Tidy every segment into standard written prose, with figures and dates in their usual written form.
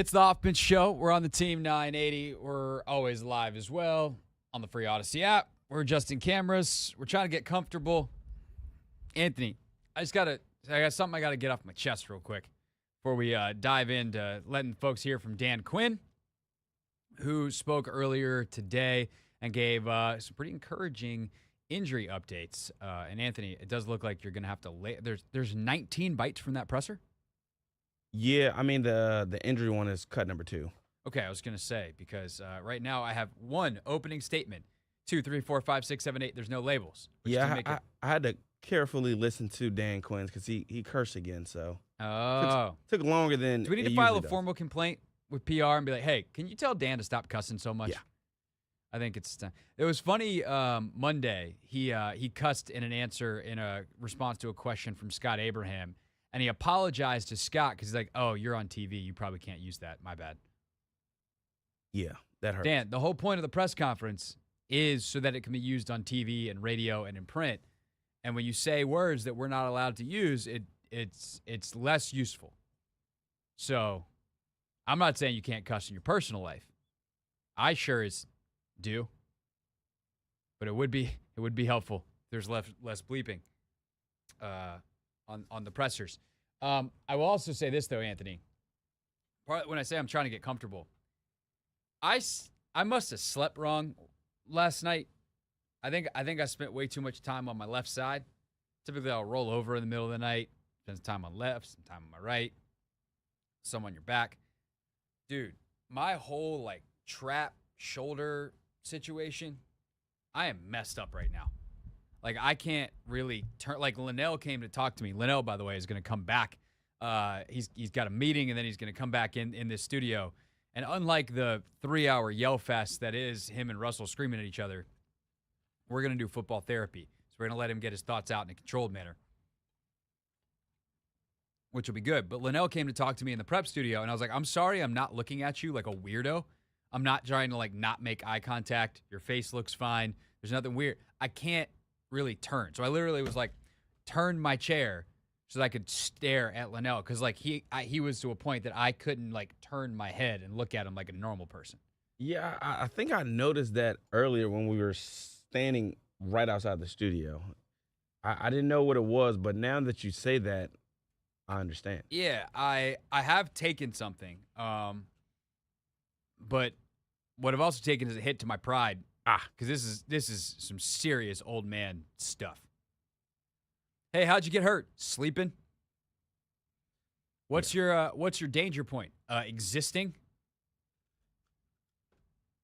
It's the Hoffman Show. We're on the Team 980. We're always live as well on the free Odyssey app. We're adjusting cameras. We're trying to get comfortable. Anthony, I got something I got to get off my chest real quick before we dive into letting folks hear from Dan Quinn, who spoke earlier today and gave some pretty encouraging injury updates. And Anthony, it does look like you're going to have to lay. There's 19 bites from that presser? Yeah, I mean, the injury one is cut number 2. Okay, I was going to say, because right now I have 1 opening statement, 2, 3, 4, 5, 6, 7, 8. There's no labels. Yeah, I had to carefully listen to Dan Quinn's because he cursed again, so. Took longer than Do we need to file a formal complaint with PR and be like, hey, can you tell Dan to stop cussing so much? Yeah. I think it's time. It was funny, Monday, he cussed in an answer in a response to a question from Scott Abraham, and he apologized to Scott because he's like, oh, you're on TV. You probably can't use that. My bad. Yeah, that hurt. Dan, the whole point of the press conference is so that it can be used on TV and radio and in print. And when you say words that we're not allowed to use, it's less useful. So I'm not saying you can't cuss in your personal life. I sure as do. But it would be helpful if there's less bleeping on the pressers. I will also say this, though, Anthony. When I say I'm trying to get comfortable, I must have slept wrong last night. I think I spent way too much time on my left side. Typically, I'll roll over in the middle of the night, spend some time on left, some time on my right, some on your back. Dude, my whole, trap shoulder situation, I am messed up right now. I can't really turn. Lynell came to talk to me. Lynell, by the way, is going to come back. He's got a meeting, and then he's going to come back in this studio. And unlike the 3-hour yell fest that is him and Russell screaming at each other, we're going to do football therapy. So we're going to let him get his thoughts out in a controlled manner, which will be good. But Lynell came to talk to me in the prep studio, and I was like, I'm sorry I'm not looking at you like a weirdo. I'm not trying to, not make eye contact. Your face looks fine. There's nothing weird. I can't really turn. So I literally was turned my chair so that I could stare at Lynell because he was to a point that I couldn't turn my head and look at him like a normal person. Yeah, I think I noticed that earlier when we were standing right outside the studio. I didn't know what it was, but now that you say that, I understand. Yeah, I have taken something, but what I've also taken is a hit to my pride. Because this is some serious old man stuff. Hey, how'd you get hurt? Sleeping? What's your danger point? Existing?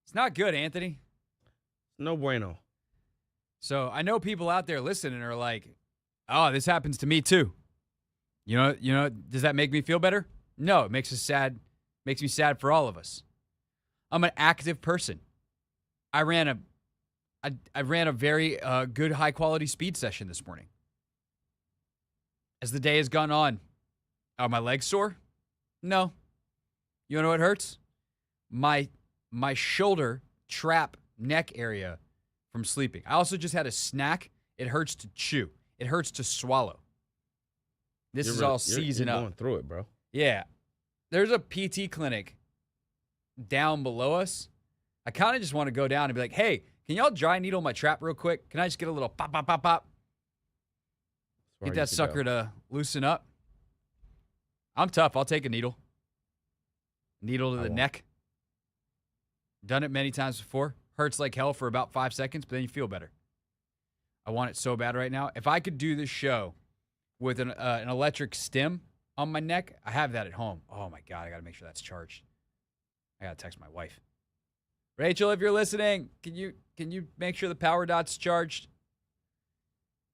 It's not good, Anthony. No bueno. So I know people out there listening are like, oh, this happens to me too. You know, does that make me feel better? No, it makes us sad. Makes me sad for all of us. I'm an active person. I ran a very good, high-quality speed session this morning. As the day has gone on, are my legs sore? No. You know what hurts? My shoulder, trap, neck area from sleeping. I also just had a snack. It hurts to chew. It hurts to swallow. This is all season up. You're going through it, bro. Yeah. There's a PT clinic down below us. I kind of just want to go down and be like, hey, can y'all dry needle my trap real quick? Can I just get a little pop, pop, pop, pop? Get that sucker to loosen up. I'm tough. I'll take a needle. Needle to the neck. Done it many times before. Hurts like hell for about 5 seconds, but then you feel better. I want it so bad right now. If I could do this show with an electric stim on my neck, I have that at home. Oh, my God. I got to make sure that's charged. I got to text my wife. Rachel, if you're listening, can you make sure the power dot's charged?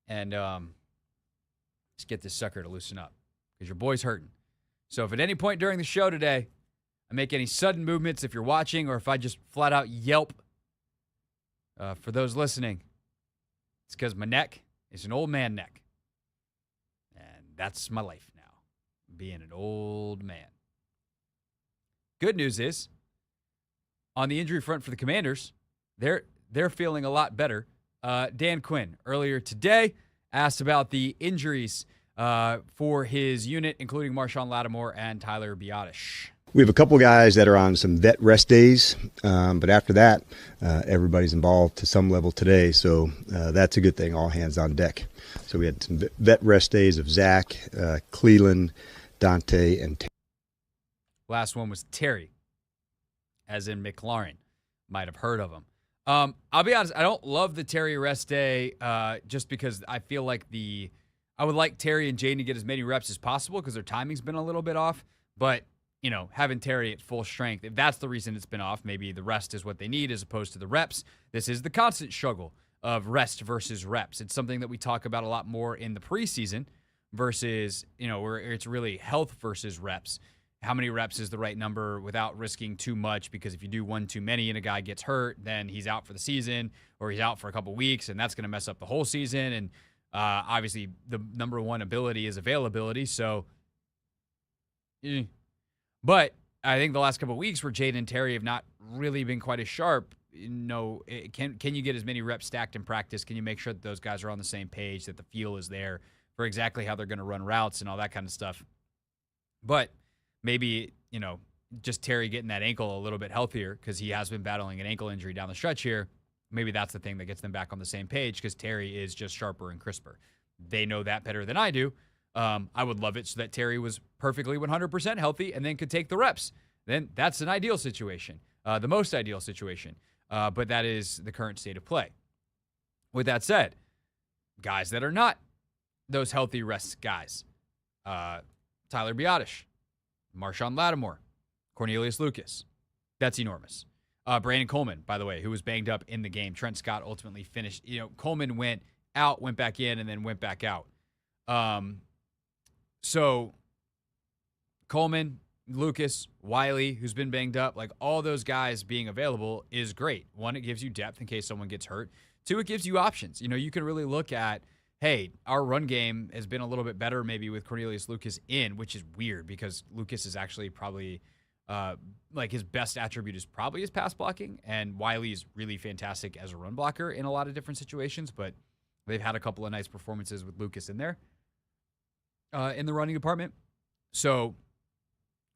And just get this sucker to loosen up because your boy's hurting. So if at any point during the show today I make any sudden movements, if you're watching, or if I just flat out yelp, for those listening, it's because my neck is an old man neck. And that's my life now, being an old man. Good news is, on the injury front for the Commanders, they're feeling a lot better. Dan Quinn, earlier today, asked about the injuries for his unit, including Marshawn Latimore and Tyler Biadasz. We have a couple guys that are on some vet rest days, but after that, everybody's involved to some level today, so that's a good thing, all hands on deck. So we had some vet rest days of Zach, Cleland, Dante, and Terry. Last one was Terry, as in McLaurin. Might have heard of him. I'll be honest, I don't love the Terry rest day just because I feel like I would like Terry and Jaden to get as many reps as possible because their timing's been a little bit off, but having Terry at full strength, if that's the reason it's been off, maybe the rest is what they need as opposed to the reps. This is the constant struggle of rest versus reps. It's something that we talk about a lot more in the preseason versus, where it's really health versus reps. How many reps is the right number without risking too much? Because if you do one too many and a guy gets hurt, then he's out for the season or he's out for a couple weeks, and that's going to mess up the whole season. And obviously the number one ability is availability. So, but I think the last couple of weeks where Jaden and Terry have not really been quite as sharp, can you get as many reps stacked in practice? Can you make sure that those guys are on the same page, that the feel is there for exactly how they're going to run routes and all that kind of stuff? But maybe, just Terry getting that ankle a little bit healthier because he has been battling an ankle injury down the stretch here. Maybe that's the thing that gets them back on the same page because Terry is just sharper and crisper. They know that better than I do. I would love it so that Terry was perfectly 100% healthy and then could take the reps. Then that's an ideal situation, the most ideal situation. But that is the current state of play. With that said, guys that are not those healthy rest guys, Tyler Biotish, Marshawn Latimore, Cornelius Lucas. That's enormous. Brandon Coleman, by the way, who was banged up in the game. Trent Scott ultimately finished. Coleman went out, went back in, and then went back out. So Coleman, Lucas, Wiley, who's been banged up, like all those guys being available is great. One, it gives you depth in case someone gets hurt. Two, it gives you options. You can really look at, hey, our run game has been a little bit better maybe with Cornelius Lucas in, which is weird because Lucas is actually probably his best attribute is probably his pass blocking, and Wiley is really fantastic as a run blocker in a lot of different situations, but they've had a couple of nice performances with Lucas in there in the running department. So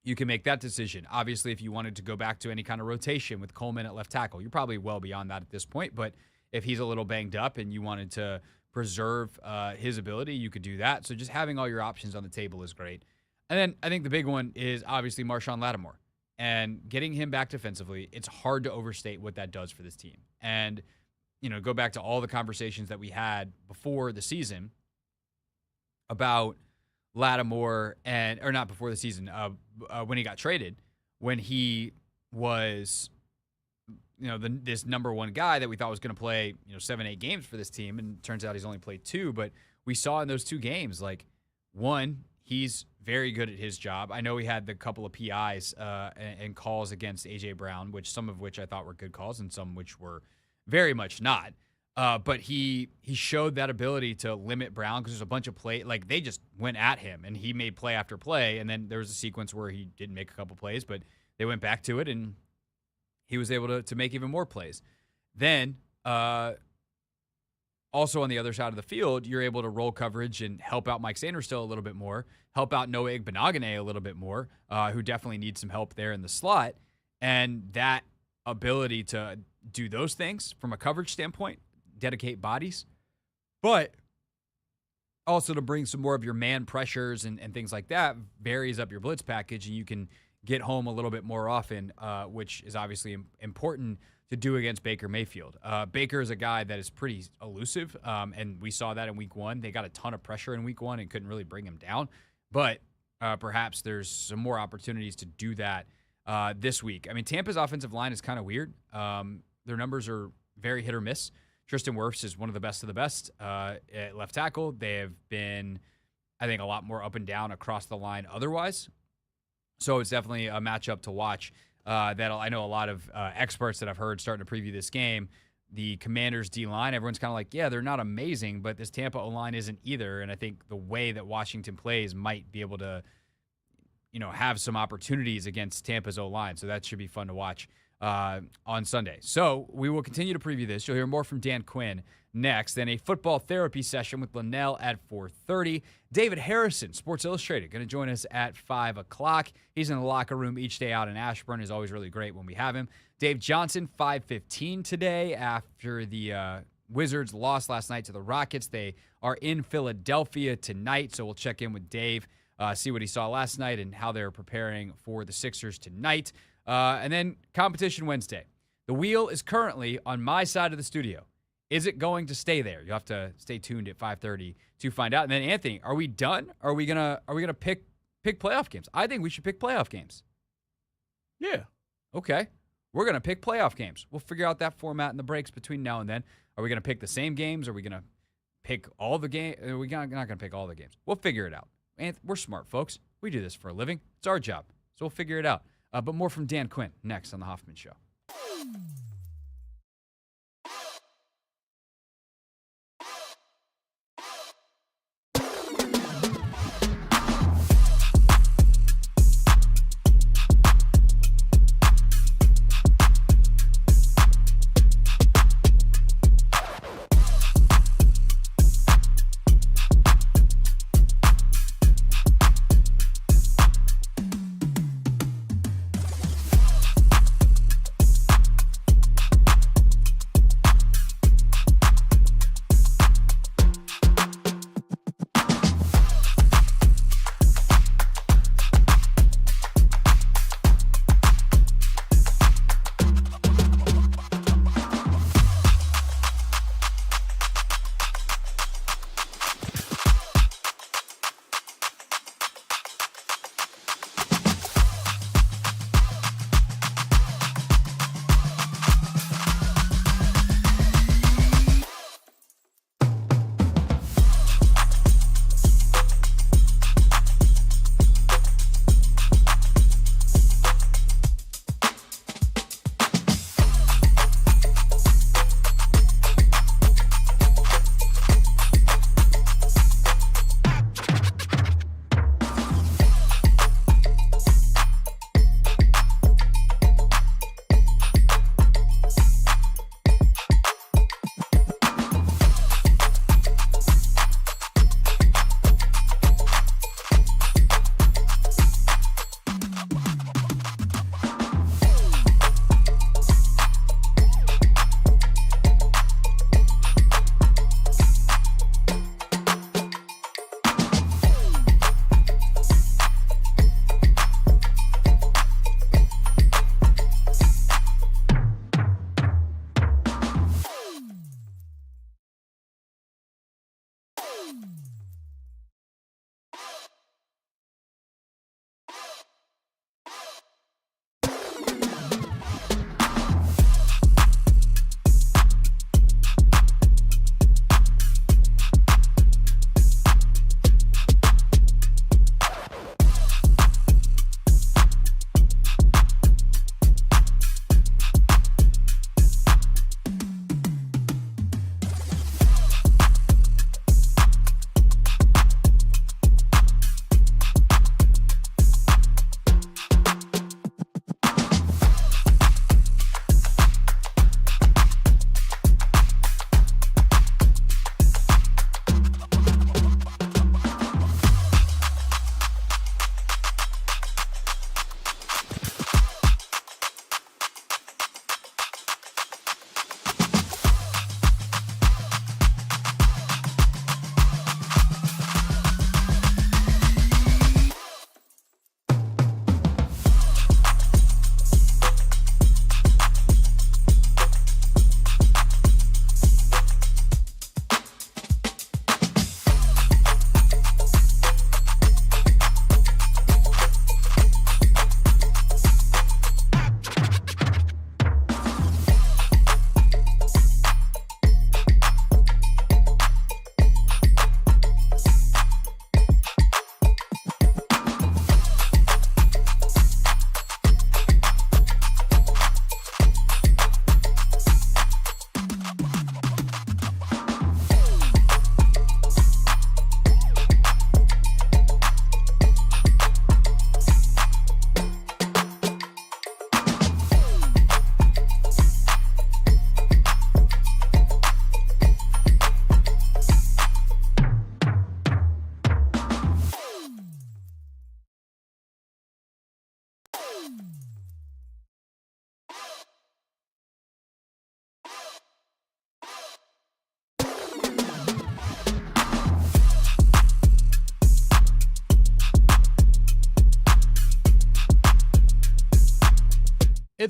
you can make that decision. Obviously, if you wanted to go back to any kind of rotation with Coleman at left tackle, you're probably well beyond that at this point, but if he's a little banged up and you wanted to preserve his ability, you could do that. So just having all your options on the table is great. And then I think the big one is obviously Marshawn Latimore. And getting him back defensively, it's hard to overstate what that does for this team. And, go back to all the conversations that we had before the season about Latimore or not before the season, when he got traded, when he was, this number one guy that we thought was going to play, 7-8 games for this team. And it turns out he's only played 2, but we saw in those 2 games, one, he's very good at his job. I know he had the couple of PIs and calls against A.J. Brown, some of which I thought were good calls and some which were very much not. But he showed that ability to limit Brown because there's a bunch of play. They just went at him, and he made play after play. And then there was a sequence where he didn't make a couple plays, but they went back to it, and he was able to make even more plays. Then also on the other side of the field, you're able to roll coverage and help out Mike Sainristil a little bit more, help out Noah Igbenogany a little bit more, who definitely needs some help there in the slot. And that ability to do those things from a coverage standpoint, dedicate bodies, but also to bring some more of your man pressures and things like that, varies up your blitz package, and you can get home a little bit more often, which is obviously important to do against Baker Mayfield. Baker is a guy that is pretty elusive, and we saw that in week 1. They got a ton of pressure in week 1 and couldn't really bring him down, but perhaps there's some more opportunities to do that this week. I mean, Tampa's offensive line is kind of weird. Their numbers are very hit or miss. Tristan Wirfs is one of the best at left tackle. They have been, I think, a lot more up and down across the line otherwise. So it's definitely a matchup to watch. That I know a lot of experts that I've heard starting to preview this game. The Commanders' D-line, everyone's kind of like, yeah, they're not amazing, but this Tampa O-line isn't either. And I think the way that Washington plays might be able to, have some opportunities against Tampa's O-line. So that should be fun to watch. on Sunday. So we will continue to preview this. You'll hear more from Dan Quinn next. Then a football therapy session with Lynell at 4:30. David Harrison, Sports Illustrated, going to join us at 5 o'clock. He's in the locker room each day out in Ashburn. Is always really great when we have him. Dave Johnson, 5:15 today after the Wizards lost last night to the Rockets. They are in Philadelphia tonight, so we'll check in with Dave, see what he saw last night and how they're preparing for the Sixers tonight. And then Competition Wednesday. The wheel is currently on my side of the studio. Is it going to stay there? You have to stay tuned at 5:30 to find out. And then Anthony, are we done? Are we gonna pick playoff games? I think we should pick playoff games. Yeah. Okay. We're gonna pick playoff games. We'll figure out that format in the breaks between now and then. Are we gonna pick the same games? Are we gonna pick all the games? We're not gonna pick all the games. We'll figure it out. And we're smart folks. We do this for a living. It's our job. So we'll figure it out. But more from Dan Quinn next on the Hoffman Show.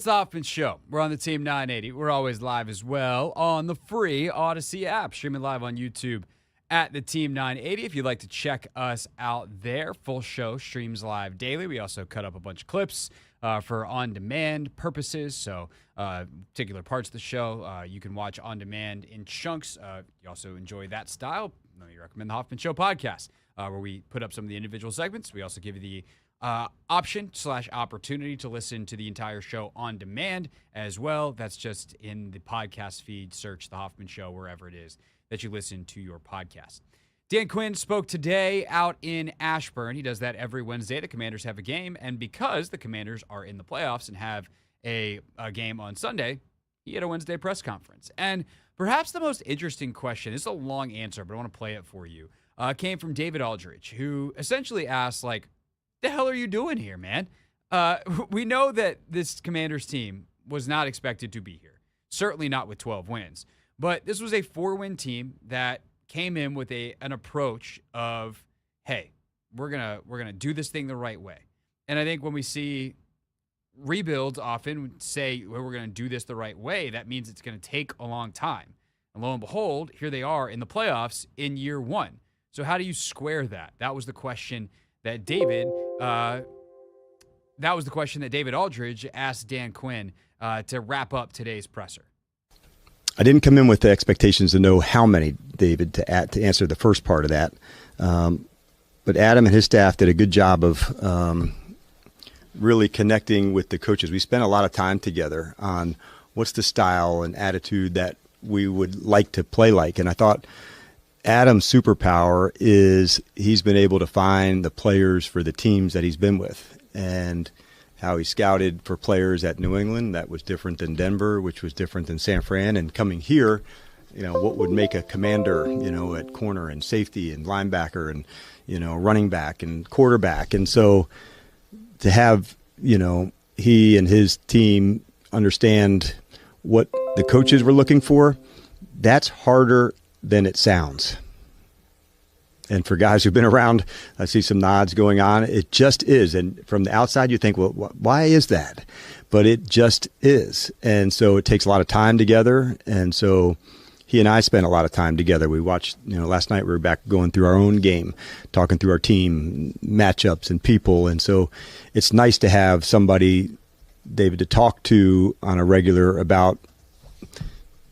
the Hoffman Show. We're on the Team 980. We're always live as well on the free Odyssey app, streaming live on YouTube at the Team 980. If you'd like to check us out there, full show streams live daily. We also cut up a bunch of clips for on-demand purposes. So particular parts of the show you can watch on demand in chunks. You also enjoy that style. Let me recommend the Hoffman Show podcast, where we put up some of the individual segments. We also give you the option/opportunity to listen to the entire show on demand as well. That's just in the podcast feed. Search the Hoffman Show wherever it is that you listen to your podcast. Dan Quinn spoke today out in Ashburn. He does that every Wednesday. The Commanders have a game, and because the Commanders are in the playoffs and have a game on Sunday, he had a Wednesday press conference. And perhaps the most interesting question, this is a long answer, but I want to play it for you, came from David Aldridge, who essentially asked, like, the hell are you doing here, man? We know that this Commanders team was not expected to be here. Certainly not with 12 wins. But this was a 4-win team that came in with an approach of, hey, we're gonna do this thing the right way. And I think when we see rebuilds often say, well, we're gonna do this the right way, that means it's gonna take a long time. And lo and behold, here they are in the playoffs in year 1. So how do you square that? That was the question that David Aldridge asked Dan Quinn to wrap up today's presser. I didn't come in with the expectations to know how many, David, to answer the first part of that. But Adam and his staff did a good job of really connecting with the coaches. We spent a lot of time together on what's the style and attitude that we would like to play like. And I thought Adam's superpower is he's been able to find the players for the teams that he's been with, and how he scouted for players at New England that was different than Denver, which was different than San Fran. And coming here, what would make a commander, at corner and safety and linebacker and, running back and quarterback. And so to have, he and his team understand what the coaches were looking for, that's harder than it sounds. And for guys who've been around, I see some nods going on. It just is. And from the outside, you think, well, why is that? But it just is. And so it takes a lot of time together. And so he and I spent a lot of time together. We watched, last night we were back going through our own game, talking through our team, matchups and people. And so it's nice to have somebody, David, to talk to on a regular about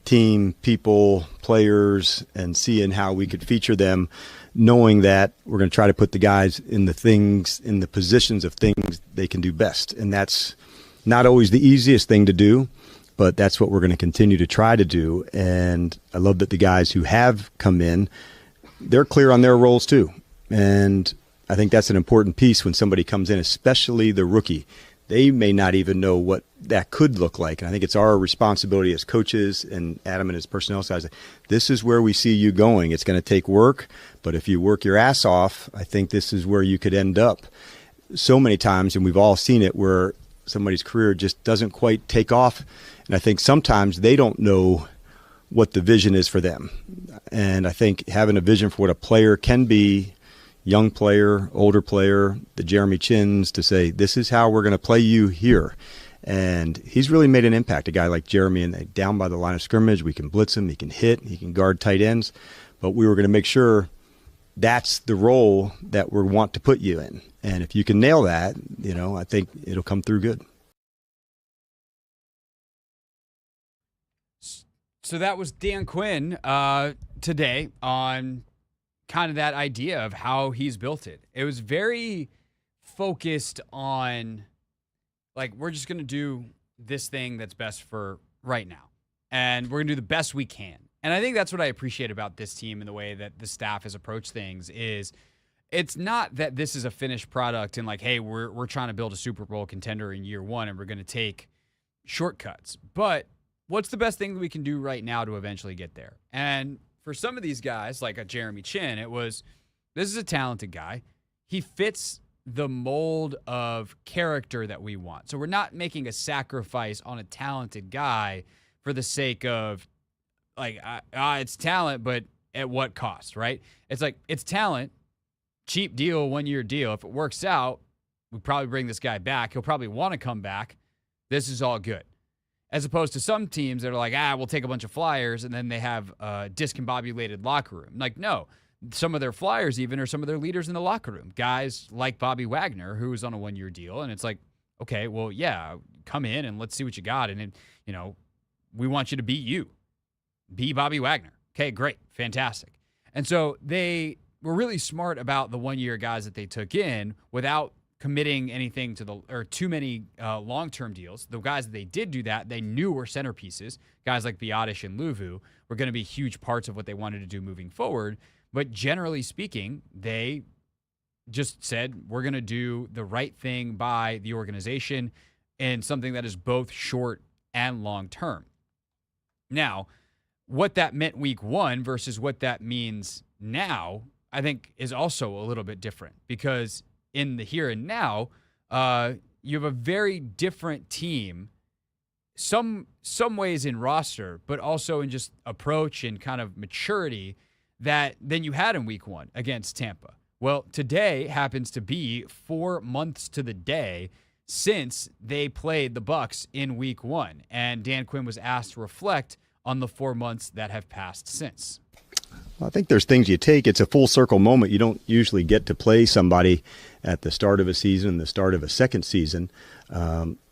team, people, players, and seeing how we could feature them, knowing that we're going to try to put the guys in the positions of things they can do best. And that's not always the easiest thing to do, but that's what we're going to continue to try to do. And I love that the guys who have come in, they're clear on their roles too. And I think that's an important piece when somebody comes in, especially the rookie. They may not even know what that could look like. And I think it's our responsibility as coaches and Adam and his personnel side. This is where we see you going. It's going to take work, but if you work your ass off, I think this is where you could end up. So many times, and we've all seen it, where somebody's career just doesn't quite take off. And I think sometimes they don't know what the vision is for them. And I think having a vision for what a player can be, young player, older player, the Jeremy Chins, to say, this is how we're going to play you here. And he's really made an impact. A guy like Jeremy, and down by the line of scrimmage, we can blitz him, he can hit, he can guard tight ends. But we were going to make sure that's the role that we want to put you in. And if you can nail that, I think it'll come through good. So that was Dan Quinn today on kind of that idea of how he's built it. It was very focused on, like, we're just going to do this thing that's best for right now. And we're going to do the best we can. And I think that's what I appreciate about this team and the way that the staff has approached things is it's not that this is a finished product and like, hey, we're trying to build a Super Bowl contender in year 1 and we're going to take shortcuts. But what's the best thing that we can do right now to eventually get there? And for some of these guys, like a Jeremy Chin, this is a talented guy. He fits the mold of character that we want. So we're not making a sacrifice on a talented guy for the sake of, like, it's talent, but at what cost, right? It's like, it's talent, cheap deal, 1-year deal. If it works out, we probably bring this guy back. He'll probably want to come back. This is all good. As opposed to some teams that are like, we'll take a bunch of flyers, and then they have a discombobulated locker room. Like, no. Some of their flyers even are some of their leaders in the locker room. Guys like Bobby Wagner, who is on a 1-year deal, and it's like, okay, well, yeah, come in and let's see what you got. And, we want you to be you. Be Bobby Wagner. Okay, great. Fantastic. And so they were really smart about the 1-year guys that they took in without committing anything to too many long-term deals. The guys that they did do that, they knew were centerpieces. Guys like Biadasz and Luvu were going to be huge parts of what they wanted to do moving forward. But generally speaking, they just said, we're going to do the right thing by the organization and something that is both short and long-term. Now, what that meant week 1 versus what that means now, I think is also a little bit different, because in the here and now, you have a very different team, some ways in roster, but also in just approach and kind of maturity than you had in week 1 against Tampa. Well, today happens to be 4 months to the day since they played the Bucs in week 1, and Dan Quinn was asked to reflect on the 4 months that have passed since. Well, I think there's things you take. It's a full circle moment. You don't usually get to play somebody at the start of a season, the start of a second season.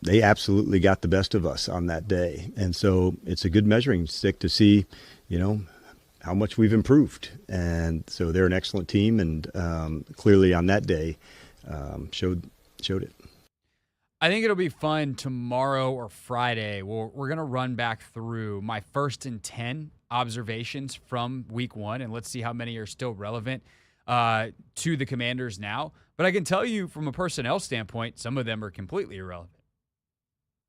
They absolutely got the best of us on that day. And so it's a good measuring stick to see, how much we've improved. And so they're an excellent team, and clearly on that day showed it. I think it'll be fun tomorrow or Friday. We're going to run back through my 1st and 10 observations from week 1, and let's see how many are still relevant to the Commanders now. But I can tell you from a personnel standpoint, some of them are completely irrelevant.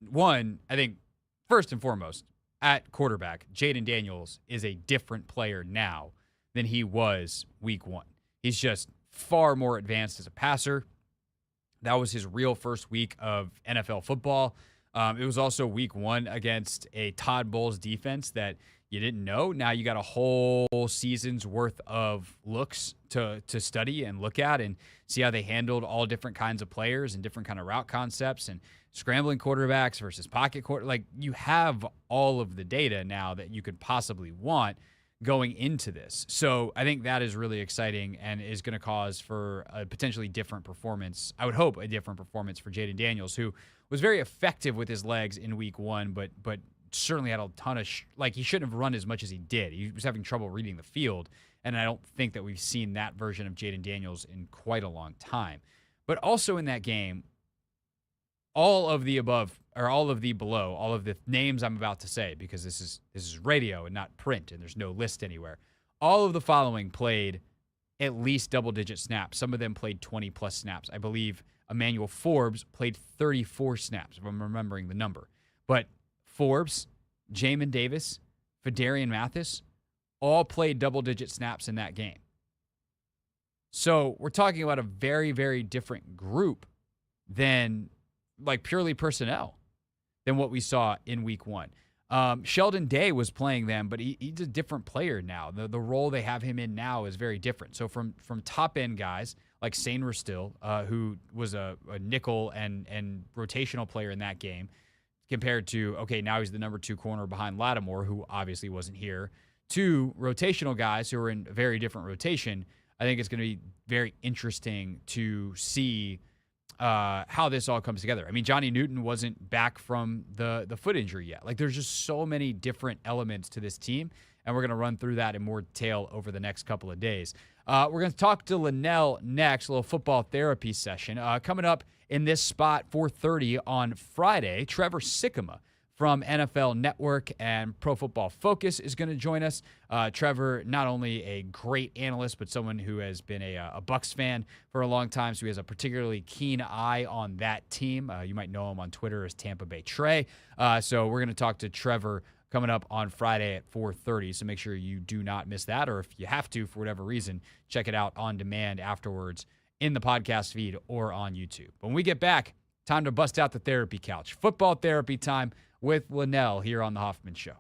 One, I think, first and foremost, at quarterback, Jayden Daniels is a different player now than he was week 1. He's just far more advanced as a passer. That was his real first week of NFL football. It was also week 1 against a Todd Bowles defense that you didn't know. Now you got a whole season's worth of looks to study and look at and see how they handled all different kinds of players and different kind of route concepts and scrambling quarterbacks versus pocket quarter. Like, you have all of the data now that you could possibly want going into this. So I think that is really exciting and is going to cause for a potentially different performance. I would hope a different performance for Jayden Daniels, who was very effective with his legs in week 1, but certainly had a ton of he shouldn't have run as much as he did. He was having trouble reading the field, and I don't think that we've seen that version of Jayden Daniels in quite a long time. But also in that game, all of the above, or all of the below, all of the names I'm about to say, because this is radio and not print, and there's no list anywhere. All of the following played at least double-digit snaps. Some of them played 20-plus snaps. I believe Emmanuel Forbes played 34 snaps, if I'm remembering the number. But Forbes, Jamin Davis, Fedarian Mathis, all played double-digit snaps in that game. So we're talking about a very, very different group than purely personnel than what we saw in week 1. Sheldon Day was playing them, but he's a different player now. The role they have him in now is very different. So from top-end guys like Sainer Still, who was a nickel and rotational player in that game, compared to, okay, now he's the number 2 corner behind Latimore, who obviously wasn't here, to rotational guys who are in a very different rotation. I think it's going to be very interesting to see how this all comes together. I mean, Johnny Newton wasn't back from the foot injury yet. There's just so many different elements to this team, and we're going to run through that in more detail over the next couple of days. We're going to talk to Lynell next, a little football therapy session. Coming up in this spot, 4:30 on Friday, Trevor Sikkema from NFL Network and Pro Football Focus is going to join us. Trevor, not only a great analyst, but someone who has been a Bucs fan for a long time, so he has a particularly keen eye on that team. You might know him on Twitter as Tampa Bay Trey. So we're going to talk to Trevor coming up on Friday at 4:30, so make sure you do not miss that, or if you have to for whatever reason, check it out on demand afterwards in the podcast feed or on YouTube. When we get back, time to bust out the therapy couch. Football therapy time with Lynell here on The Hoffman Show.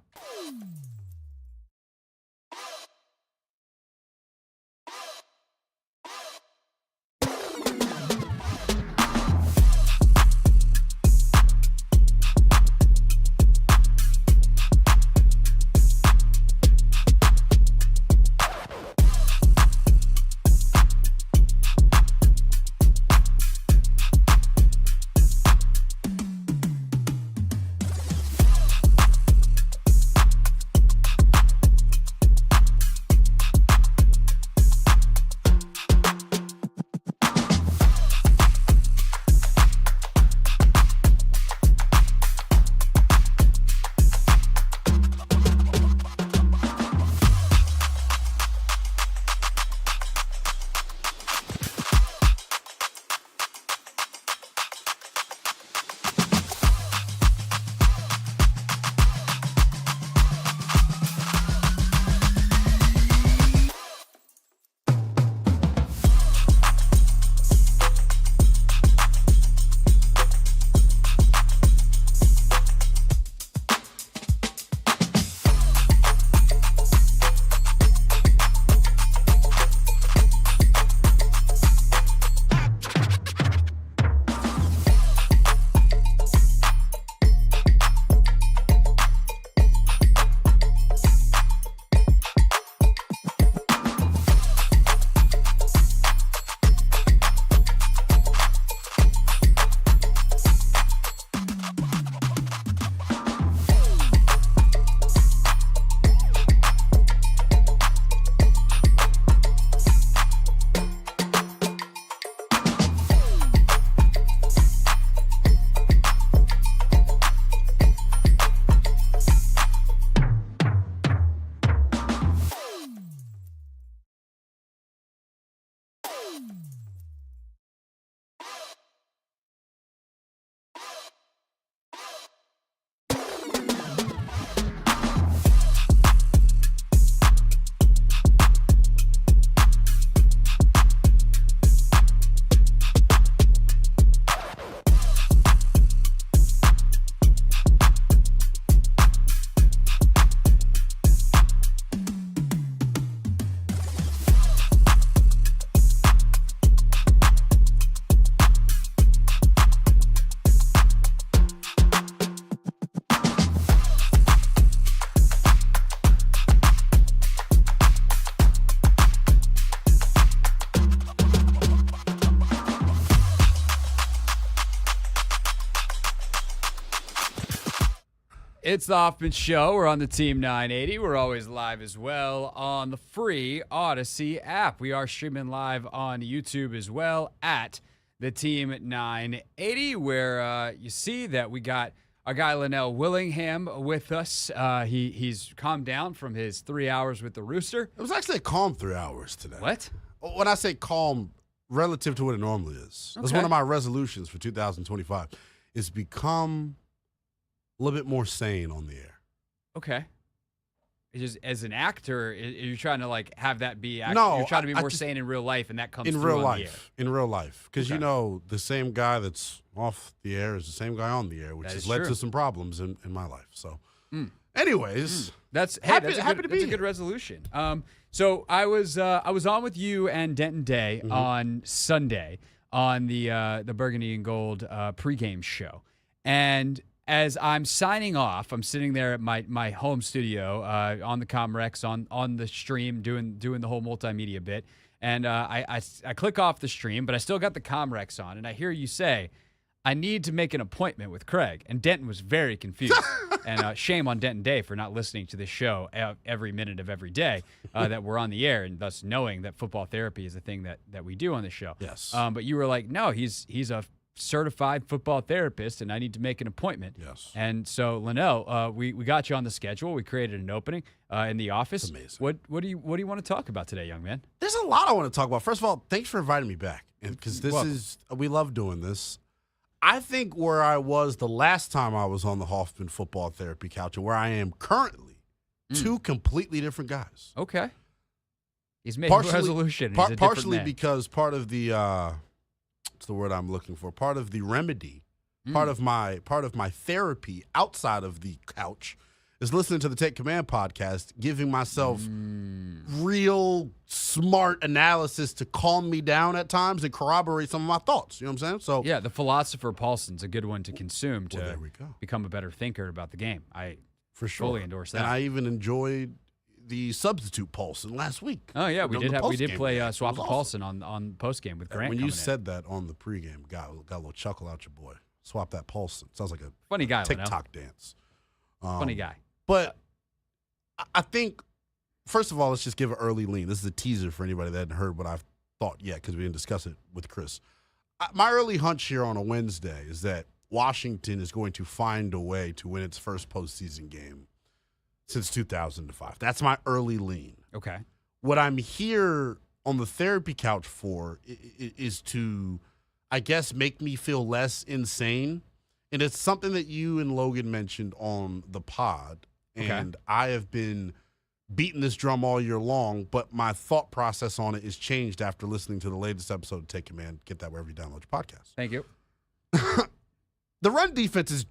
It's the Hoffman Show. We're on the Team 980. We're always live as well on the free Odyssey app. We are streaming live on YouTube as well at the Team 980, where you see that we got our guy Lynell Willingham with us. He's calmed down from his 3 hours with the Rooster. It was actually a calm 3 hours today. What? When I say calm, relative to what it normally is. That's Okay. one of my resolutions for 2025, is become a little bit more sane on the air. Okay. It's just as an actor, you're trying to like have that be. No, you're trying to be I more just- sane in real life, and that comes In through real on the air. life. In real life. Because, Okay. you know, the same guy that's off the air is the same guy on the air, which That has is led true. to some problems in my life. So, Mm. anyways, That's Happy- that's a happy good, to be that's a good here. resolution. So I was on with you and Denton Day Mm-hmm. on Sunday on the Burgundy and Gold pregame show, and as I'm signing off, I'm sitting there at my home studio on the Comrex on the stream doing the whole multimedia bit, and I click off the stream, but I still got the Comrex on, and I hear you say, I need to make an appointment with Craig. And Denton was very confused. And shame on Denton Day for not listening to this show every minute of every day that we're on the air, and thus knowing that football therapy is a thing that we do on the show. Yes. But you were like, no, he's a certified football therapist, and I need to make an appointment. Yes. And so, Lynell, we got you on the schedule. We created an opening in the office. It's amazing. What do you want to talk about today, young man? there's a lot I want to talk about. First of all, thanks for inviting me back. Because Welcome. we love doing this. I think where I was the last time I was on the Hoffman football therapy couch and where I am currently, two completely different guys. Okay. He's made a resolution. He's a different Partially man. because part of the what's the word I'm looking for? Part of the remedy, part of my therapy outside of the couch is listening to the Take Command podcast, giving myself real smart analysis to calm me down at times and corroborate some of my thoughts. You know what I'm saying? So Yeah, the philosopher Paulson's a good one to consume to there we go. become a better thinker about the game. I For sure. fully endorse that. And I even enjoyed the substitute Paulson last week. Oh yeah, we On did the we did postgame play game. It Swap was a awesome. Paulson on post game with Grant. When you coming in. said that on the pregame, got a little chuckle out your boy. Swap that Paulson. Sounds like a funny guy, Lynell. TikTok dance. Funny guy. But I think, first of all, let's just give an early lean. This is a teaser for anybody that hadn't heard what I've thought yet because we didn't discuss it with Chris. My early hunch here on a Wednesday is that Washington is going to find a way to win its first postseason game since 2005. That's my early lean. Okay. What I'm here on the therapy couch for is to, I guess, make me feel less insane. And it's something that you and Logan mentioned on the pod. Okay. And I have been beating this drum all year long, but my thought process on it is changed after listening to the latest episode of Take Command. Get that wherever you download your podcast. Thank you. The run defenses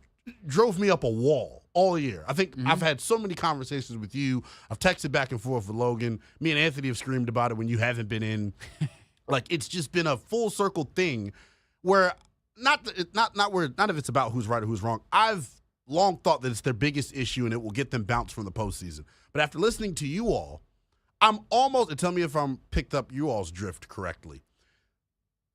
drove me up a wall all year. I think I've had so many conversations with you. I've texted back and forth with Logan. Me and Anthony have screamed about it when you haven't been in. Like, it's just been a full circle thing where not if it's about who's right or who's wrong. I've long thought that it's their biggest issue and it will get them bounced from the postseason. But after listening to you all, I'm almost, and tell me if I'm picked up you all's drift correctly.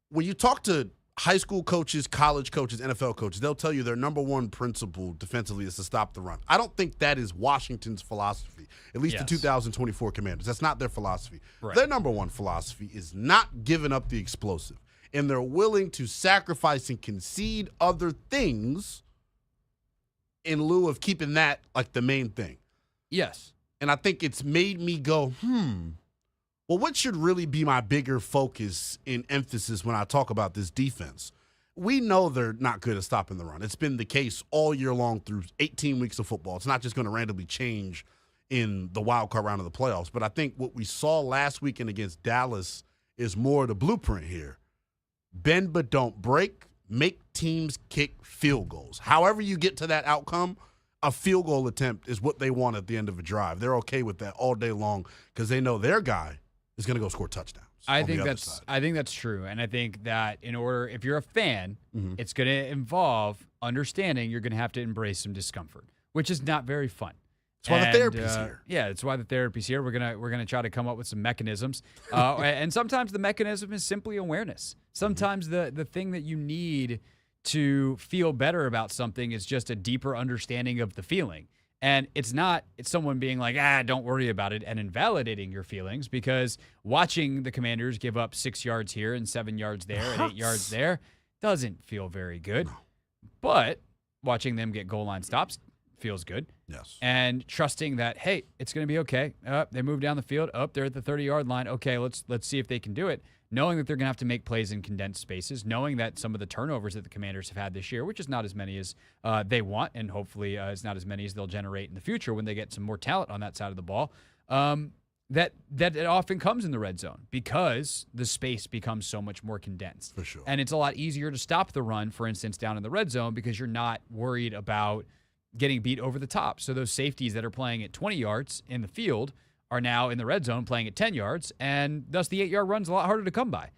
When you talk to high school coaches, college coaches, NFL coaches, they'll tell you their number one principle defensively is to stop the run. I don't think that is Washington's philosophy, at least Yes. the 2024 Commanders. That's not their philosophy. Right. Their number one philosophy is not giving up the explosive, and they're willing to sacrifice and concede other things in lieu of keeping that like the main thing. Yes. And I think it's made me go, well, what should really be my bigger focus and emphasis when I talk about this defense? We know they're not good at stopping the run. It's been the case all year long through 18 weeks of football. It's not just going to randomly change in the wild card round of the playoffs. But I think what we saw last weekend against Dallas is more the blueprint here. Bend but don't break. Make teams kick field goals. However you get to that outcome, a field goal attempt is what they want at the end of a drive. They're okay with that all day long because they know their guy is going to go score touchdowns. I on the think other that's side. I think that's true, and I think that if you're a fan, Mm-hmm. it's going to involve understanding you're going to have to embrace some discomfort, which is not very fun. That's why the And, therapy's here. Yeah, that's why the therapy's here. We're gonna try to come up with some mechanisms, and sometimes the mechanism is simply awareness. Sometimes the thing that you need to feel better about something is just a deeper understanding of the feeling. And it's someone being like, don't worry about it and invalidating your feelings, because watching the Commanders give up 6 yards here and 7 yards there and 8 yards there doesn't feel very good. No. But watching them get goal line stops feels good. Yes. And trusting that, hey, it's going to be okay. They move down the field. They're at the 30-yard line. Okay, let's see if they can do it. Knowing that they're going to have to make plays in condensed spaces, knowing that some of the turnovers that the Commanders have had this year, which is not as many as they want, and hopefully is not as many as they'll generate in the future when they get some more talent on that side of the ball, that it often comes in the red zone because the space becomes so much more condensed. For sure. And it's a lot easier to stop the run, for instance, down in the red zone, because you're not worried about getting beat over the top. So those safeties that are playing at 20 yards in the field are now in the red zone playing at 10 yards, and thus the 8-yard run's a lot harder to come by,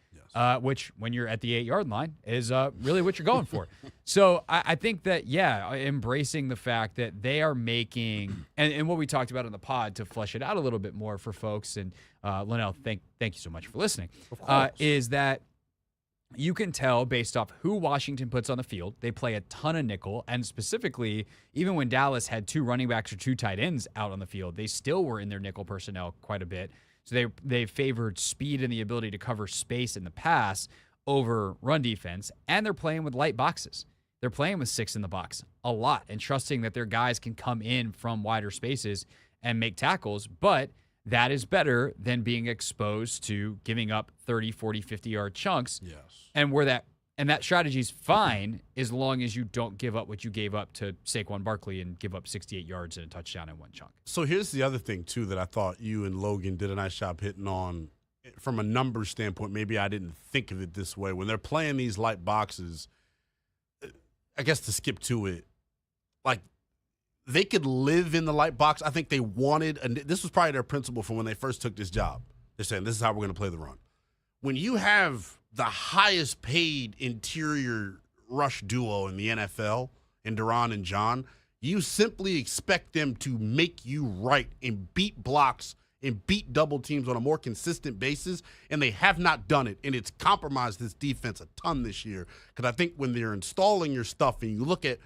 which when you're at the 8-yard line is really what you're going for. So I think that, embracing the fact that they are making, and what we talked about in the pod to flesh it out a little bit more for folks, and Lynell, thank you so much for listening, is that you can tell based off who Washington puts on the field. They play a ton of nickel, and specifically, even when Dallas had 2 running backs or 2 tight ends out on the field, they still were in their nickel personnel quite a bit. So they favored speed and the ability to cover space in the pass over run defense, and they're playing with light boxes. They're playing with 6 in the box a lot and trusting that their guys can come in from wider spaces and make tackles, but that is better than being exposed to giving up 30, 40, 50-yard chunks. Yes. And that strategy is fine as long as you don't give up what you gave up to Saquon Barkley and give up 68 yards and a touchdown in 1 chunk. So here's the other thing, too, that I thought you and Logan did a nice job hitting on from a numbers standpoint. Maybe I didn't think of it this way. When they're playing these light boxes, I guess to skip to it, like, they could live in the light box. I think they wanted, and this was probably their principle from when they first took this job. They're saying, this is how we're going to play the run. When you have the highest paid interior rush duo in the NFL, in Duran and John, you simply expect them to make you right and beat blocks and beat double teams on a more consistent basis, and they have not done it, and it's compromised this defense a ton this year. Because I think when they're installing your stuff and you look at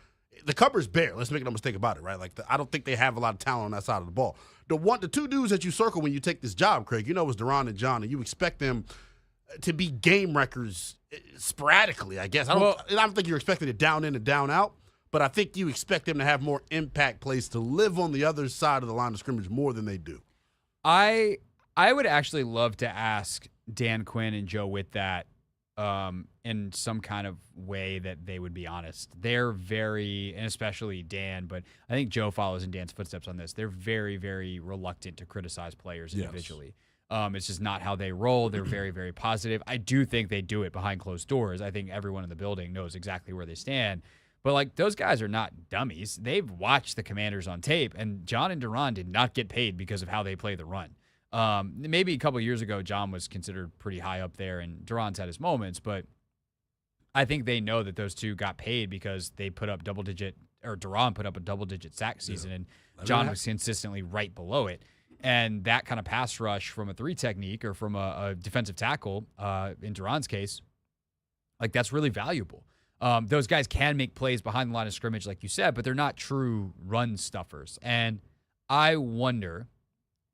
the cupboard's bare. Let's make no mistake about it, right? Like, I don't think they have a lot of talent on that side of the ball. The 2 dudes that you circle when you take this job, Craig, is Duran and John, and you expect them to be game wreckers sporadically, I guess. I don't think you're expecting it down in and down out, but I think you expect them to have more impact plays, to live on the other side of the line of scrimmage more than they do. I would actually love to ask Dan Quinn and Joe Witt that in some kind of way that they would be honest. They're very, and especially Dan, but I think Joe follows in Dan's footsteps on this. They're very, very reluctant to criticize players individually. It's just not how they roll. They're very, very positive. I do think they do it behind closed doors. I think everyone in the building knows exactly where they stand. But, like, those guys are not dummies. They've watched the Commanders on tape, and John and Duran did not get paid because of how they play the run. Maybe a couple years ago, John was considered pretty high up there, and Duran's had his moments, but I think they know that those two got paid because they put up Duran put up a double-digit sack season, and John was consistently right below it. And that kind of pass rush from a 3 technique or from a defensive tackle, in Duran's case, like, that's really valuable. Those guys can make plays behind the line of scrimmage, like you said, but they're not true run stuffers. And I wonder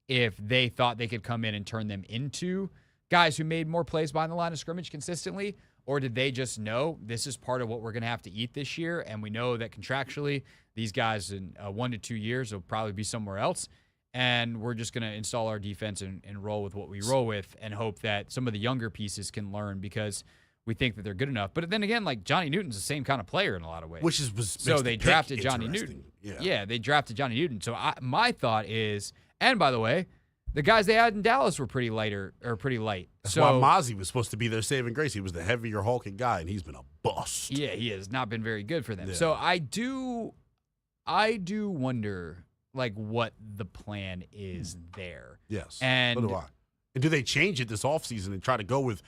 if they thought they could come in and turn them into guys who made more plays behind the line of scrimmage consistently, or did they just know this is part of what we're going to have to eat this year, and we know that contractually these guys in 1 to 2 years will probably be somewhere else, and we're just going to install our defense and roll with what we roll with and hope that some of the younger pieces can learn because we think that they're good enough. But then again, like, Johnny Newton's the same kind of player in a lot of ways. So they drafted Johnny Newton. Yeah, they drafted Johnny Newton. So my thought is, and by the way, the guys they had in Dallas were pretty light. That's why Mozzie was supposed to be their saving grace. He was the heavier, hulking guy, and he's been a bust. Yeah, he has not been very good for them. Yeah. So I do wonder, like, what the plan is there. Yes, and so do I. And do they change it this offseason and try to go with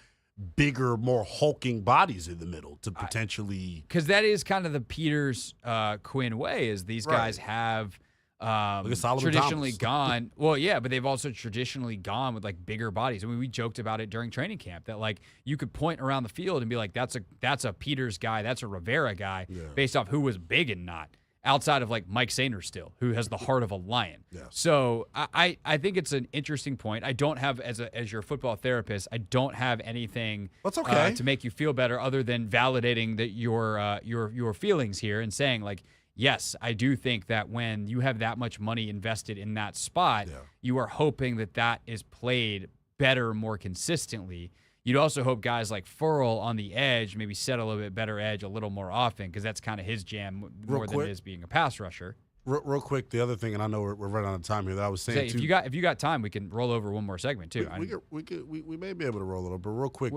bigger, more hulking bodies in the middle to potentially? Because that is kind of the Peters Quinn way, is these guys have at Solomon traditionally Thomas. gone. Well, yeah, but they've also traditionally gone with like bigger bodies. I mean, we joked about it during training camp that like you could point around the field and be like, that's a Peters guy, that's a Rivera guy, based off who was big and not. Outside of like Mike Sainer still, who has the heart of a lion. Yes. So I think it's an interesting point. I don't have, as your football therapist, I don't have anything That's okay. to make you feel better other than validating that your feelings here and saying like, yes, I do think that when you have that much money invested in that spot, you are hoping that is played better, more consistently. You'd also hope guys like Furl on the edge maybe set a little bit better edge a little more often because that's kind of his jam more than it is being a pass rusher. Real quick, the other thing, and I know we're running out of time here, that I was saying too. If you got time, we can roll over one more segment too. We may be able to roll it over, but real quick.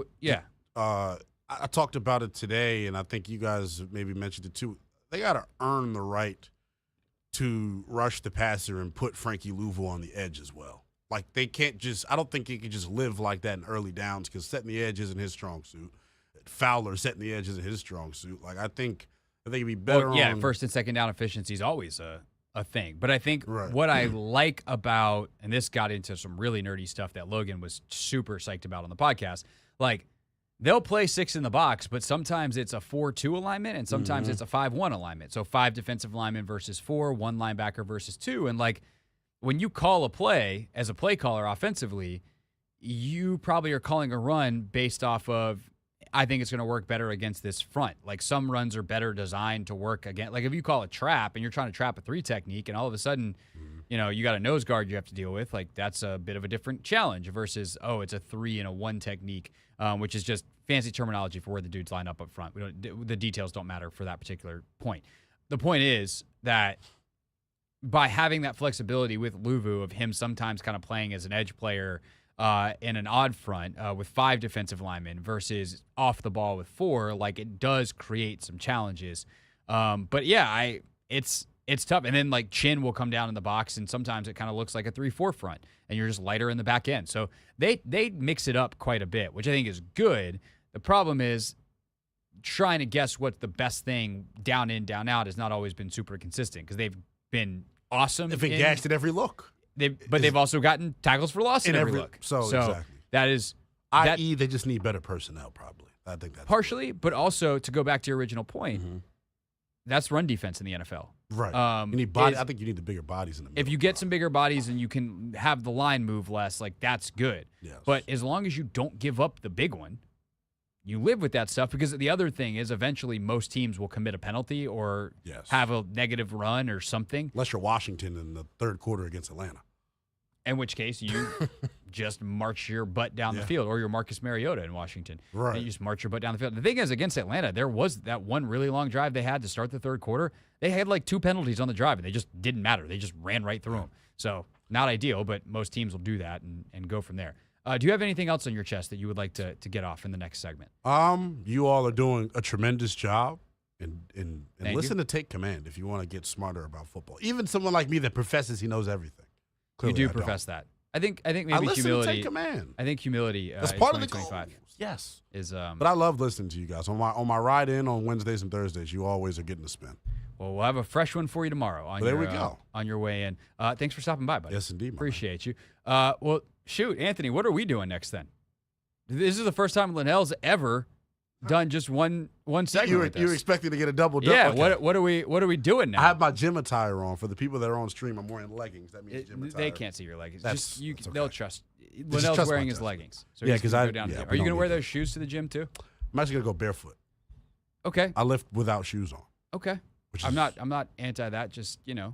I talked about it today, and I think you guys maybe mentioned it too. They got to earn the right to rush the passer and put Frankie Louvu on the edge as well. Like, they can't just – I don't think he can just live like that in early downs because setting the edge isn't his strong suit. Fowler setting the edge isn't his strong suit. Like, I think it'd be better on – first and second down efficiency is always a thing. But I think what I like about – and this got into some really nerdy stuff that Logan was super psyched about on the podcast. Like, they'll play 6 in the box, but sometimes it's a 4-2 alignment and sometimes it's a 5-1 alignment. So 5 defensive linemen versus 4, 1 linebacker versus 2. And, like, when you call a play as a play caller offensively, you probably are calling a run based off of, I think it's going to work better against this front. Like some runs are better designed to work again. Like if you call a trap and you're trying to trap a 3 technique and all of a sudden, you got a nose guard you have to deal with, like that's a bit of a different challenge versus, it's a 3 and a 1 technique, which is just fancy terminology for where the dudes line up front. The details don't matter for that particular point. The point is that by having that flexibility with Louvu of him sometimes kind of playing as an edge player in an odd front with 5 defensive linemen versus off the ball with 4, like it does create some challenges. But yeah, it's tough. And then like Chin will come down in the box and sometimes it kind of looks like a 3-4 front and you're just lighter in the back end. So they mix it up quite a bit, which I think is good. The problem is trying to guess what's the best thing down in, down out has not always been super consistent because they've been awesome. They've been gassed at every look. They've also gotten tackles for loss in every look. So exactly. That is... i.e. they just need better personnel probably. I think that's partially, but also to go back to your original point, that's run defense in the NFL. Right. You need body. I think you need the bigger bodies in the middle. If you get some bigger bodies and you can have the line move less, like that's good. Yes. But as long as you don't give up the big one, you live with that stuff because the other thing is eventually most teams will commit a penalty or have a negative run or something. Unless you're Washington in the third quarter against Atlanta. In which case you just march your butt down the field, or you're Marcus Mariota in Washington. Right. And you just march your butt down the field. The thing is, against Atlanta, there was that one really long drive they had to start the third quarter. They had like 2 penalties on the drive, and they just didn't matter. They just ran right through them. So not ideal, but most teams will do that and go from there. Do you have anything else on your chest that you would like to get off in the next segment? You all are doing a tremendous job. And listen you. to Take Command if you want to get smarter about football. Even someone like me that professes he knows everything. Clearly, you do profess that. I think maybe listen humility. To Take Command. I think humility. That's is part of the 2025. goal. Yes. Is But I love listening to you guys on my ride in on Wednesdays and Thursdays. You always are getting a spin. Well, we'll have a fresh one for you tomorrow. There we go. On your way in. Thanks for stopping by, buddy. Yes, indeed. Appreciate you. Well, shoot, Anthony, what are we doing next then? This is the first time Lynell's ever done just one segment with us. You were expecting to get a double? Yeah. Okay. What are we doing now? I have my gym attire on. For the people that are on stream, I'm wearing leggings. That means gym attire. They can't see your leggings. That's okay. They'll trust. Just Lynell's trust wearing my his judgment. leggings. So Yeah, he's 'cause gonna I- go down yeah, there. we Are you don't gonna wear need those shoes to the gym too? I'm actually gonna go barefoot. Okay. I lift without shoes on. Okay. Which I'm is- not anti that. Just Yeah.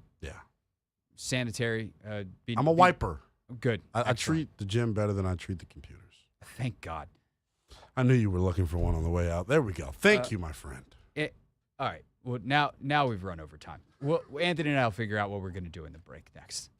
sanitary. I'm a wiper. Good. I Excellent. treat the gym better than I treat the computers. Thank God. I knew you were looking for one on the way out. There we go. Thank you, my friend. All right. Well, now we've run over time. Well, Anthony and I will figure out what we're going to do in the break next.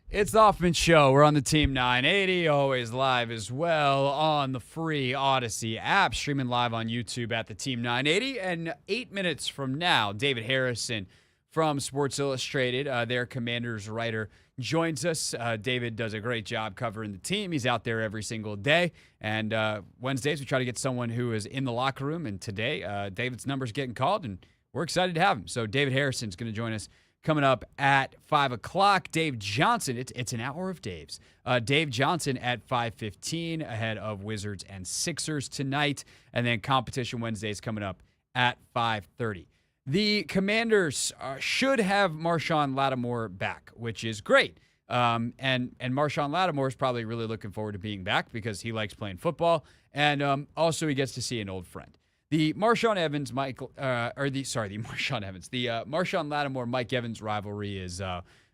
It's the Hoffman Show. We're on the Team 980, always live as well on the free Odyssey app, streaming live on YouTube at the Team 980. And 8 minutes from now, David Harrison from Sports Illustrated, their Commanders writer, joins us. David does a great job covering the team. He's out there every single day. And Wednesdays, we try to get someone who is in the locker room. And today, David's number's getting called, and we're excited to have him. So David Harrison's going to join us coming up at 5 o'clock. Dave Johnson, it's an hour of Dave's. Dave Johnson at 5:15 ahead of Wizards and Sixers tonight. And then Competition Wednesdays coming up at 5:30. The Commanders should have Marshawn Latimore back, which is great. And Marshawn Latimore is probably really looking forward to being back because he likes playing football. And also he gets to see an old friend. The Marshawn Lattimore Mike Evans rivalry has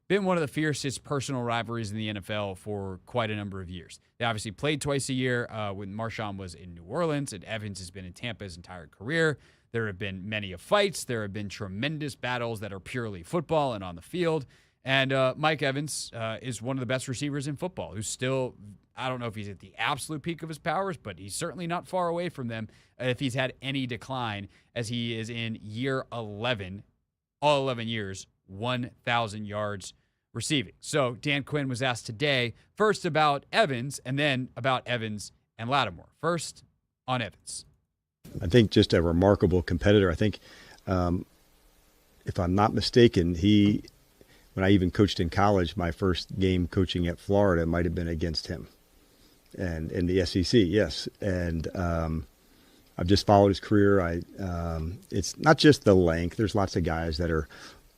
been one of the fiercest personal rivalries in the NFL for quite a number of years. They obviously played twice a year when Marshawn was in New Orleans, and Evans has been in Tampa his entire career. There have been many fights. There have been tremendous battles that are purely football and on the field. And Mike Evans is one of the best receivers in football, who's still, I don't know if he's at the absolute peak of his powers, but he's certainly not far away from them if he's had any decline, as he is in year 11, all 11 years, 1,000 yards receiving. So Dan Quinn was asked today, first about Evans, and then about Evans and Latimore. First on Evans. I think just a remarkable competitor. I think, if I'm not mistaken, when I even coached in college, my first game coaching at Florida might have been against him, and in the SEC, yes. And I've just followed his career. It's not just the length. There's lots of guys that are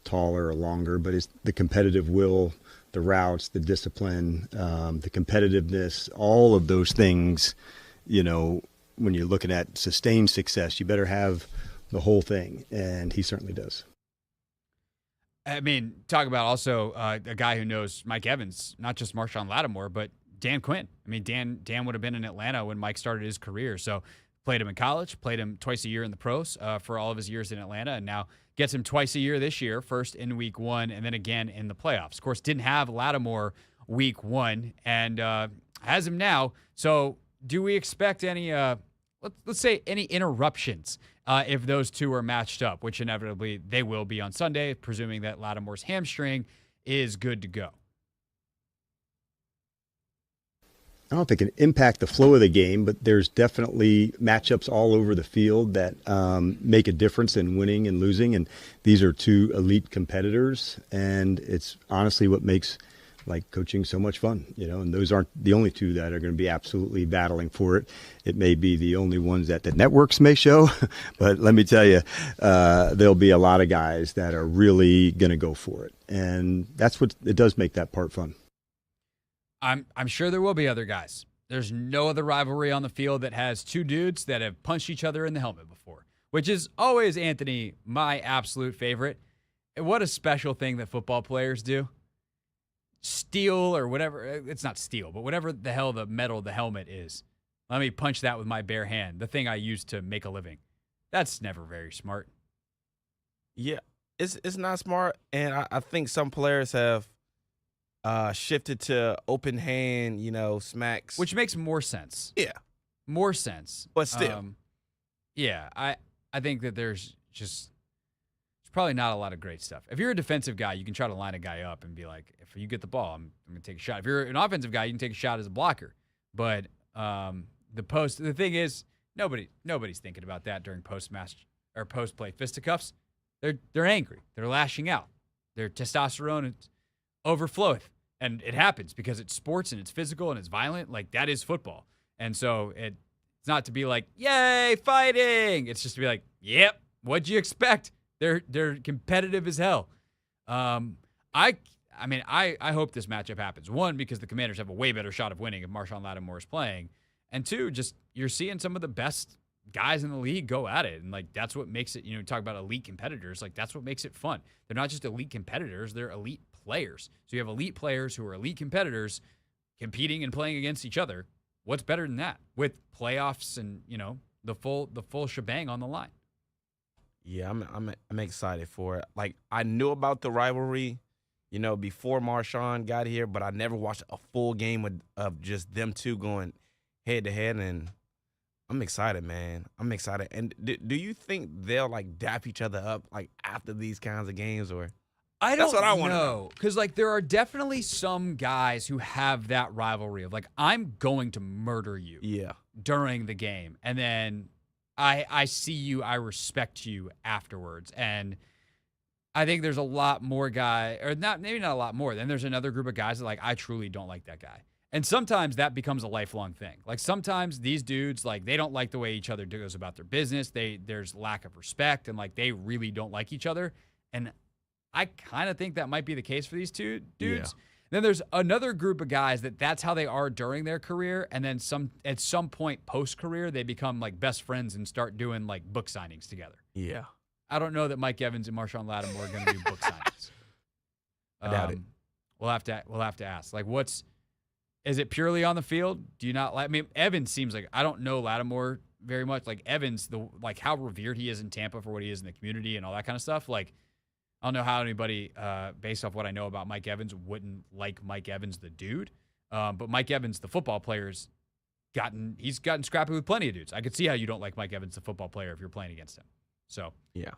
taller or longer, but it's the competitive will, the routes, the discipline, the competitiveness, all of those things. When you're looking at sustained success, you better have the whole thing, and he certainly does. I mean, talk about also a guy who knows Mike Evans, not just Marshawn Lattimore, but Dan Quinn. I mean, Dan would have been in Atlanta when Mike started his career, so played him in college, played him twice a year in the pros for all of his years in Atlanta, and now gets him twice a year this year, first in week 1 and then again in the playoffs. Of course, didn't have Lattimore week 1 and has him now. So do we expect any, let's say, any interruptions if those two are matched up, which inevitably they will be on Sunday, presuming that Lattimore's hamstring is good to go? I don't know if it can impact the flow of the game, but there's definitely matchups all over the field that make a difference in winning and losing. And these are two elite competitors, and it's honestly what makes coaching so much fun, and those aren't the only two that are going to be absolutely battling for it. It may be the only ones that the networks may show, but let me tell you, there'll be a lot of guys that are really going to go for it. And that's what it does make that part fun. I'm sure there will be other guys. There's no other rivalry on the field that has two dudes that have punched each other in the helmet before, which is always, Anthony, my absolute favorite. And what a special thing that football players do. Steel or whatever, it's not steel, but whatever the hell the metal of the helmet is. Let me punch that with my bare hand, the thing I use to make a living. That's never very smart. Yeah, it's not smart, and I think some players have shifted to open hand, smacks. Which makes more sense. Yeah. More sense. But still. Yeah, I think that there's probably not a lot of great stuff. If you're a defensive guy, you can try to line a guy up and be like, if you get the ball, I'm going to take a shot. If you're an offensive guy, you can take a shot as a blocker. But the thing is, nobody's thinking about that during post-match or post-play fisticuffs. They're angry. They're lashing out. Their testosterone overfloweth. And it happens because it's sports and it's physical and it's violent. That is football. And so it's not to be like, yay, fighting. It's just to be like, yep, what'd you expect? They're competitive as hell. I hope this matchup happens. One, because the Commanders have a way better shot of winning if Marshawn Lattimore is playing. And two, just you're seeing some of the best guys in the league go at it. And that's what makes it, talk about elite competitors. That's what makes it fun. They're not just elite competitors, they're elite players. So you have elite players who are elite competitors competing and playing against each other. What's better than that with playoffs and, the full shebang on the line? Yeah, I'm excited for it. I knew about the rivalry, before Marshawn got here, but I never watched a full game of just them two going head to head, and I'm excited, man. I'm excited. And do you think they'll like dap each other up like after these kinds of games, or? I That's don't what I wanna know, because like there are definitely some guys who have that rivalry of like I'm going to murder you Yeah. during the game, and then I see you, I respect you afterwards, and I think there's a lot more maybe not a lot more. Then there's another group of guys that like I truly don't like that guy. And sometimes that becomes a lifelong thing. Like sometimes these dudes, like they don't like the way each other goes about their business. There's lack of respect, and like they really don't like each other. And I kind of think that might be the case for these two dudes. Yeah. Then there's another group of guys that's how they are during their career, and then at some point post-career they become like best friends and start doing like book signings together. Yeah. I don't know that Mike Evans and Marshawn Latimore are going to do book signings. I doubt it. We'll have to ask. Like, is it purely on the field? Do you not like? I mean, Evans seems like I don't know Latimore very much. Like Evans, how revered he is in Tampa for what he is in the community and all that kind of stuff. Like, I don't know how anybody, based off what I know about Mike Evans, wouldn't like Mike Evans the dude. But Mike Evans, the football player, he's gotten scrappy with plenty of dudes. I could see how you don't like Mike Evans, the football player, if you're playing against him. So Yeah.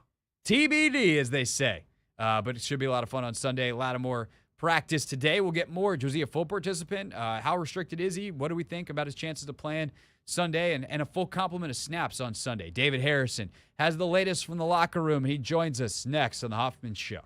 TBD, as they say. But it should be a lot of fun on Sunday. Latimore practice today. We'll get more. Was he a full participant? How restricted is he? What do we think about his chances of playing Sunday? And a full complement of snaps on Sunday. David Harrison has the latest from the locker room. He joins us next on the Hoffman Show.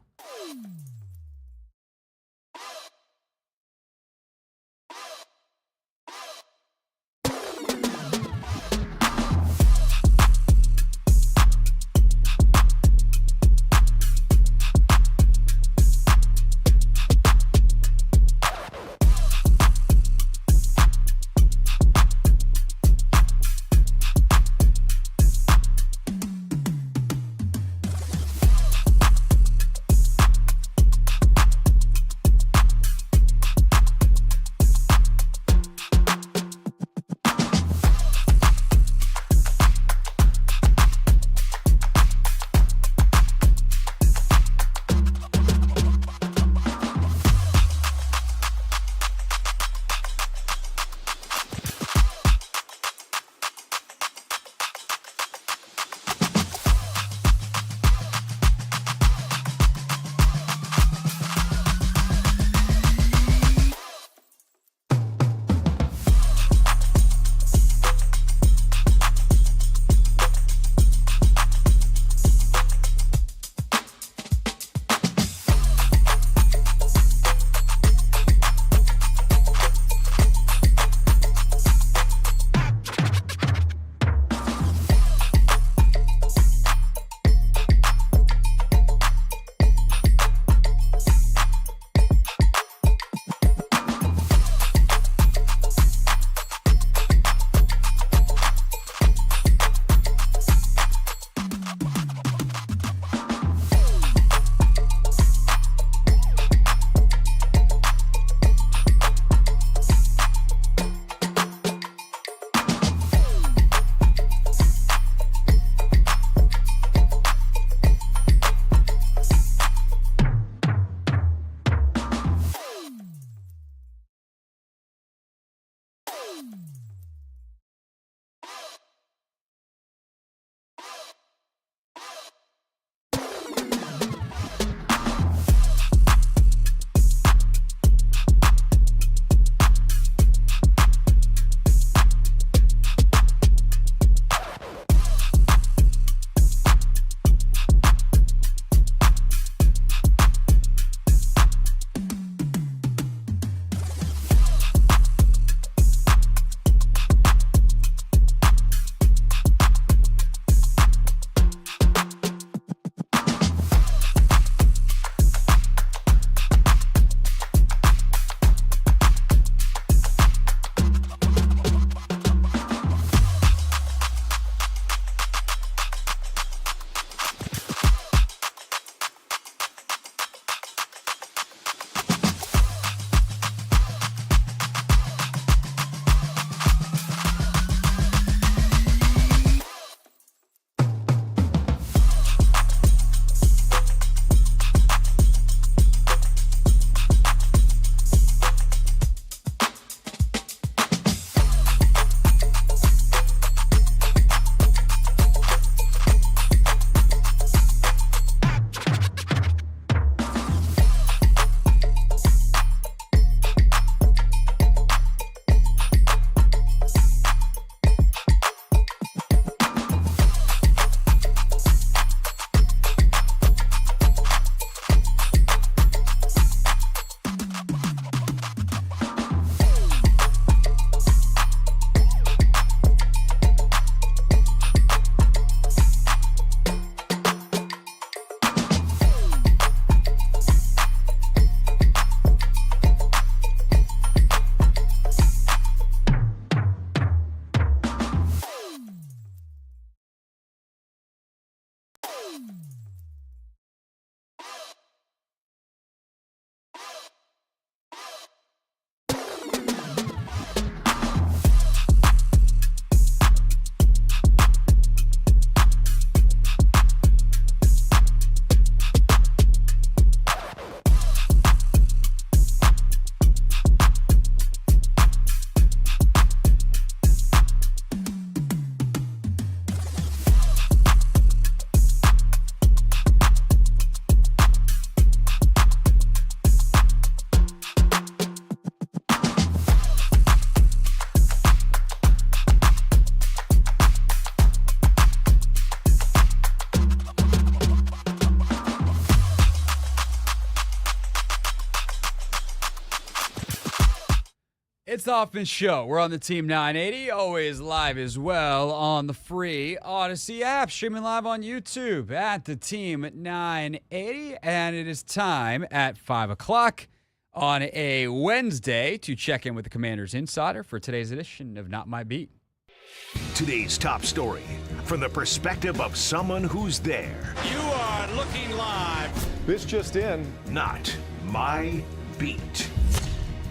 It's the Hoffman Show. We're on the Team 980, always live as well on the free Odyssey app, streaming live on YouTube at the Team 980. And it is time at 5 o'clock on a Wednesday to check in with the Commanders Insider for today's edition of Not My Beat. Today's top story from the perspective of someone who's there. You are looking live. This just in. Not My Beat.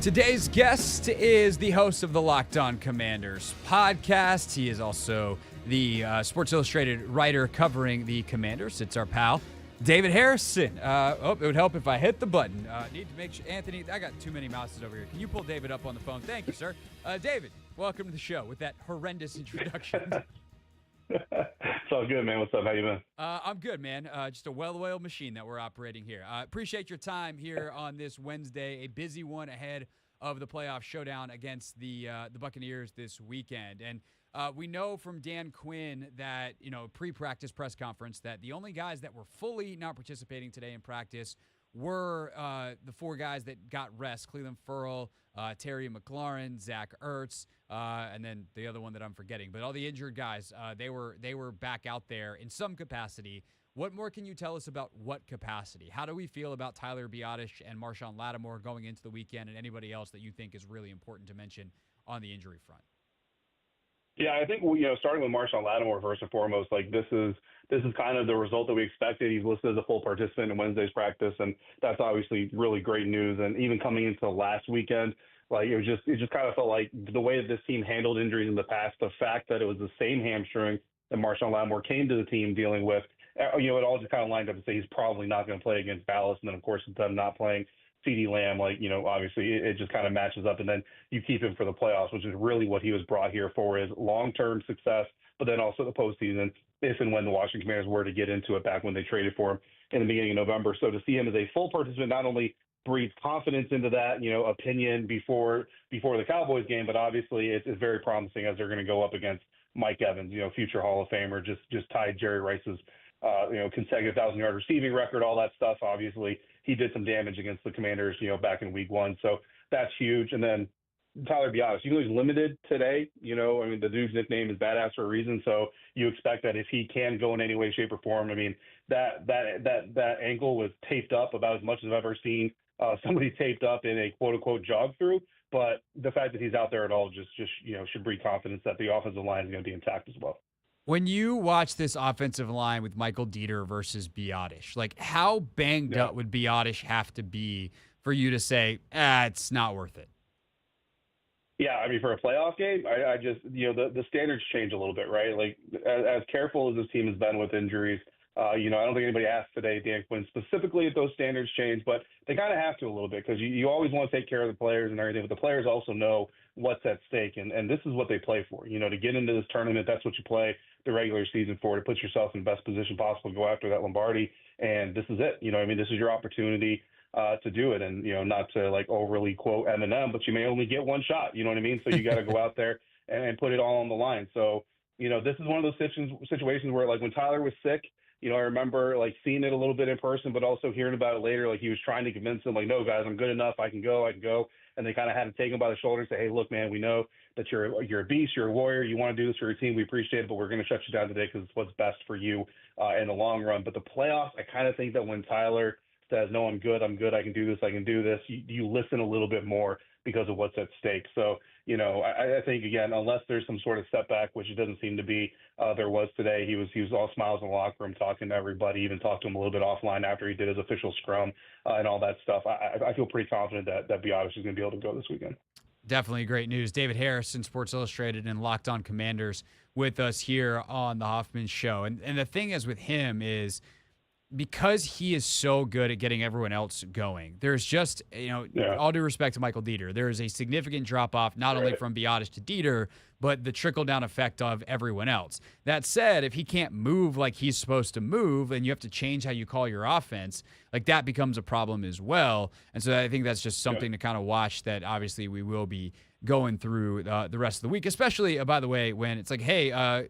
Today's guest is the host of the Locked On Commanders podcast. He is also the Sports Illustrated writer covering the Commanders. It's our pal, David Harrison. It would help if I hit the button. Need to make sure, Anthony, I got too many mouses over here. Can you pull David up on the phone? Thank you, sir. David, welcome to the show with that horrendous introduction. It's all good, man. What's up? How you been? I'm good, man. Just a well-oiled machine that we're operating here. Appreciate your time here on this Wednesday, a busy one ahead of the playoff showdown against the Buccaneers this weekend. And we know from Dan Quinn that, pre-practice press conference that the only guys that were fully not participating today in practice were the four guys that got rest: Cleveland Ferrell, Terry McLaurin, Zach Ertz, and then the other one that I'm forgetting. But all the injured guys, they were back out there in some capacity. What more can you tell us about what capacity? How do we feel about Tyler Biadasz and Marshawn Latimore going into the weekend, and anybody else that you think is really important to mention on the injury front? Yeah, I think starting with Marshawn Latimore first and foremost, like this is kind of the result that we expected. He's listed as a full participant in Wednesday's practice, and that's obviously really great news. And even coming into last weekend, like it just kind of felt like the way that this team handled injuries in the past, the fact that it was the same hamstring that Marshawn Latimore came to the team dealing with, it all just kind of lined up to say he's probably not going to play against Dallas, and then of course them not playing CeeDee Lamb, obviously it just kind of matches up, and then you keep him for the playoffs, which is really what he was brought here for, is long-term success, but then also the postseason, if and when the Washington Commanders were to get into it back when they traded for him in the beginning of November. So to see him as a full participant not only breeds confidence into that, opinion before the Cowboys game, but obviously it's very promising as they're going to go up against Mike Evans, future Hall of Famer, just tied Jerry Rice's consecutive 1,000-yard receiving record, all that stuff. Obviously, he did some damage against the Commanders, back in week one. So that's huge. And then Tyler Biadasz, he's limited today. The dude's nickname is Badass for a reason. So you expect that if he can go in any way, shape, or form, that ankle was taped up about as much as I've ever seen somebody taped up in a quote-unquote jog through. But the fact that he's out there at all just should breed confidence that the offensive line is going to be intact as well. When you watch this offensive line with Michael Dieter versus Biadasz, like how banged up would Biadasz have to be for you to say, it's not worth it? Yeah, for a playoff game, I just, the standards change a little bit, right? Like as careful as this team has been with injuries, I don't think anybody asked today, Dan Quinn, specifically if those standards change, but they kind of have to a little bit because you always want to take care of the players and everything, but the players also know what's at stake, and this is what they play for. To get into this tournament, that's what you play the regular season for, to put yourself in the best position possible to go after that Lombardi, and this is it. This is your opportunity to do it, and not to like overly quote Eminem, but you may only get one shot. You know what I mean? So you got to go out there and put it all on the line. So this is one of those situations where, like, when Tyler was sick, I remember like seeing it a little bit in person, but also hearing about it later. Like he was trying to convince them, like, no, guys, I'm good enough. I can go. And they kind of had to take him by the shoulder and say, hey, look, man, we know that you're a beast. You're a warrior. You want to do this for your team. We appreciate it, but we're going to shut you down today because it's what's best for you in the long run. But the playoffs, I kind of think that when Tyler says, no, I'm good, I can do this, you listen a little bit more because of what's at stake. So, I think, again, unless there's some sort of setback, which it doesn't seem to be, there was today. He was all smiles in the locker room, talking to everybody, even talked to him a little bit offline after he did his official scrum and all that stuff. I feel pretty confident that Biadasz is going to be able to go this weekend. Definitely great news. David Harrison, Sports Illustrated and Locked On Commanders with us here on the Hoffman Show. And the thing is with him is, because he is so good at getting everyone else going, there's just, all due respect to Michael Dieter, there is a significant drop-off not only from Biadasz to Dieter, but the trickle-down effect of everyone else. That said, if he can't move like he's supposed to move and you have to change how you call your offense, like that becomes a problem as well. And so I think that's just something to kind of watch that obviously we will be going through the rest of the week, especially, by the way, when it's like, hey,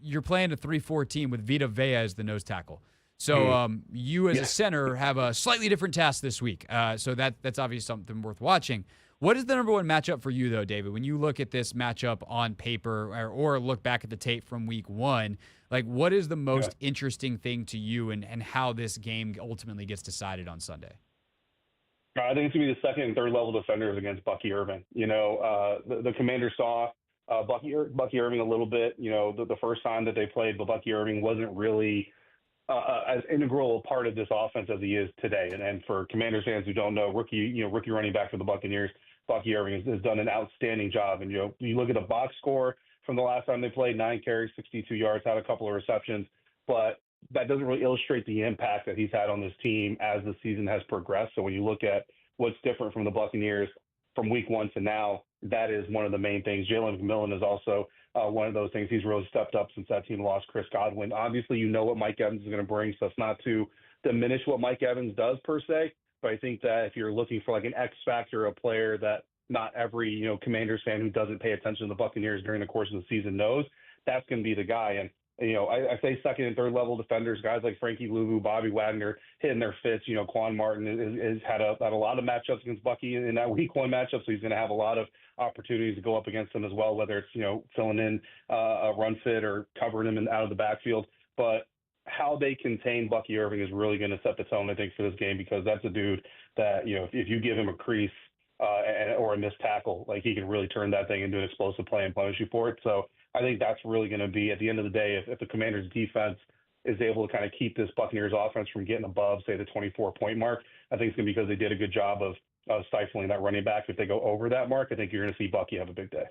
you're playing a 3-4 team with Vita Vea as the nose tackle. So you as a center have a slightly different task this week. So that's obviously something worth watching. What is the number one matchup for you, though, David? When you look at this matchup on paper or look back at the tape from week one, like what is the most interesting thing to you and how this game ultimately gets decided on Sunday? I think it's going to be the second and third level defenders against Bucky Irving. The Commanders saw Bucky Irving a little bit, the first time that they played, but Bucky Irving wasn't really as integral a part of this offense as he is today. And for Commanders fans who don't know, rookie running back for the Buccaneers, Bucky Irving has done an outstanding job. And, you look at the box score from the last time they played, 9 carries, 62 yards, had a couple of receptions, but that doesn't really illustrate the impact that he's had on this team as the season has progressed. So when you look at what's different from the Buccaneers from week one to now, that is one of the main things. Jalen McMillan is also one of those things. He's really stepped up since that team lost Chris Godwin. Obviously, what Mike Evans is going to bring, so it's not to diminish what Mike Evans does per se, but I think that if you're looking for like an X factor, a player that not every, Commanders fan who doesn't pay attention to the Buccaneers during the course of the season knows, that's going to be the guy. And I say second and third level defenders, guys like Frankie Louvu, Bobby Wagner hitting their fits. Quan Martin has had a lot of matchups against Bucky in that week one matchup, so he's going to have a lot of opportunities to go up against him as well, whether it's, filling in a run fit or covering him out of the backfield. But how they contain Bucky Irving is really going to set the tone, I think, for this game, because that's a dude that, if you give him a crease or a missed tackle, like he can really turn that thing into an explosive play and punish you for it. So I think that's really going to be, at the end of the day, if the Commanders' defense is able to kind of keep this Buccaneers offense from getting above, say, the 24-point mark, I think it's going to be because they did a good job of stifling that running back. If they go over that mark, I think you're going to see Bucky have a big day.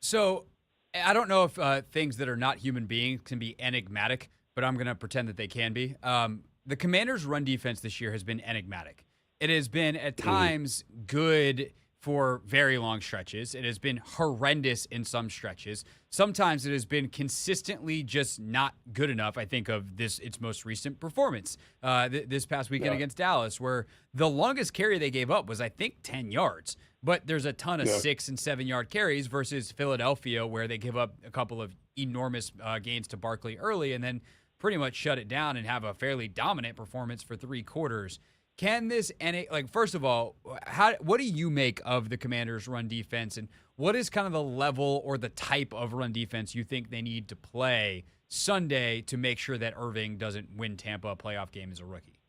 So I don't know if things that are not human beings can be enigmatic, but I'm going to pretend that they can be. The Commanders' run defense this year has been enigmatic. It has been at times good for very long stretches. It has been horrendous in some stretches. Sometimes it has been consistently just not good enough. I think of its most recent performance this past weekend against Dallas, where the longest carry they gave up was, I think, 10 yards. But there's a ton of 6 and 7 yard carries versus Philadelphia, where they give up a couple of enormous gains to Barkley early and then pretty much shut it down and have a fairly dominant performance for 3 quarters. Can this first of all, what do you make of the Commanders' run defense, and what is kind of the level or the type of run defense you think they need to play Sunday to make sure that Irving doesn't win Tampa a playoff game as a rookie?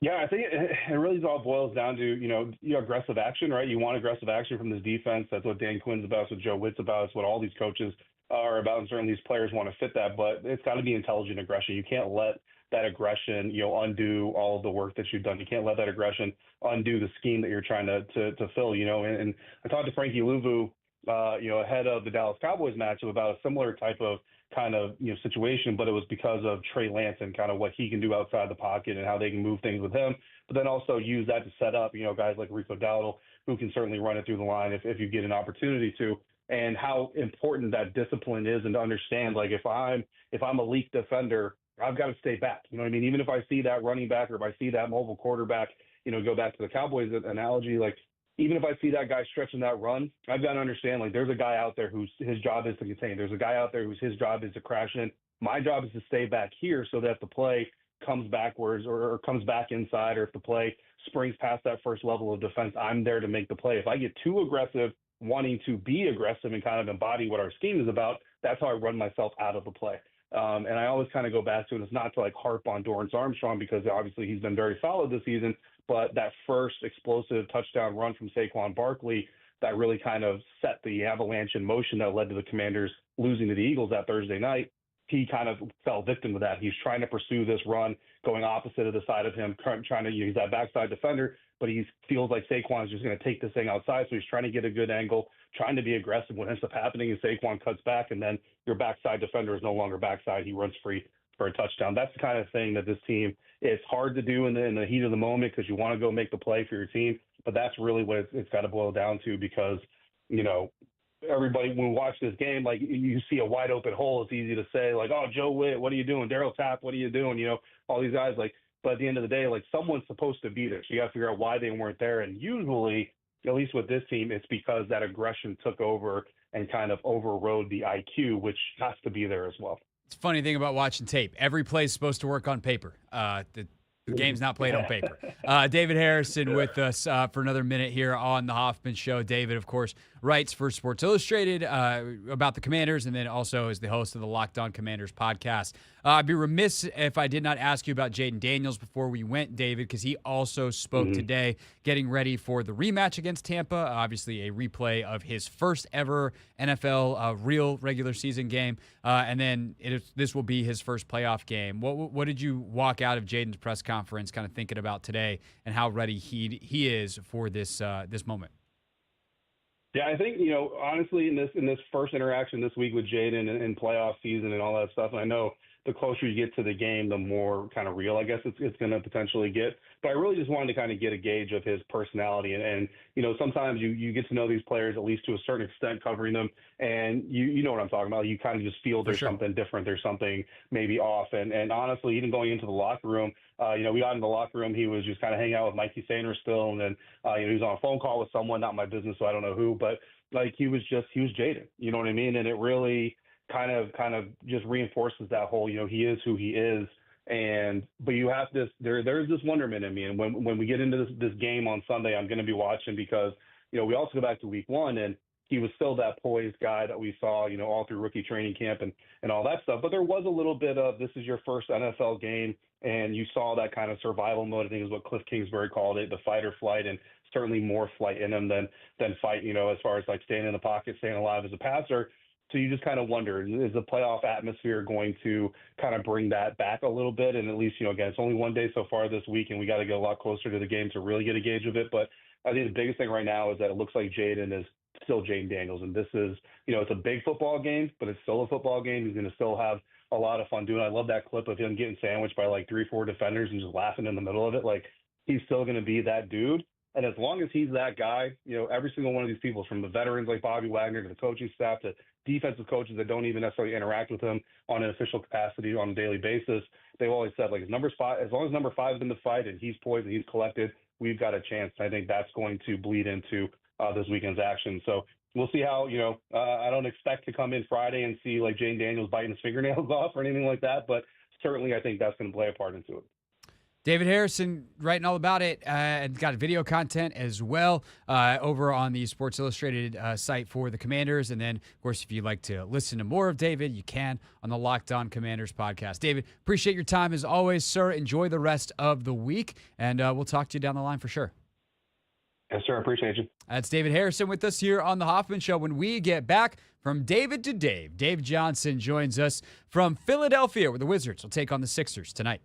Yeah, I think it really all boils down to, aggressive action, right? You want aggressive action from this defense. That's what Dan Quinn's about. That's what Joe Witt's about. It's what all these coaches are about, and certainly these players want to fit that. But it's got to be intelligent aggression. You can't let that aggression, undo all of the work that you've done. You can't let that aggression undo the scheme that you're trying to fill, And I talked to Frankie Louvu, ahead of the Dallas Cowboys matchup about a similar type of situation, but it was because of Trey Lance and kind of what he can do outside the pocket and how they can move things with him, but then also use that to set up, guys like Rico Dowdle, who can certainly run it through the line if you get an opportunity to, and how important that discipline is, and to understand, like, if I'm a leak defender, I've got to stay back. You know what I mean? Even if I see that running back or if I see that mobile quarterback, go back to the Cowboys analogy, like, even if I see that guy stretching that run, I've got to understand, like, there's a guy out there whose his job is to contain. There's a guy out there whose his job is to crash in. My job is to stay back here so that if the play comes backwards or comes back inside, or if the play springs past that first level of defense, I'm there to make the play. If I get too aggressive, wanting to be aggressive and kind of embody what our scheme is about, that's how I run myself out of the play. And I always kind of go back to it. It's not to harp on Dorrance Armstrong, because obviously he's been very solid this season, but that first explosive touchdown run from Saquon Barkley that really kind of set the avalanche in motion that led to the Commanders losing to the Eagles that Thursday night, he kind of fell victim to that. He's trying to pursue this run, going opposite of the side of him, trying to use that backside defender, but he feels like Saquon is just going to take this thing outside, so he's trying to get a good angle, trying to be aggressive. What ends up happening is Saquon cuts back, and then your backside defender is no longer backside. He runs free for a touchdown. That's the kind of thing that this team, it's hard to do in the heat of the moment, because you want to go make the play for your team, but that's really what it's got to boil down to, because, everybody, when we watch this game, like, you see a wide open hole, it's easy to say, like, oh, Joe Witt, what are you doing? Daryl Tapp, what are you doing? All these guys, like, but at the end of the day, like, someone's supposed to be there. So you got to figure out why they weren't there. And usually, at least with this team, it's because that aggression took over and kind of overrode the IQ, which has to be there as well. It's a funny thing about watching tape. Every play is supposed to work on paper. The The game's not played on paper. David Harrison with us for another minute here on the Hoffman Show. David, of course, writes for Sports Illustrated about the Commanders, and then also is the host of the Locked On Commanders podcast. I'd be remiss if I did not ask you about Jaden Daniels before we went, David, because he also spoke today, getting ready for the rematch against Tampa. Obviously, a replay of his first ever NFL real regular season game, and then this will be his first playoff game. What did you walk out of Jaden's press conference kind of thinking about today and how ready he is for this moment? Yeah, I think, honestly, in this first interaction this week with Jaden and playoff season and all that stuff, and I know the closer you get to the game, the more kind of real, I guess, it's going to potentially get. But I really just wanted to kind of get a gauge of his personality. And sometimes you get to know these players, at least to a certain extent, covering them. And you know what I'm talking about. You kind of just feel there's something different. There's something maybe off. And honestly, even going into the locker room, we got in the locker room. He was just kind of hanging out with Mikey Sanders still. And then, he was on a phone call with someone, not my business, so I don't know who. But, he was Jaden. You know what I mean? And it really kind of just reinforces that whole, he is who he is. But you have there's this wonderment in me. And when we get into this game on Sunday, I'm going to be watching because, we also go back to week one and he was still that poised guy that we saw, all through rookie training camp and all that stuff. But there was a little bit of, this is your first NFL game. And you saw that kind of survival mode, I think is what Cliff Kingsbury called it, the fight or flight, and certainly more flight in him than fight, as far as like staying in the pocket, staying alive as a passer. So you just kind of wonder, is the playoff atmosphere going to kind of bring that back a little bit? And at least, again, it's only one day so far this week, and we got to get a lot closer to the game to really get a gauge of it. But I think the biggest thing right now is that it looks like Jaden is still Jaden Daniels. And this is, it's a big football game, but it's still a football game. He's going to still have a lot of fun doing it. I love that clip of him getting sandwiched by like 3-4 defenders and just laughing in the middle of it. Like, he's still going to be that dude. And as long as he's that guy, every single one of these people, from the veterans like Bobby Wagner to the coaching staff to defensive coaches that don't even necessarily interact with him on an official capacity on a daily basis, they've always said, like, as long as number 5 is in the fight and he's poised and he's collected, we've got a chance. I think that's going to bleed into this weekend's action. So we'll see how, I don't expect to come in Friday and see like Jaden Daniels biting his fingernails off or anything like that, but certainly I think that's going to play a part into it. David Harrison writing all about it and got video content as well over on the Sports Illustrated site for the Commanders. And then, of course, if you'd like to listen to more of David, you can on the Locked On Commanders podcast. David, appreciate your time as always, sir. Enjoy the rest of the week, and we'll talk to you down the line for sure. Yes, sir. I appreciate you. That's David Harrison with us here on the Hoffman Show. When we get back from David to Dave, Dave Johnson joins us from Philadelphia, where the Wizards will take on the Sixers tonight.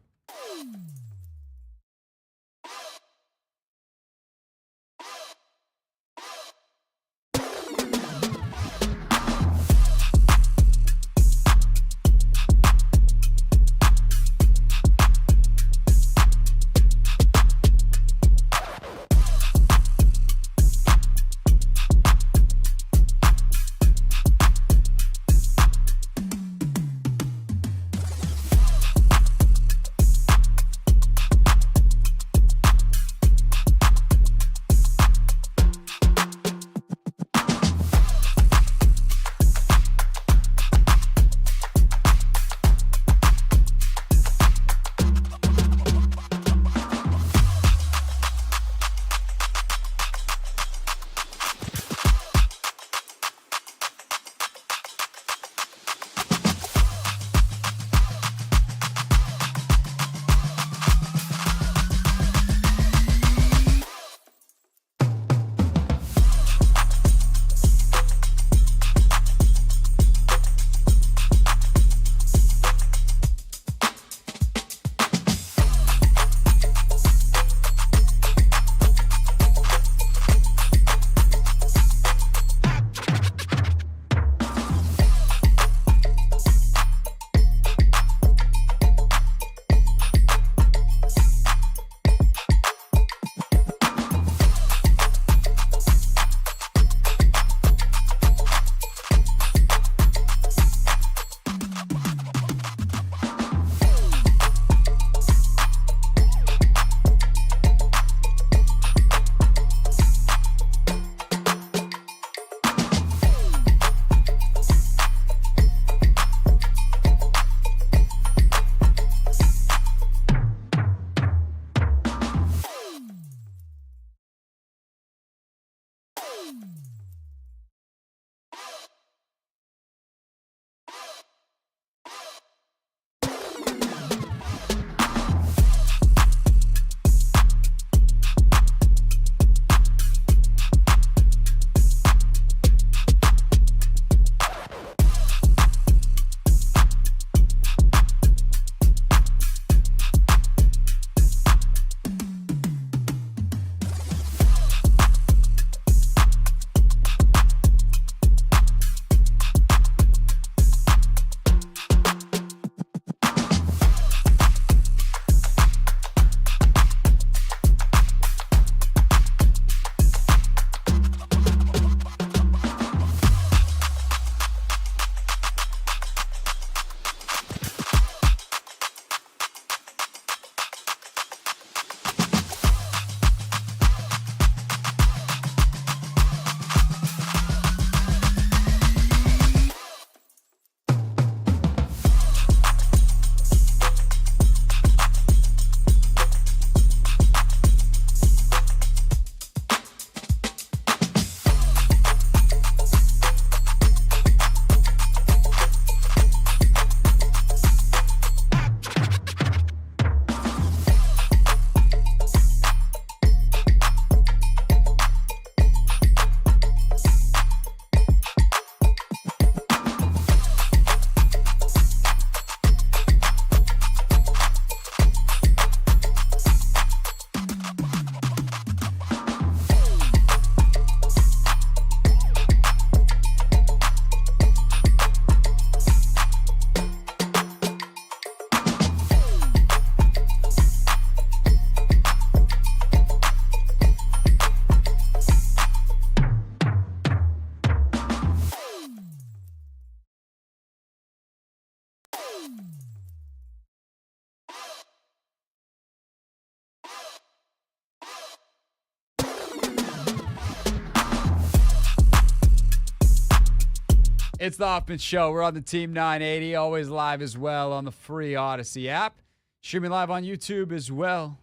It's the Hoffman Show. We're on the Team 980, always live as well on the free Odyssey app. Streaming live on YouTube as well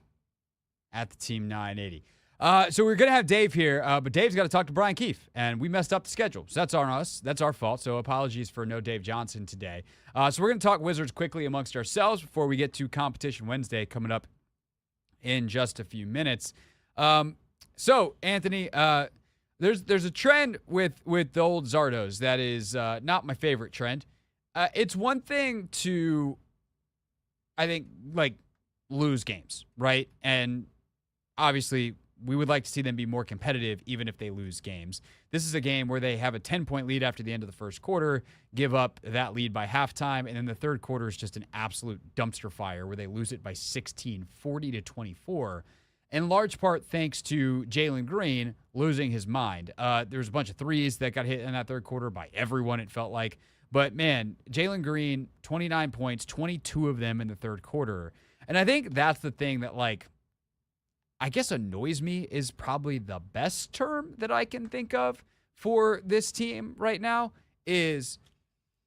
at the Team 980. So we're going to have Dave here, but Dave's got to talk to Brian Keefe, and we messed up the schedule. So that's on us. That's our fault. So apologies for no Dave Johnson today. So we're going to talk Wizards quickly amongst ourselves before we get to Competition Wednesday coming up in just a few minutes. So, Anthony, there's a trend with the old Zardos that is not my favorite trend. It's one thing to, I think, like, lose games, right? And obviously, we would like to see them be more competitive even if they lose games. This is a game where they have a 10-point lead after the end of the first quarter, give up that lead by halftime, and then the third quarter is just an absolute dumpster fire where they lose it by 16, 40-24. In large part thanks to Jalen Green losing his mind. There was a bunch of threes that got hit in that third quarter by everyone, it felt like. But, man, Jalen Green, 29 points, 22 of them in the third quarter. And I think that's the thing that, like, I guess annoys me is probably the best term that I can think of for this team right now is,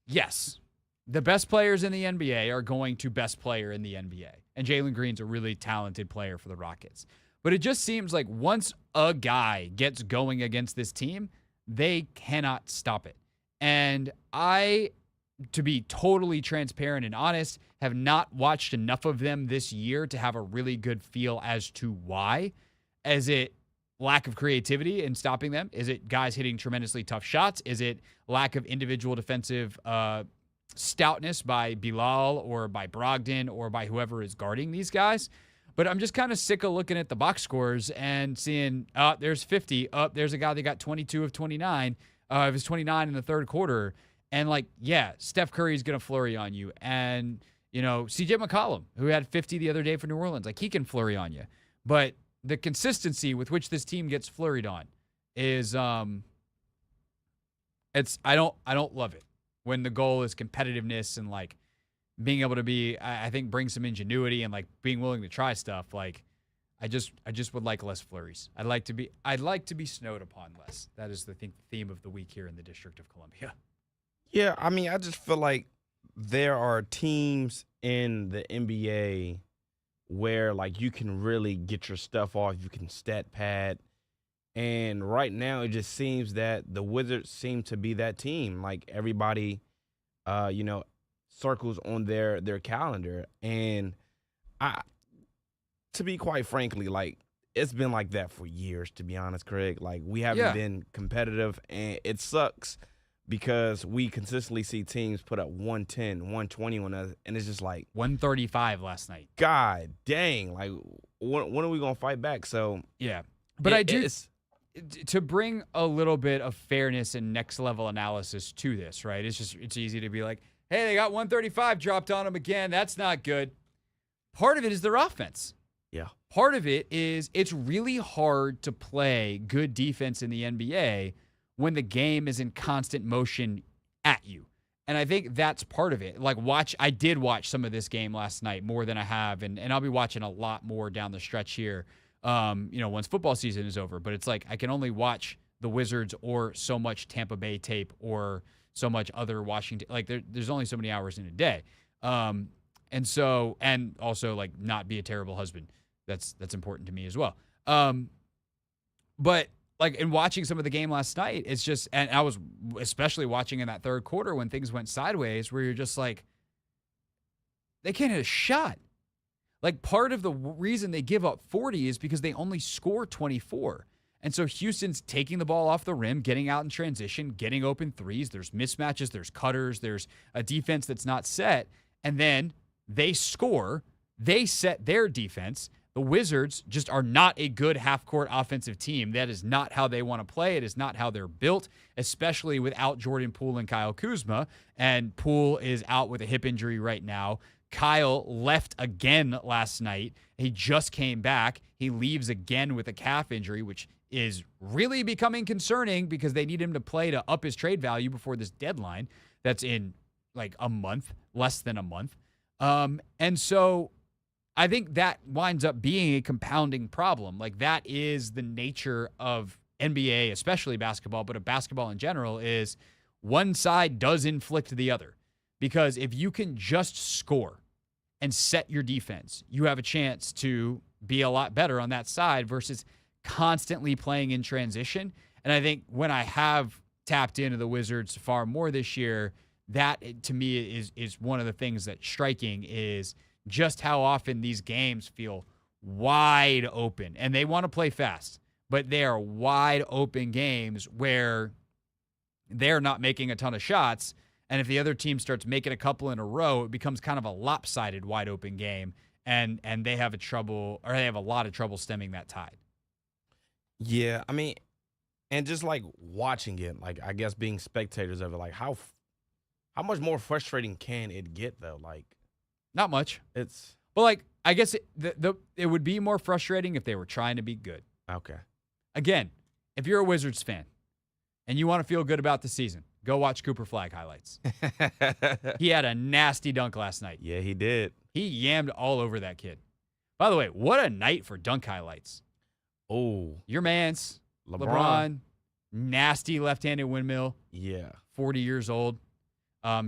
yes, the best players in the NBA are going to best player in the NBA. And Jalen Green's a really talented player for the Rockets. But it just seems like once a guy gets going against this team, they cannot stop it. And I, to be totally transparent and honest, have not watched enough of them this year to have a really good feel as to why. Is it lack of creativity in stopping them? Is it guys hitting tremendously tough shots? Is it lack of individual defensive stoutness by Bilal or by Brogdon or by whoever is guarding these guys? But I'm just kind of sick of looking at the box scores and seeing, there's 50. There's a guy that got 22 of 29. It was 29 in the third quarter. And, like, yeah, Steph Curry's going to flurry on you. And, you know, CJ McCollum, who had 50 the other day for New Orleans, like, he can flurry on you. But the consistency with which this team gets flurried on is, I don't love it when the goal is competitiveness and, like, being able to be, I think, bring some ingenuity and, like, being willing to try stuff. Like, I just would like less flurries. I'd like to be snowed upon less. That is the theme of the week here in the District of Columbia. Yeah, I mean, I just feel like there are teams in the NBA where, like, you can really get your stuff off. You can stat pad. And right now, it just seems that the Wizards seem to be that team. Like, everybody, circles on their calendar. And to be quite frankly, like, it's been like that for years, to be honest, Craig. Like, we haven't been competitive, and it sucks because we consistently see teams put up 110, 120 on us, and it's just like 135 last night. God dang. Like, when are we going to fight back? So, yeah. But to bring a little bit of fairness and next level analysis to this, right? It's easy to be like, hey, they got 135 dropped on them again. That's not good. Part of it is their offense. Yeah. Part of it is it's really hard to play good defense in the NBA when the game is in constant motion at you. And I think that's part of it. Like, I did watch some of this game last night more than I have, and I'll be watching a lot more down the stretch here, once football season is over. But it's like I can only watch the Wizards or so much Tampa Bay tape or so much other Washington. Like, there's only so many hours in a day. And also, like, not be a terrible husband. That's important to me as well. But, like, in watching some of the game last night, it's just, and I was especially watching in that third quarter when things went sideways, where you're just like, they can't hit a shot. Like, part of the reason they give up 40 is because they only score 24. And so Houston's taking the ball off the rim, getting out in transition, getting open threes. There's mismatches, there's cutters, there's a defense that's not set. And then they score, they set their defense. The Wizards just are not a good half-court offensive team. That is not how they want to play. It is not how they're built, especially without Jordan Poole and Kyle Kuzma. And Poole is out with a hip injury right now. Kyle left again last night. He just came back. He leaves again with a calf injury, which is really becoming concerning because they need him to play to up his trade value before this deadline. That's in like a month, less than a month. And so I think that winds up being a compounding problem. Like, that is the nature of NBA, especially basketball, but of basketball in general, is one side does inflict the other. Because if you can just score and set your defense, you have a chance to be a lot better on that side versus constantly playing in transition. And I think when I have tapped into the Wizards far more this year, that to me is one of the things that's striking is just how often these games feel wide open. And they want to play fast, but they are wide open games where they're not making a ton of shots. And if the other team starts making a couple in a row, it becomes kind of a lopsided wide open game. And they have a lot of trouble stemming that tide. Yeah, I mean, and just like watching it, like I guess being spectators of it, like how much more frustrating can it get though? Like, not much. it's But like, I guess it would be more frustrating if they were trying to be good. okay. Again, if you're a Wizards fan and you want to feel good about the season, go watch Cooper Flagg highlights. He had a nasty dunk last night. Yeah, he did. He yammed all over that kid. By the way, what a night for dunk highlights. Oh, Your man's LeBron, nasty left-handed windmill, yeah. 40 years old.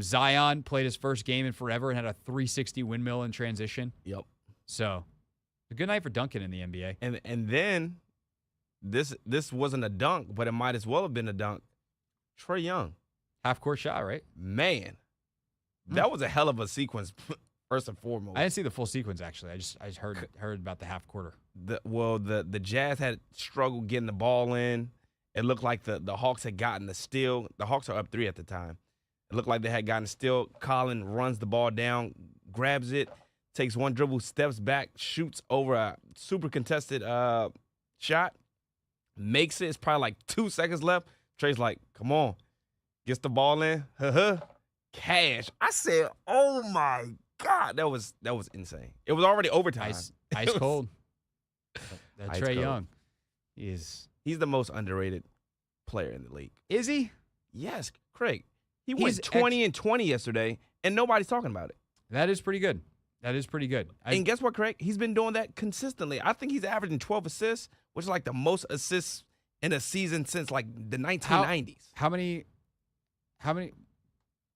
Zion played his first game in forever and had a 360 windmill in transition. Yep. So, a good night for dunking in the NBA. And then this wasn't a dunk, but it might as well have been a dunk. Trae Young, Half-court shot, right? man, that was a hell of a sequence. First and foremost, I didn't see the full sequence, actually. I just heard about the half-quarter. the Jazz had struggled getting the ball in. It looked like the Hawks had gotten the steal. The Hawks are up 3 at the time. It looked like they had gotten a steal. Colin runs the ball down, grabs it, takes one dribble, steps back, shoots over a super contested shot, makes it. It's probably like 2 seconds left. Trey's like, come on, gets the ball in. Cash. I said, oh my God, that was insane. It was already overtime. Ice cold. That Ice Trae cold. Young is He's the most underrated player in the league. he? Yes, Craig. He He's went 20 and 20 yesterday, and nobody's talking about it. That is pretty good. And guess what, Craig? He's been doing that consistently. I think he's averaging 12 assists, which is like the most assists in a season since like the 1990s. How many?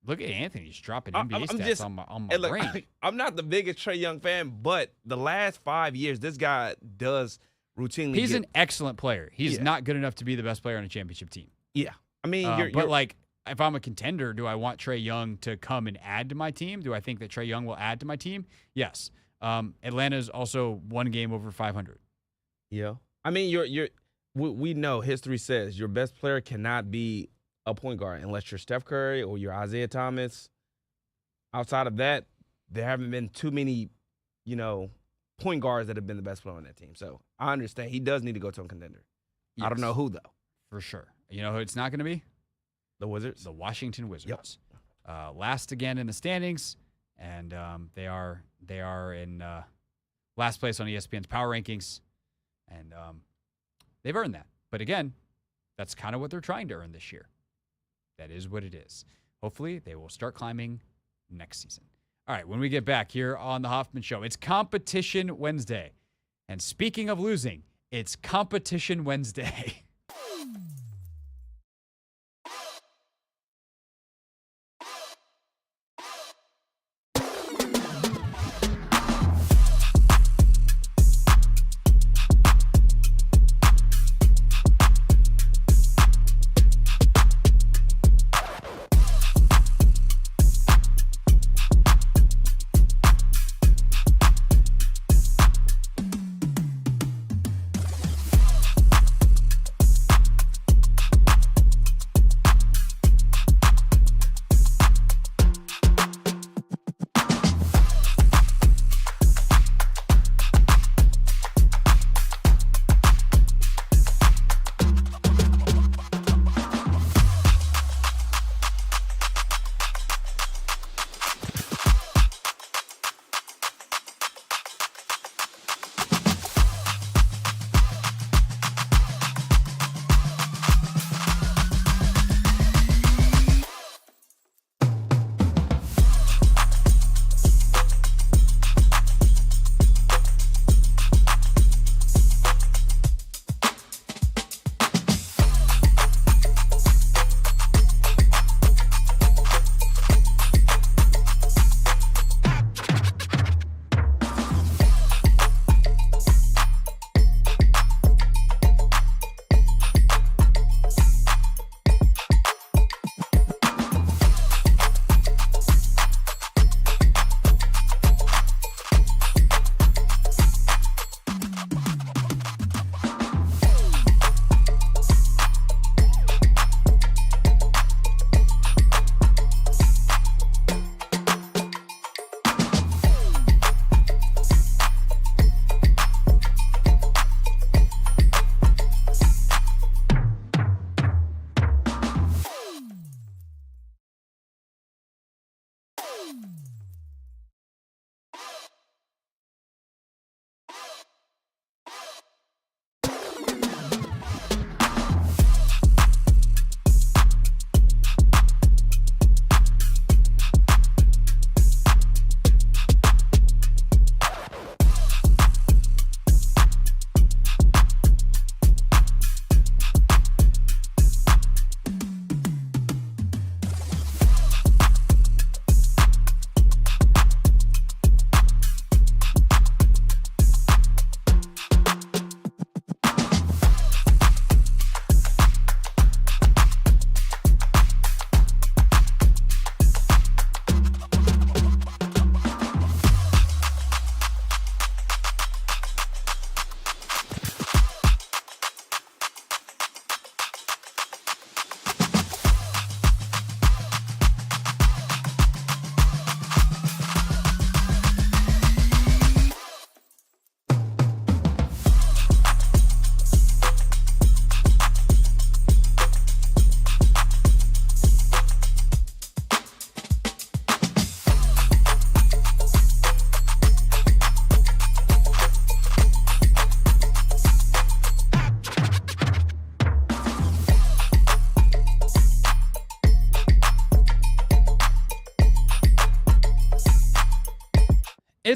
Look at Anthony. He's dropping NBA stats just- on my And look, brain. I'm not the biggest Trae Young fan, but the last 5 years, this guy does routinely. He's an excellent player. He's Yeah. not good enough to be the best player on a championship team. Yeah. I mean, But like, if I'm a contender, do I want Trae Young to come and add to my team? Do I think that Trae Young will add to my team? Yes. Atlanta's also 1 game over 500. yeah. I mean, we know history says your best player cannot be a point guard unless you're Steph Curry or you're Isaiah Thomas. Outside of that, there haven't been too many, point guards that have been the best player on that team. So I understand he does need to go to a contender. I don't know who though. For sure. You know who it's not going to be? The Wizards. The Washington Wizards. Last again in the standings, and they are in last place on ESPN's power rankings, and they've earned that. But again, that's kind of what they're trying to earn this year. That is what it is. Hopefully, they will start climbing next season. All right, when we get back here on the Hoffman Show, it's Competition Wednesday. And speaking of losing, it's Competition Wednesday.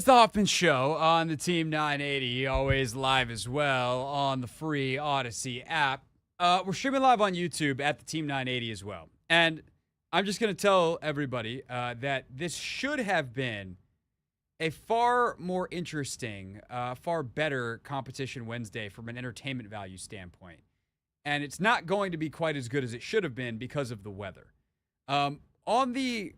It's the Hoffman Show on the Team 980, always live as well on the free Odyssey app. We're streaming live on YouTube at the Team 980 as well. And I'm just going to tell everybody that this should have been a far more interesting, far better Competition Wednesday from an entertainment value standpoint. And it's not going to be quite as good as it should have been because of the weather. On the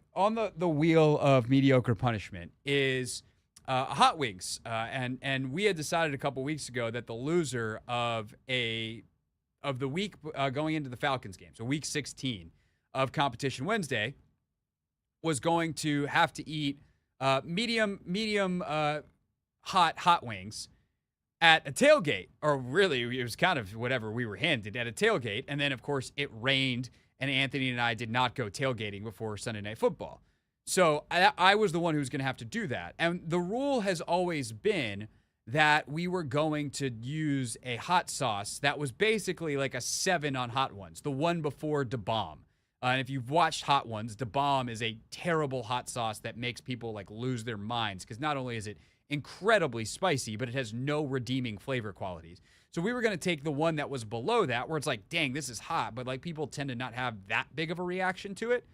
wheel of mediocre punishment is hot wings, and we had decided a couple weeks ago that the loser of the week going into the Falcons game, so week 16 of Competition Wednesday, was going to have to eat medium hot wings at a tailgate, or really it was kind of whatever we were handed at a tailgate, and then of course it rained. And Anthony and I did not go tailgating before Sunday Night Football. So I was the one who was going to have to do that. And the rule has always been that we were going to use a hot sauce that was basically like a 7 on Hot Ones, the one before Da Bomb. And if you've watched Hot Ones, Da Bomb is a terrible hot sauce that makes people like lose their minds because not only is it incredibly spicy, but it has no redeeming flavor qualities. So we were going to take the one that was below that, where it's like, dang, this is hot, but like people tend to not have that big of a reaction to it.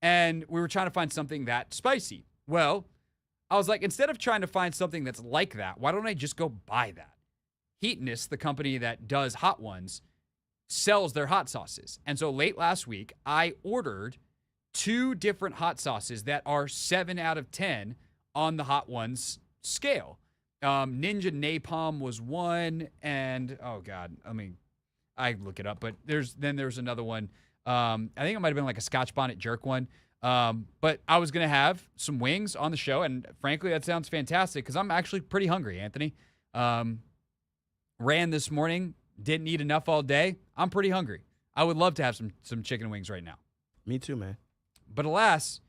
And we were trying to find something that spicy. Well, I was like, instead of trying to find something that's like that, why don't I just go buy that? Heatness, the company that does Hot Ones, sells their hot sauces. And so late last week, I ordered 2 different hot sauces that are 7 out of 10 on the Hot Ones scale. Ninja Napalm was one, and oh god, I look it up, but there's another one. I think it might have been like a Scotch Bonnet Jerk one. But I was gonna have some wings on the show, and frankly, that sounds fantastic because I'm actually pretty hungry, Anthony. Ran this morning, didn't eat enough all day. I'm pretty hungry. I would love to have some chicken wings right now. Me too, man. But alas,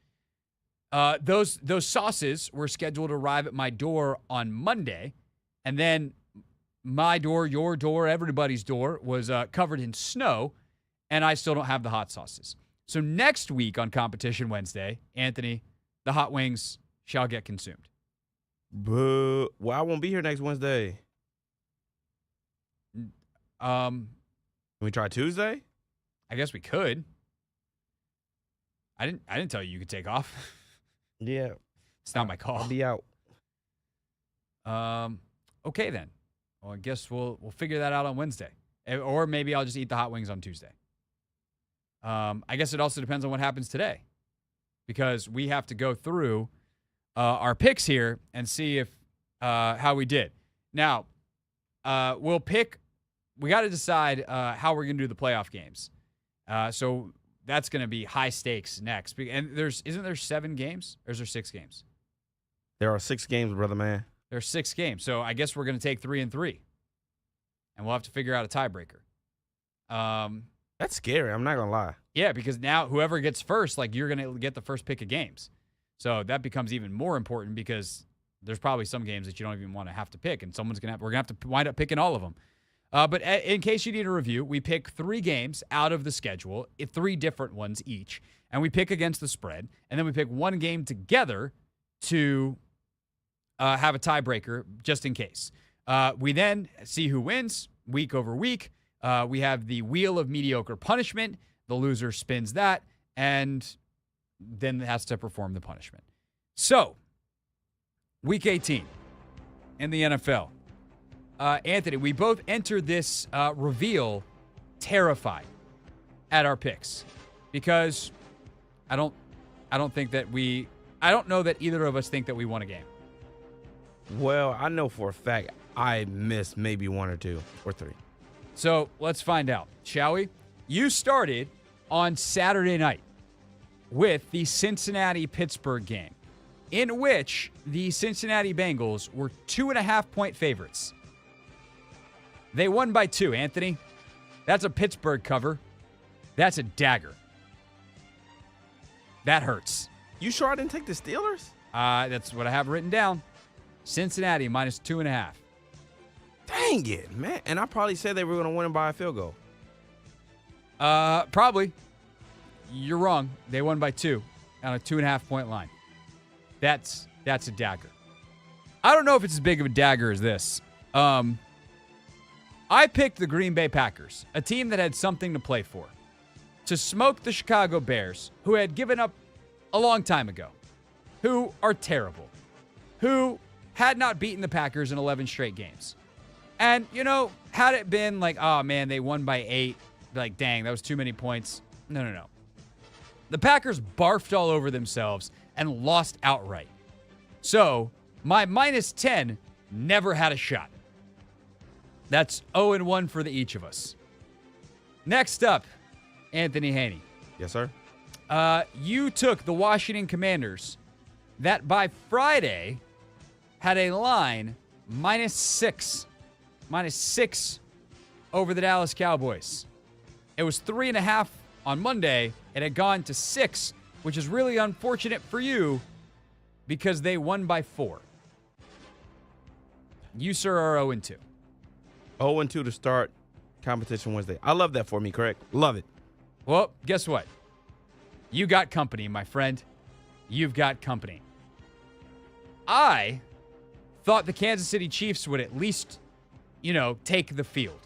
those sauces were scheduled to arrive at my door on Monday, and then my door, your door, everybody's door was covered in snow, and I still don't have the hot sauces. So next week on Competition Wednesday, Anthony, the hot wings shall get consumed. Boo. Well, I won't be here next Wednesday. Can we try Tuesday? I guess we could. I didn't tell you could take off. Yeah. It's not my call. I'll be out. Okay then. Well, I guess we'll figure that out on Wednesday. Or maybe I'll just eat the hot wings on Tuesday. I guess it also depends on what happens today. Because we have to go through our picks here and see if how we did. Now, we'll pick. We got to decide how we're going to do the playoff games. So that's going to be high stakes next. And isn't there 7 games or is there 6 games? There are 6 games, brother man. There are 6 games. So I guess we're going to take 3 and 3. And we'll have to figure out a tiebreaker. That's scary. I'm not going to lie. Yeah, because now whoever gets first, like you're going to get the first pick of games. So that becomes even more important because there's probably some games that you don't even want to have to pick. And we're going to have to wind up picking all of them. But in case you need a review, we pick 3 games out of the schedule, 3 different ones each, and we pick against the spread, and then we pick 1 game together to have a tiebreaker just in case. We then see who wins week over week. We have the wheel of mediocre punishment. The loser spins that, and then has to perform the punishment. So, week 18 in the NFL. Anthony, we both entered this reveal terrified at our picks because I don't know that either of us think that we won a game. Well, I know for a fact I missed maybe 1 or 2 or 3. So let's find out, shall we? You started on Saturday night with the Cincinnati-Pittsburgh game, in which the Cincinnati Bengals were 2.5-point favorites. They won by 2, Anthony. That's a Pittsburgh cover. That's a dagger. That hurts. You sure I didn't take the Steelers? That's what I have written down. Cincinnati minus 2.5. Dang it, man. And I probably said they were going to win by a field goal. Probably. You're wrong. They won by 2 on a 2.5-point line. That's a dagger. I don't know if it's as big of a dagger as this. I picked the Green Bay Packers, a team that had something to play for, to smoke the Chicago Bears, who had given up a long time ago, who are terrible, who had not beaten the Packers in 11 straight games. And, had it been like, oh, man, they won by 8, like, dang, that was too many points. No. The Packers barfed all over themselves and lost outright. So, my -10 never had a shot. That's 0-1 for each of us. Next up, Anthony Haney. Yes, sir. You took the Washington Commanders that by Friday had a line -6. -6 over the Dallas Cowboys. It was 3.5 on Monday. It had gone to 6, which is really unfortunate for you because they won by 4. You, sir, are 0-2. 0-2 to start competition Wednesday. I love that for me, correct? Love it. Well, guess what? You got company, my friend. You've got company. I thought the Kansas City Chiefs would at least, take the field.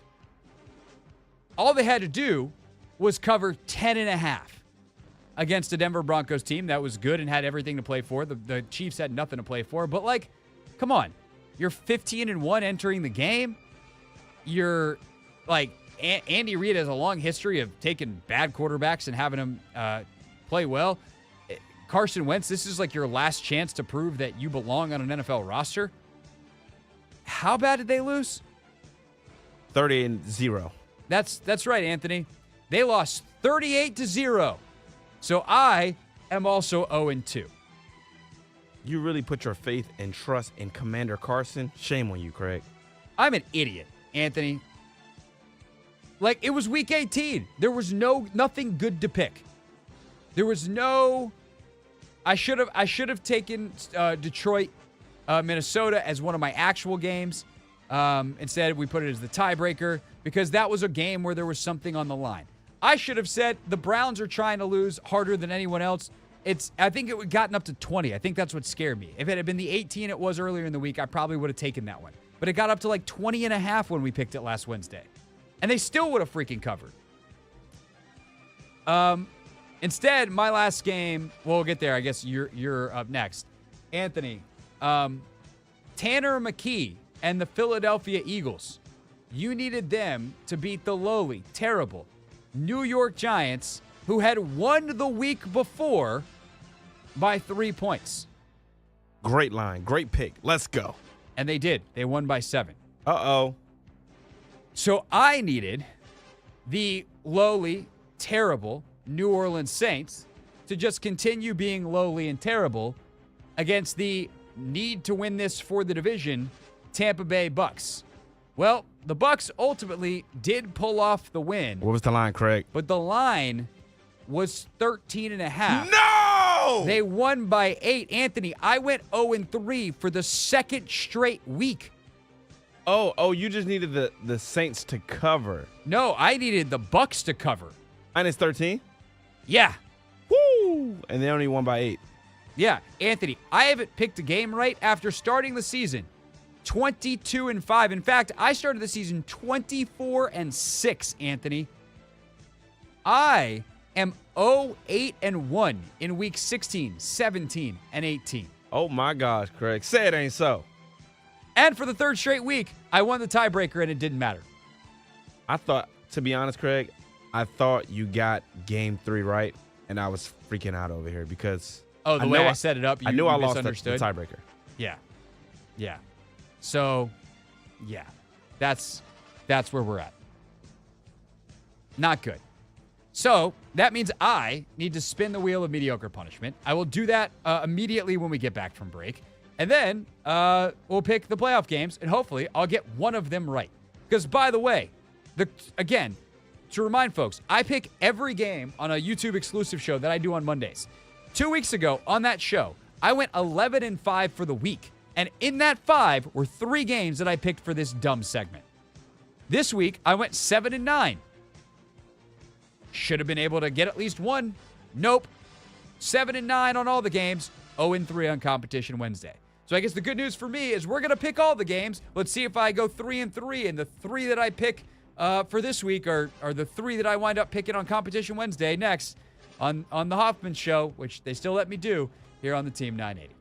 All they had to do was cover 10.5 against a Denver Broncos team that was good and had everything to play for. The Chiefs had nothing to play for. But, come on. You're 15-1 entering the game. You're, Andy Reid has a long history of taking bad quarterbacks and having them play well. Carson Wentz, this is your last chance to prove that you belong on an NFL roster. How bad did they lose? 30-0. That's right, Anthony. They lost 38-0. So I am also 0-2. You really put your faith and trust in Commander Carson. Shame on you, Craig. I'm an idiot, Anthony. It was week 18. There was nothing good to pick. There was no. I should have taken Detroit, Minnesota as one of my actual games. Instead, we put it as the tiebreaker because that was a game where there was something on the line. I should have said the Browns are trying to lose harder than anyone else. I think it would have gotten up to 20. I think that's what scared me. If it had been the 18 it was earlier in the week, I probably would have taken that one. But it got up to 20.5 when we picked it last Wednesday. And they still would have freaking covered. Instead, my last game, we'll get there. I guess you're up next. Anthony, Tanner McKee and the Philadelphia Eagles. You needed them to beat the lowly, terrible New York Giants, who had won the week before by 3 points. Great line. Great pick. Let's go. And they did. They won by 7. Uh-oh. So I needed the lowly, terrible New Orleans Saints to just continue being lowly and terrible against the need to win this for the division, Tampa Bay Bucs. Well, the Bucs ultimately did pull off the win. What was the line, Craig? But the line was 13.5. No! They won by 8. Anthony, I went 0-3 for the second straight week. Oh, you just needed the Saints to cover. No, I needed the Bucs to cover. And it's 13? Yeah. Woo! And they only won by 8. Yeah. Anthony, I haven't picked a game right after starting the season 22-5. In fact, I started the season 24-6, Anthony. I am 0-8-1 in week 16, 17, and 18. Oh my gosh, Craig. Say it ain't so. And for the third straight week, I won the tiebreaker and it didn't matter. I thought, to be honest, Craig, I thought you got game 3 right, and I was freaking out over here because the way I set it up, you I knew I lost the misunderstood. tiebreaker. Yeah. So, yeah, that's where we're at. Not good. So that means I need to spin the wheel of mediocre punishment. I will do that immediately when we get back from break. And then we'll pick the playoff games, and hopefully I'll get one of them right. Because, by the way, again, to remind folks, I pick every game on a YouTube exclusive show that I do on Mondays. 2 weeks ago on that show, I went 11-5 for the week. And in that 5 were 3 games that I picked for this dumb segment. This week, I went 7-9. Should have been able to get at least one. Nope. 7-9 on all the games. 0-3 on Competition Wednesday. So So I guess the good news for me is we're going to pick all the games. Let's see if I go 3-3, and the 3 that I pick for this week are the 3 that I wind up picking on Competition Wednesday next on the Hoffman Show, which they still let me do here on the Team 980.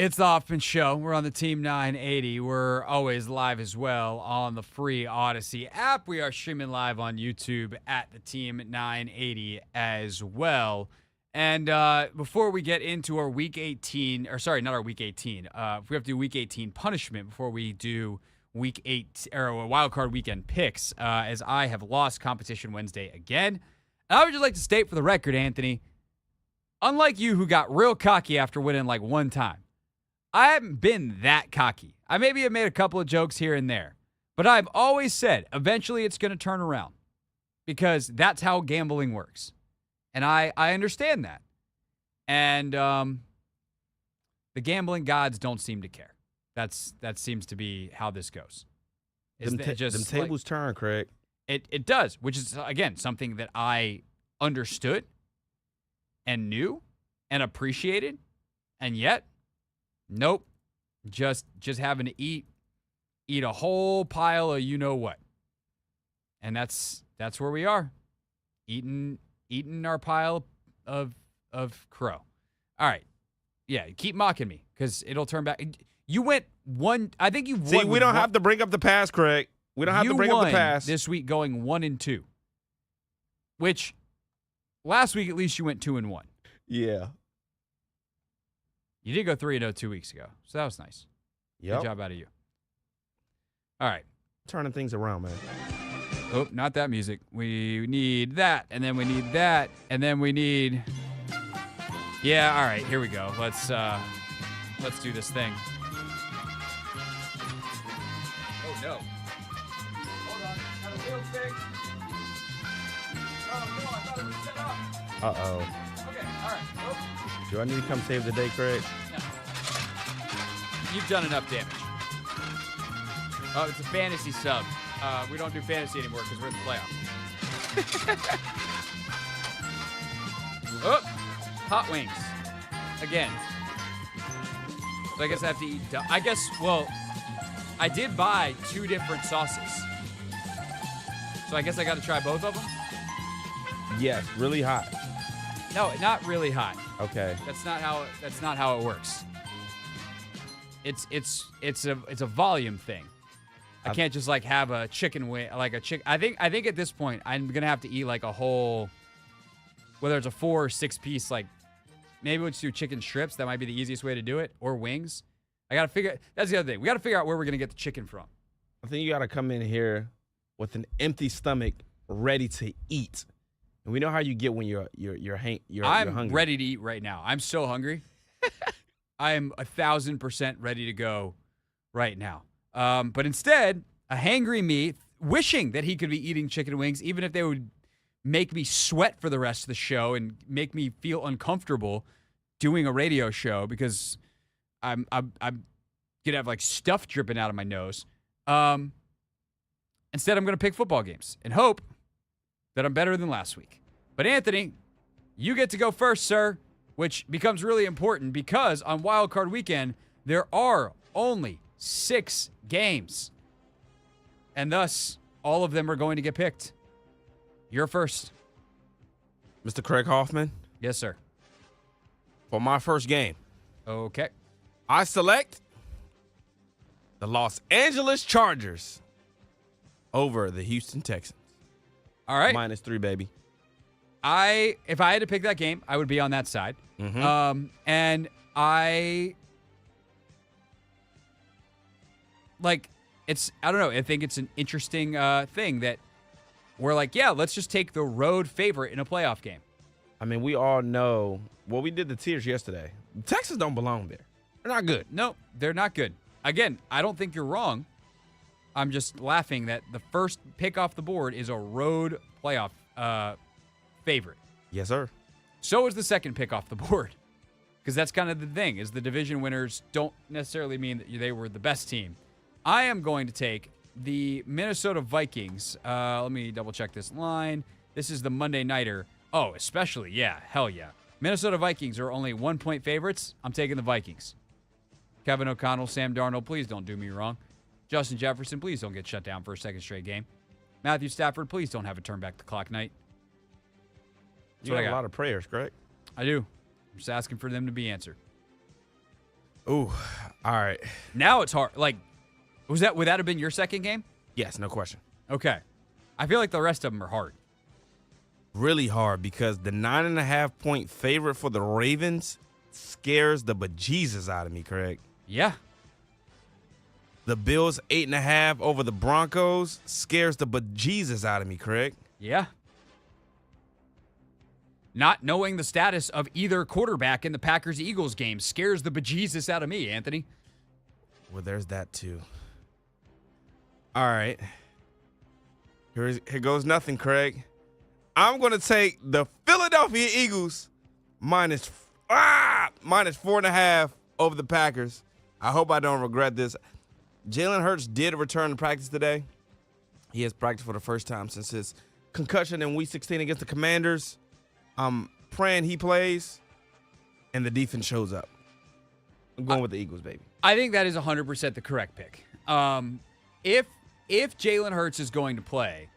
It's the Hoffman Show. We're on the Team 980. We're always live as well on the free Odyssey app. We are streaming live on YouTube at the Team 980 as well. And before we get into our Week 18, or sorry, not our Week 18. If we have to do Week 18 punishment before we do Week 8 or Wild Card Weekend picks, as I have lost Competition Wednesday again. And I would just like to state for the record, Anthony, unlike you who got real cocky after winning like one time, I haven't been that cocky. I maybe have made a couple of jokes here and there, but I've always said eventually it's going to turn around because that's how gambling works. And I understand that. And the gambling gods don't seem to care. That seems to be how this goes. Them tables turn, Craig. It does, which is, again, something that I understood. and new and appreciated, and yet, nope, just having to eat a whole pile of you know what, and that's where we are, eating our pile of crow. All right, yeah, keep mocking me because it'll turn back. You went one. I think you won. See, we don't have to bring up the past, Craig. We don't have to bring up the past this week, going 1-2, which last week at least you went 2-1. Yeah. You did go 3-0 2 weeks ago, so that was nice. Yep. Good job out of you. All right. Turning things around, man. Oh, not that music. We need that, and then we need that, and then we need. Yeah. All right. Here we go. Let's do this thing. Oh no. Hold on. Got a wheel thing. Oh no! I thought it was set up. Uh-oh. Okay. All right. Oh. Do I need to come save the day, Craig? No. You've done enough damage. Oh, it's a fantasy sub. We don't do fantasy anymore because we're in the playoffs. Oh, hot wings. Again. So I guess I have to eat. Well, I did buy 2 different sauces. So I guess I got to try both of them? Yes, really hot. No, not really hot. Okay. That's not how it works. It's a volume thing. I can't just like have a chicken wing like a chick. I think at this point I'm gonna have to eat like a whole, whether it's a 4 or 6 piece. Like maybe we'll just do chicken strips. That might be the easiest way to do it, or wings. I gotta figure. That's the other thing. We gotta figure out where we're gonna get the chicken from. I think you gotta come in here with an empty stomach, ready to eat. And we know how you get when you're I'm hungry. ready to eat right now. I'm so hungry. I am 1,000% ready to go right now. But instead, a hangry me wishing that he could be eating chicken wings, even if they would make me sweat for the rest of the show and make me feel uncomfortable doing a radio show because I'm gonna have like stuff dripping out of my nose. Instead, I'm gonna pick football games and hope that I'm better than last week. But Anthony, you get to go first, sir, which becomes really important because on Wild Card Weekend there are only 6 games. And thus, all of them are going to get picked. You're first. Mr. Craig Hoffman, Yes, sir. for my first game, Okay. I select the Los Angeles Chargers over the Houston Texans. All right. -3, baby. If I had to pick that game, I would be on that side. And I don't know. I think it's an interesting thing that we're like, yeah, let's just take the road favorite in a playoff game. I mean, we all know. Well, we did the tiers yesterday. The Texans don't belong there. They're not good. No, they're not good. Again, I don't think you're wrong. I'm just laughing that the first pick off the board is a road playoff favorite. Yes, sir. So is the second pick off the board. Because that's kind of the thing, is the division winners don't necessarily mean that they were the best team. I am going to take the Minnesota Vikings. Let me double check this line. This is the Monday Nighter. Oh, especially, yeah, hell yeah. Minnesota Vikings are only 1-point favorites. I'm taking the Vikings. Kevin O'Connell, Sam Darnold, please don't do me wrong. Justin Jefferson, please don't get shut down for a second straight game. Matthew Stafford, please don't have a turn back the clock night. You got a lot of prayers, Greg. I do. I'm just asking for them to be answered. Ooh, all right. Now it's hard. Like, would that have been your second game? Yes, no question. Okay. I feel like the rest of them are hard. Really hard because the 9.5-point favorite for the Ravens scares the bejesus out of me, Craig. Yeah. The Bills 8.5 over the Broncos scares the bejesus out of me, Craig. Yeah. Not knowing the status of either quarterback in the Packers-Eagles game scares the bejesus out of me, Anthony. Well, there's that too. All right. Here goes nothing, Craig. I'm going to take the Philadelphia Eagles minus 4.5 over the Packers. I hope I don't regret this. Jalen Hurts did return to practice today. He has practiced for the first time since his concussion in Week 16 against the Commanders. just praying he plays and the defense shows up. I'm going with the Eagles, baby. I think that is 100% the correct pick. If Jalen Hurts is going to play,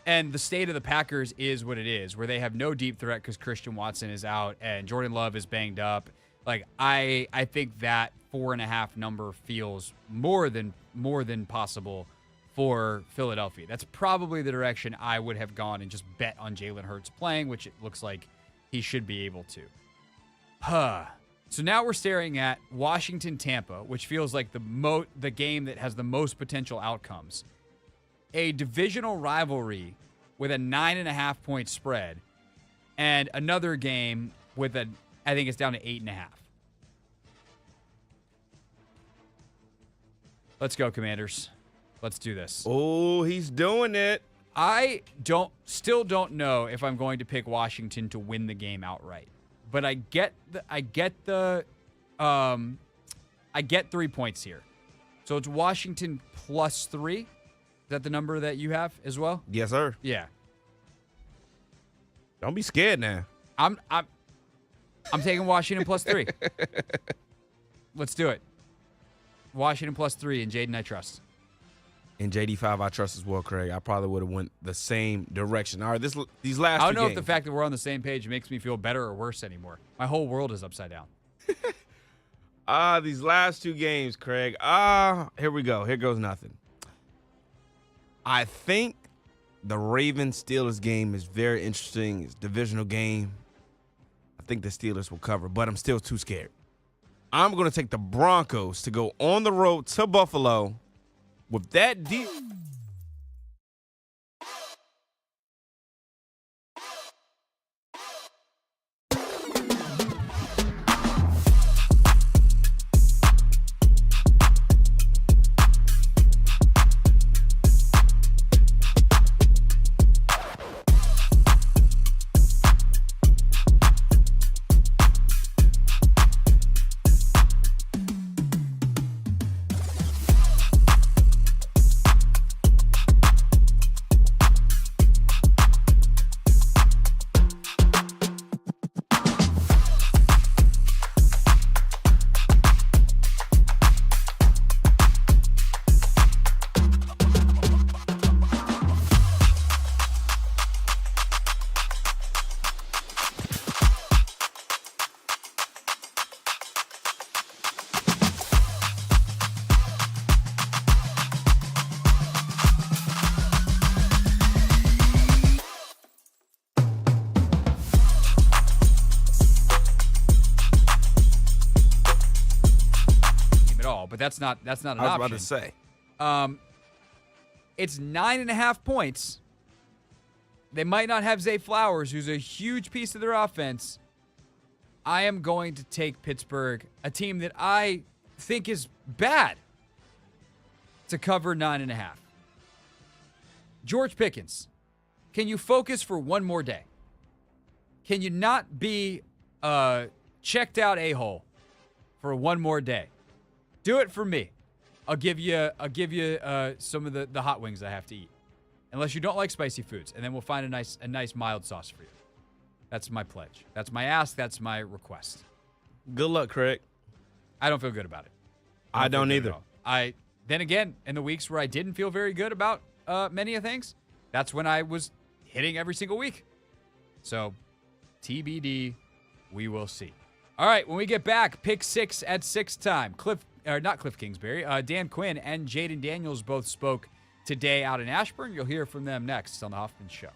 and the state of the Packers is what it is, where they have no deep threat because Christian Watson is out and Jordan Love is banged up, like I think that 4.5 number feels more than possible for Philadelphia. That's probably the direction I would have gone and just bet on Jalen Hurts playing, which it looks like he should be able to. So now we're staring at Washington-Tampa, which feels like the game that has the most potential outcomes. A divisional rivalry with a 9.5-point spread, and another game with I think it's down to 8.5. Let's go, Commanders. Let's do this. Oh, he's doing it. I still don't know if I'm going to pick Washington to win the game outright, but I get 3 points here. So it's Washington +3. Is that the number that you have as well? Yes, sir. Yeah. Don't be scared now. I'm taking Washington +3. Let's do it. Washington +3 and Jaden I trust. And JD5 I trust as well, Craig. I probably would have went the same direction. All right, these last I don't two know games. if the fact that we're on the same page makes me feel better or worse anymore. My whole world is upside down. These last two games, Craig. Here we go. Here goes nothing. I think the Ravens-Steelers game is very interesting. It's a divisional game. I think the Steelers will cover, but I'm still too scared. I'm going to take the Broncos to go on the road to Buffalo with that deep. But that's not an option. I was about to say. It's 9.5 points. They might not have Zay Flowers, who's a huge piece of their offense. I am going to take Pittsburgh, a team that I think is bad, to cover 9.5. George Pickens, can you focus for one more day? Can you not be a checked out a-hole for one more day? Do it for me. I'll give you some of the hot wings I have to eat. Unless you don't like spicy foods, and then we'll find a nice mild sauce for you. That's my pledge. That's my ask. That's my request. Good luck, Craig. I don't feel good about it. I don't either. Then again, in the weeks where I didn't feel very good about many of things, that's when I was hitting every single week. So, TBD, we will see. All right, when we get back, pick 6 at 6 time. Not Cliff Kingsbury. Dan Quinn and Jaden Daniels both spoke today out in Ashburn. You'll hear from them next on the Hoffman Show.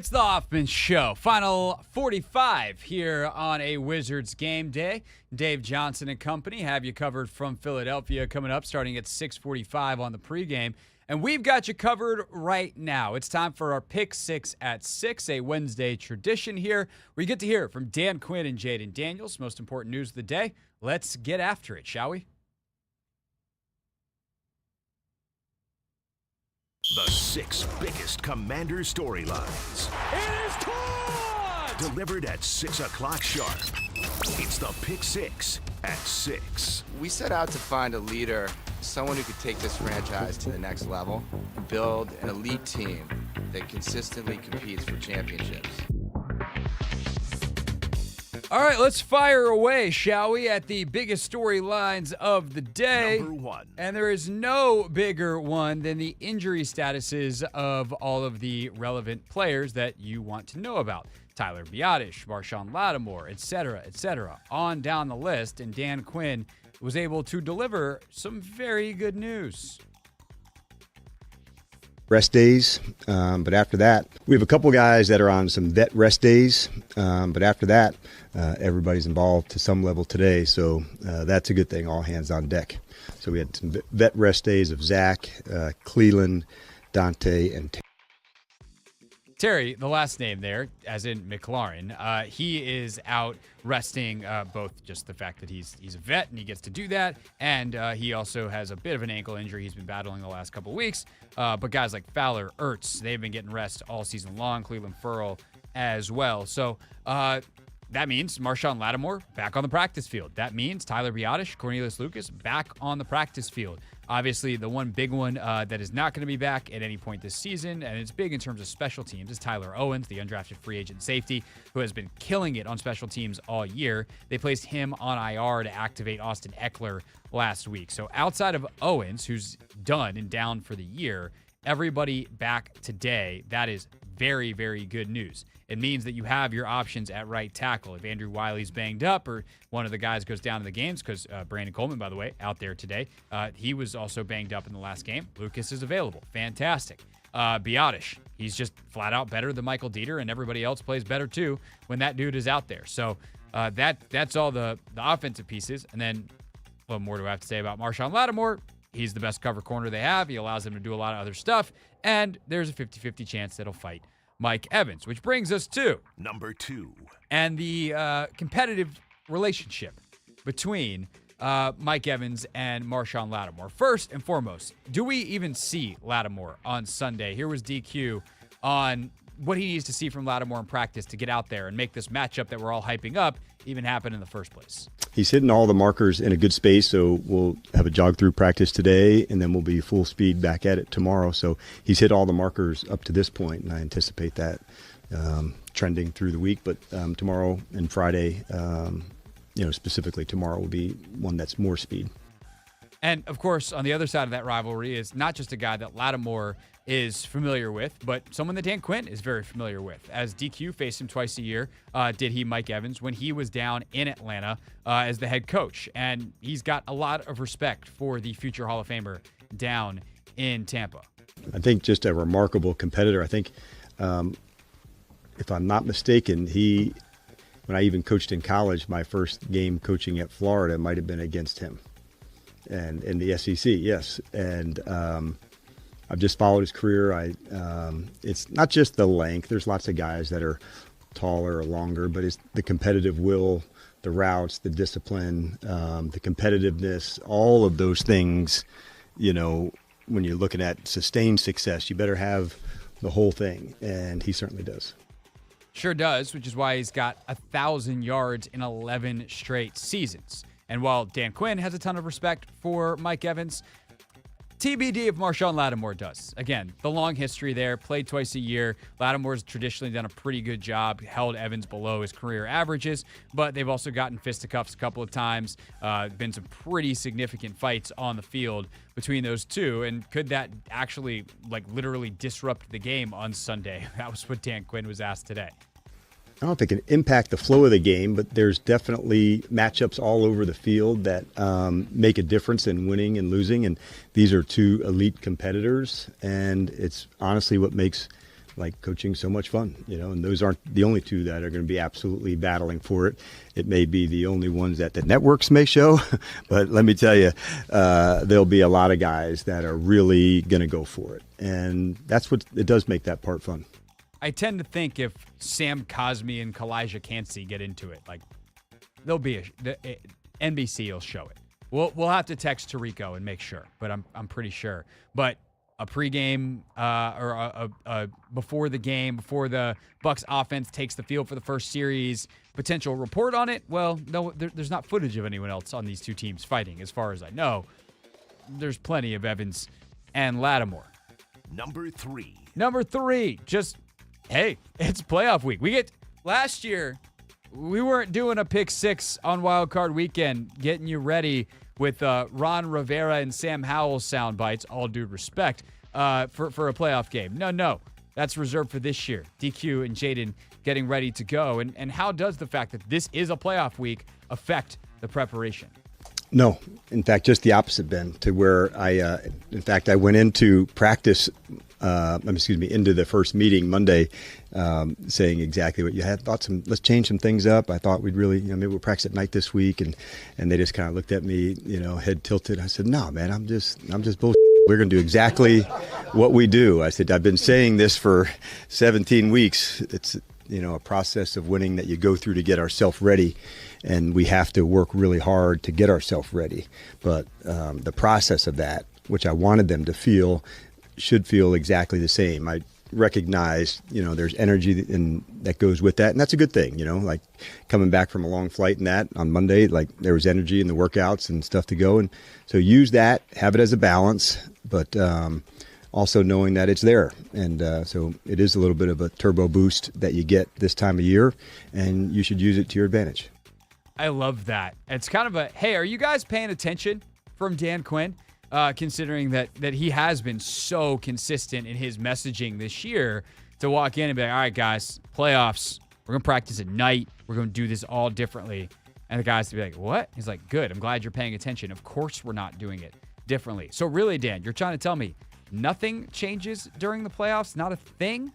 It's the Hoffman Show. Final 45 here on a Wizards game day. Dave Johnson and company have you covered from Philadelphia coming up starting at 6:45 on the pregame. And we've got you covered right now. It's time for our Pick 6 at 6, a Wednesday tradition here where you get to hear from Dan Quinn and Jaden Daniels. Most important news of the day. Let's get after it, shall we? The 6 biggest Commander storylines. It is caught! Delivered at 6 o'clock sharp. It's the Pick 6 at 6. We set out to find a leader, someone who could take this franchise to the next level, and build an elite team that consistently competes for championships. All right, let's fire away, shall we, at the biggest storylines of the day. Number 1. And there is no bigger one than the injury statuses of all of the relevant players that you want to know about. Tyler Biadasz, Marshon Latimore, etc., on down the list. And Dan Quinn was able to deliver some very good news. Rest days, but after that, we have a couple guys that are on some vet rest days, but after that, everybody's involved to some level today, so that's a good thing, all hands on deck. So we had some vet rest days of Zach, Cleland, Dante, and Terry, the last name there, as in McLaurin, he is out resting both just the fact that he's a vet and he gets to do that, and he also has a bit of an ankle injury he's been battling the last couple weeks. But guys like Fowler, Ertz, they've been getting rest all season long, Cleveland Ferrell as well. So that means Marshon Latimore back on the practice field. That means Tyler Biadasz, Cornelius Lucas back on the practice field. Obviously, the one big one that is not going to be back at any point this season, and it's big in terms of special teams, is Tyler Owens, the undrafted free agent safety, who has been killing it on special teams all year. They placed him on IR to activate Austin Eckler last week. So outside of Owens, who's done and down for the year, everybody back today. That is very, very good news. It means that you have your options at right tackle. If Andrew Wiley's banged up or one of the guys goes down in the games, because Brandon Coleman, by the way, out there today, he was also banged up in the last game. Lucas is available. Fantastic. Biadasz, he's just flat out better than Michael Dieter, and everybody else plays better too when that dude is out there. So that's all the offensive pieces. And then what more do I have to say about Marshon Latimore? He's the best cover corner they have. He allows them to do a lot of other stuff. And there's a 50-50 chance that he'll fight Mike Evans, which brings us to Number 2. and the competitive relationship between Mike Evans and Marshon Latimore. First and foremost, do we even see Latimore on Sunday? Here was DQ on what he needs to see from Latimore in practice to get out there and make this matchup that we're all hyping up even happen in the first place. he's hitting all the markers in a good space, so we'll have a jog through practice today, and then we'll be full speed back at it tomorrow. So he's hit all the markers up to this point, and I anticipate that trending through the week. But tomorrow and Friday, specifically tomorrow, will be one that's more speed. And, of course, on the other side of that rivalry is not just a guy that Latimore is familiar with, but someone that Dan Quinn is very familiar with. As DQ faced him twice a year, did he, Mike Evans, when he was down in Atlanta as the head coach. And he's got a lot of respect for the future Hall of Famer down in Tampa. I think just a remarkable competitor. I think, if I'm not mistaken, when I even coached in college, my first game coaching at Florida might have been against him. And in the SEC, yes. And I've just followed his career. It's not just the length. There's lots of guys that are taller or longer, but it's the competitive will, the routes, the discipline, the competitiveness, all of those things. When you're looking at sustained success, you better have the whole thing, and he certainly does. Sure does, which is why he's got 1,000 yards in 11 straight seasons. And while Dan Quinn has a ton of respect for Mike Evans, TBD if Marshon Latimore does. Again, the long history there, played twice a year. Latimore's traditionally done a pretty good job, held Evans below his career averages, but they've also gotten fisticuffs a couple of times. Been some pretty significant fights on the field between those two, and could that actually, literally disrupt the game on Sunday? That was what Dan Quinn was asked today. I don't know if it can impact the flow of the game, but there's definitely matchups all over the field that make a difference in winning and losing. And these are two elite competitors, and it's honestly what makes like coaching so much fun, and those aren't the only two that are going to be absolutely battling for it. It may be the only ones that the networks may show, but let me tell you, there'll be a lot of guys that are really going to go for it. And that's what it does make that part fun. I tend to think if Sam Cosmi and Kalijah Cansey get into it, like there'll be NBC will show it. We'll have to text Tirico and make sure, but I'm pretty sure. But a pregame or a before the game, before the Bucs offense takes the field for the first series, potential report on it. Well, no, there's not footage of anyone else on these two teams fighting, as far as I know. There's plenty of Evans and Latimore. Number three, just, hey, it's playoff week. Last year, we weren't doing a pick six on Wild Card Weekend, getting you ready with Ron Rivera and Sam Howell sound bites, all due respect, for a playoff game. No, that's reserved for this year. DQ and Jaden getting ready to go. And how does the fact that this is a playoff week affect the preparation? No, in fact, just the opposite, Ben, to where I went into practice, into the first meeting Monday, saying exactly what you had. Let's change some things up. I thought we'd really, maybe we'll practice at night this week. And they just kind of looked at me, head tilted. I said, no, man, I'm just bullshit. We're going to do exactly what we do. I said, I've been saying this for 17 weeks. It's, a process of winning that you go through to get ourselves ready. And we have to work really hard to get ourselves ready. But the process of that, which I wanted them to feel, should feel exactly the same. I recognize, there's energy that goes with that. And that's a good thing, like coming back from a long flight and that on Monday, like there was energy in the workouts and stuff to go. And so use that, have it as a balance, but also knowing that it's there. And so it is a little bit of a turbo boost that you get this time of year, and you should use it to your advantage. I love that. It's kind of a, hey, are you guys paying attention from Dan Quinn? Considering that he has been so consistent in his messaging this year to walk in and be like, all right, guys, playoffs, we're going to practice at night. We're going to do this all differently. And the guys to be like, what? He's like, good. I'm glad you're paying attention. Of course we're not doing it differently. So really, Dan, you're trying to tell me nothing changes during the playoffs? Not a thing?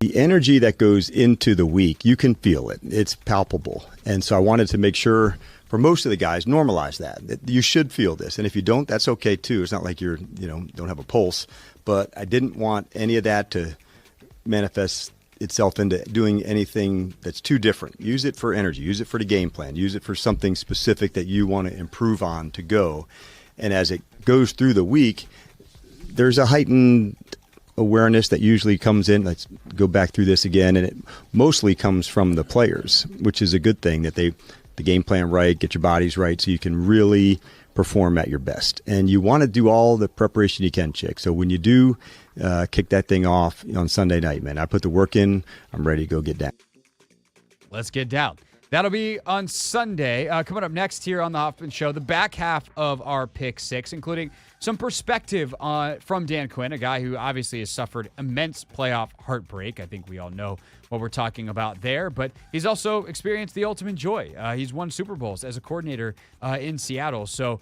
The energy that goes into the week, you can feel it. It's palpable. And so I wanted to make sure for most of the guys, normalize that you should feel this. And if you don't, that's okay too. It's not like you're, don't have a pulse. But I didn't want any of that to manifest itself into doing anything that's too different. Use it for energy. Use it for the game plan. Use it for something specific that you want to improve on to go. And as it goes through the week, there's a heightened awareness that usually comes in. Let's go back through this again. And it mostly comes from the players, which is a good thing that the game plan right, get your bodies right so you can really perform at your best. And you want to do all the preparation you can, Chick. So when you do kick that thing off on Sunday night, man, I put the work in. I'm ready to go get down. Let's get down. That'll be on Sunday. Coming up next here on the Hoffman Show, the back half of our Pick Six, including some perspective from Dan Quinn, a guy who obviously has suffered immense playoff heartbreak. I think we all know what we're talking about there, but he's also experienced the ultimate joy. He's won Super Bowls as a coordinator in Seattle. So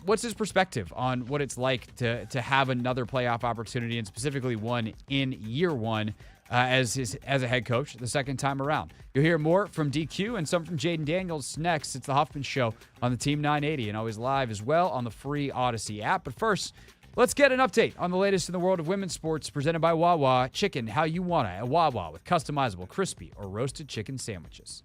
what's his perspective on what it's like to have another playoff opportunity, and specifically one in year one as a head coach the second time around? You'll hear more from DQ and some from Jaden Daniels next. It's the Hoffman Show on the Team 980 and always live as well on the free Odyssey app. But first, let's get an update on the latest in the world of women's sports presented by Wawa. Chicken how you want it at Wawa with customizable crispy or roasted chicken sandwiches.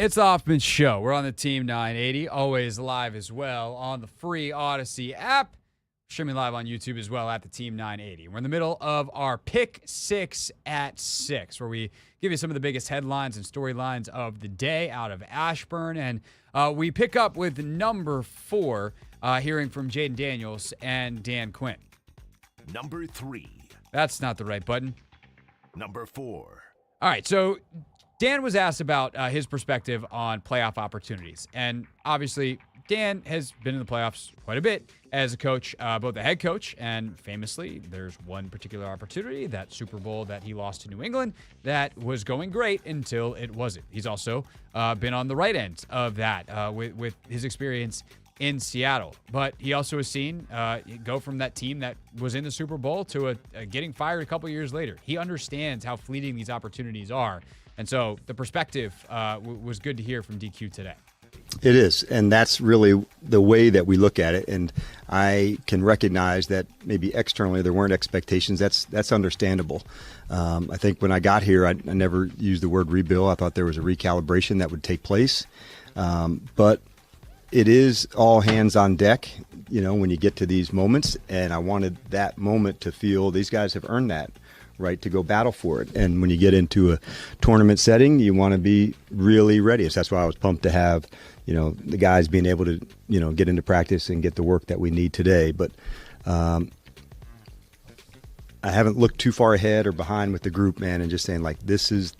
It's the Hoffman Show. We're on the Team 980, always live as well on the free Odyssey app. Streaming live on YouTube as well at the Team 980. We're in the middle of our Pick 6 at 6, where we give you some of the biggest headlines and storylines of the day out of Ashburn. And we pick up with number 4, hearing from Jaden Daniels and Dan Quinn. Number 3. That's not the right button. Number 4. All right, so Dan was asked about his perspective on playoff opportunities. And obviously, Dan has been in the playoffs quite a bit as a coach, both a head coach, and famously, there's one particular opportunity, that Super Bowl that he lost to New England, that was going great until it wasn't. He's also been on the right end of that with his experience in Seattle. But he also has seen go from that team that was in the Super Bowl to getting fired a couple years later. He understands how fleeting these opportunities are. And so the perspective was good to hear from DQ today. It is, and that's really the way that we look at it. And I can recognize that maybe externally there weren't expectations. That's understandable. I think when I got here, I never used the word rebuild. I thought there was a recalibration that would take place. But it is all hands on deck, when you get to these moments. And I wanted that moment to feel these guys have earned that right to go battle for it. And when you get into a tournament setting, you want to be really ready. So that's why I was pumped to have, the guys being able to, get into practice and get the work that we need today. But I haven't looked too far ahead or behind with the group, man, and just saying like, this is,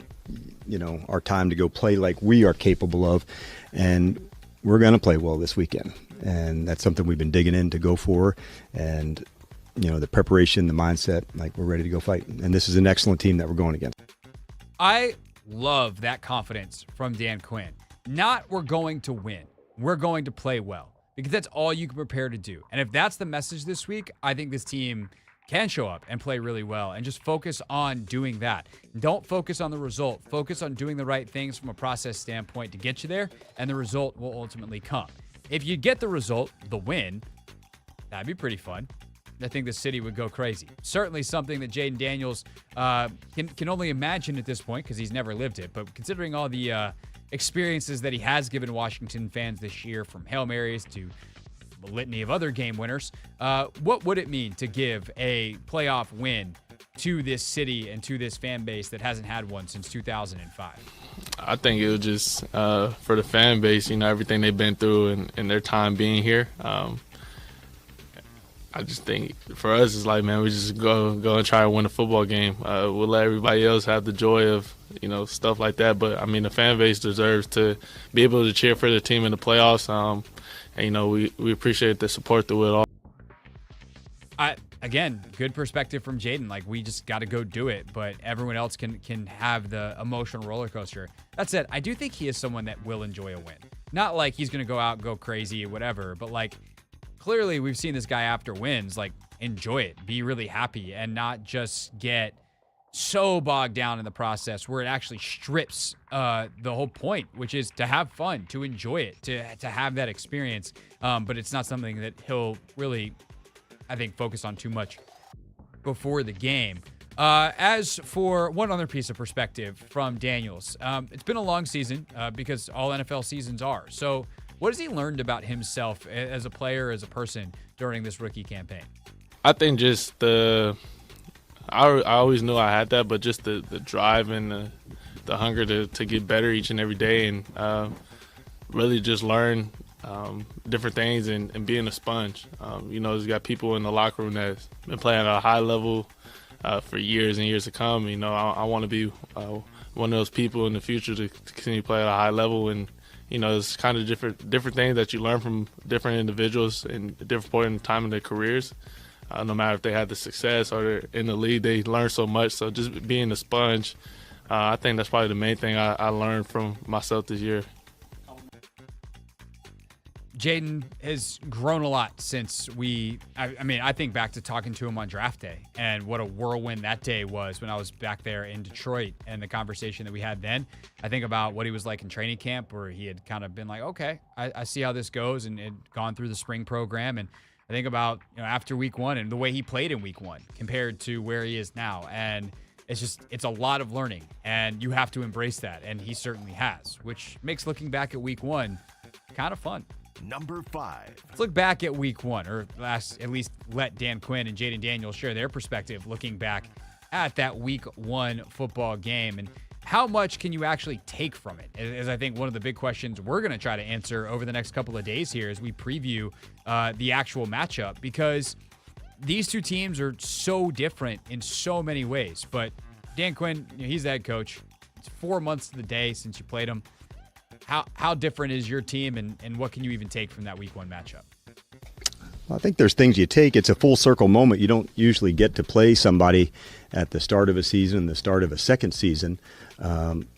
our time to go play like we are capable of. And we're going to play well this weekend. And that's something we've been digging in to go for. And, the preparation, the mindset, like we're ready to go fight. And this is an excellent team that we're going against. I love that confidence from Dan Quinn. Not we're going to win. We're going to play well. Because that's all you can prepare to do. And if that's the message this week, I think this team can show up and play really well and just focus on doing that. Don't focus on the result. Focus on doing the right things from a process standpoint to get you there, and the result will ultimately come. If you get the result, the win, that'd be pretty fun. I think the city would go crazy. Certainly something that Jaden Daniels can only imagine at this point because he's never lived it. But considering all the experiences that he has given Washington fans this year, from Hail Marys to a litany of other game winners, what would it mean to give a playoff win to this city and to this fan base that hasn't had one since 2005? I think it was just for the fan base, everything they've been through and their time being here. I just think for us, it's like, man, we just go and try to win a football game. We'll let everybody else have the joy of, stuff like that. But, the fan base deserves to be able to cheer for the team in the playoffs. And, we appreciate the support through it all. Again, good perspective from Jaden. Like, we just got to go do it, but everyone else can have the emotional roller coaster. That said, I do think he is someone that will enjoy a win. Not like he's going to go out and go crazy or whatever, but like, clearly we've seen this guy after wins, like, enjoy it, be really happy, and not just get so bogged down in the process where it actually strips the whole point, which is to have fun, to enjoy it, to have that experience. But it's not something that he'll really, I think, focus on too much before the game. As for one other piece of perspective from Daniels, it's been a long season because all NFL seasons are. So what has he learned about himself as a player, as a person during this rookie campaign? I think just I always knew I had that, but just the drive and the hunger to get better each and every day, and really just learn different things and being a sponge. There's got people in the locker room that's been playing at a high level for years and years to come. I want to be one of those people in the future to continue to play at a high level, and it's kind of different things that you learn from different individuals in a different point in time in their careers. No matter if they had the success or they're in the league, they learn so much. So just being a sponge, I think that's probably the main thing I learned from myself this year. Jaden has grown a lot since I think back to talking to him on draft day and what a whirlwind that day was when I was back there in Detroit, and the conversation that we had then. I think about what he was like in training camp, where he had kind of been like, okay, I see how this goes, and had gone through the spring program. And I think about, after week one and the way he played in week one compared to where he is now. And it's a lot of learning, and you have to embrace that. And he certainly has, which makes looking back at week 1 kind of fun. Number 5. Let's look back at week 1, or at least let Dan Quinn and Jaden Daniels share their perspective looking back at that week 1 football game. And how much can you actually take from it? Is I think one of the big questions we're going to try to answer over the next couple of days here as we preview the actual matchup, because these two teams are so different in so many ways. But Dan Quinn, he's the head coach. It's 4 months to the day since you played him. How different is your team, and what can you even take from that week 1 matchup? Well, I think there's things you take. It's a full circle moment. You don't usually get to play somebody at the start of a season, the start of a second season.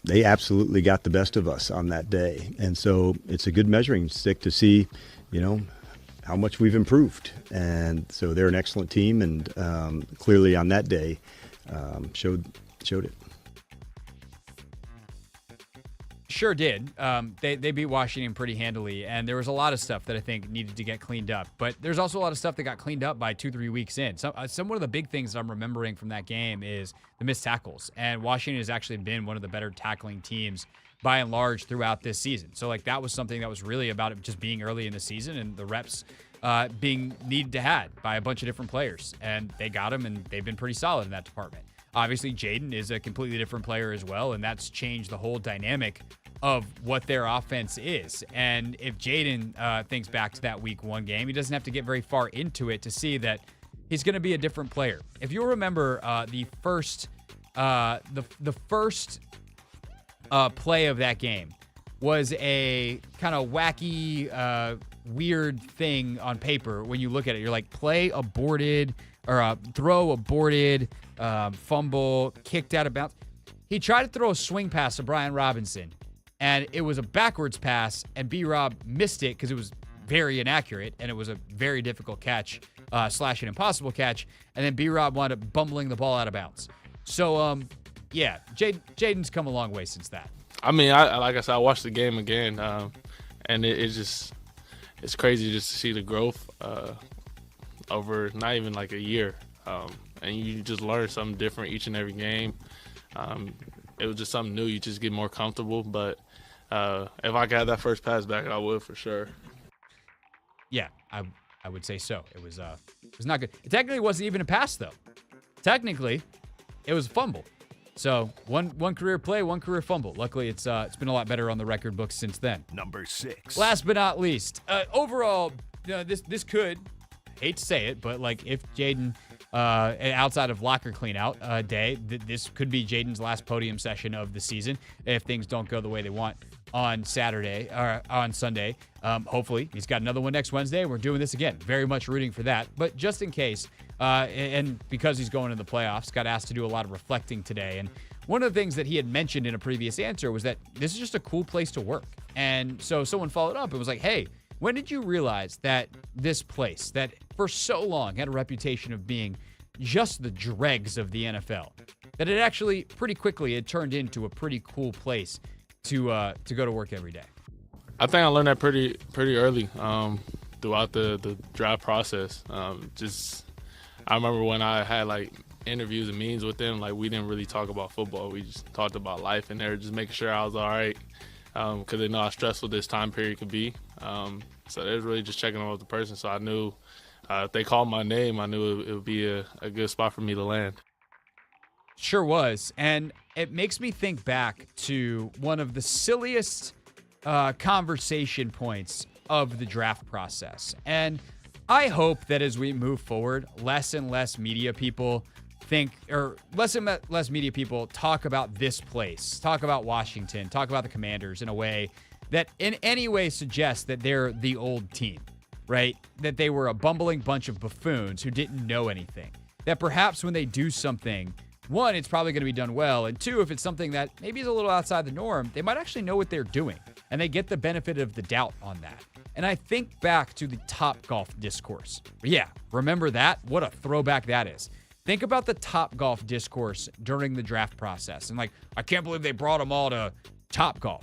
They absolutely got the best of us on that day. And so it's a good measuring stick to see, how much we've improved. And so they're an excellent team, and clearly on that day showed it. Sure did. They beat Washington pretty handily, and there was a lot of stuff that I think needed to get cleaned up. But there's also a lot of stuff that got cleaned up by 2-3 weeks in. Some one of the big things that I'm remembering from that game is the missed tackles. And Washington has actually been one of the better tackling teams by and large throughout this season. So that was something that was really about it just being early in the season and the reps being needed to had by a bunch of different players. And they got them, and they've been pretty solid in that department. Obviously, Jaden is a completely different player as well, and that's changed the whole dynamic of what their offense is. And if Jaden thinks back to that week 1 game, he doesn't have to get very far into it to see that he's going to be a different player. If you'll remember the first play of that game was a kind of wacky, weird thing on paper. When you look at it, you're like, play aborted, or throw aborted, fumble, kicked out of bounds. He tried to throw a swing pass to Brian Robinson, and it was a backwards pass, and B-Rob missed it because it was very inaccurate, and it was a very difficult catch, / an impossible catch, and then B-Rob wound up bumbling the ball out of bounds. So, yeah, Jaden's come a long way since that. I mean, like I said, I watched the game again, and it's crazy just to see the growth over not even like a year. And you just learn something different each and every game. It was just something new. You just get more comfortable. But if I could have that first pass back, I would for sure. Yeah, I would say so. It was not good. It technically wasn't even a pass, though. Technically, it was a fumble. So one career play, one career fumble. Luckily, it's been a lot better on the record books since then. Number 6. Last but not least, overall, this could, hate to say it, but if Jaden, outside of locker cleanout day, this could be Jaden's last podium session of the season if things don't go the way they want on Saturday or on Sunday. Hopefully, he's got another one next Wednesday. We're doing this again. Very much rooting for that. But just in case, and because he's going to the playoffs, got asked to do a lot of reflecting today. And one of the things that he had mentioned in a previous answer was that this is just a cool place to work. And so someone followed up and was like, hey, when did you realize that this place that for so long had a reputation of being just the dregs of the NFL, that it actually pretty quickly had turned into a pretty cool place to go to work every day? I think I learned that pretty early throughout the draft process. I remember when I had interviews and meetings with them, we didn't really talk about football. We just talked about life, and they were just making sure I was all right because they know how stressful this time period could be. So they was really just checking on the person. So I knew if they called my name, I knew it would be a good spot for me to land. Sure was. And it makes me think back to one of the silliest conversation points of the draft process. And I hope that as we move forward, less and less media people talk about this place, talk about Washington, talk about the Commanders in a way that in any way suggests that they're the old team, right? That they were a bumbling bunch of buffoons who didn't know anything. That perhaps when they do something, one, it's probably going to be done well, and two, if it's something that maybe is a little outside the norm, they might actually know what they're doing, and they get the benefit of the doubt on that. And I think back to the Topgolf discourse. Yeah, remember that? What a throwback that is. Think about the Topgolf discourse during the draft process. And I can't believe they brought them all to Topgolf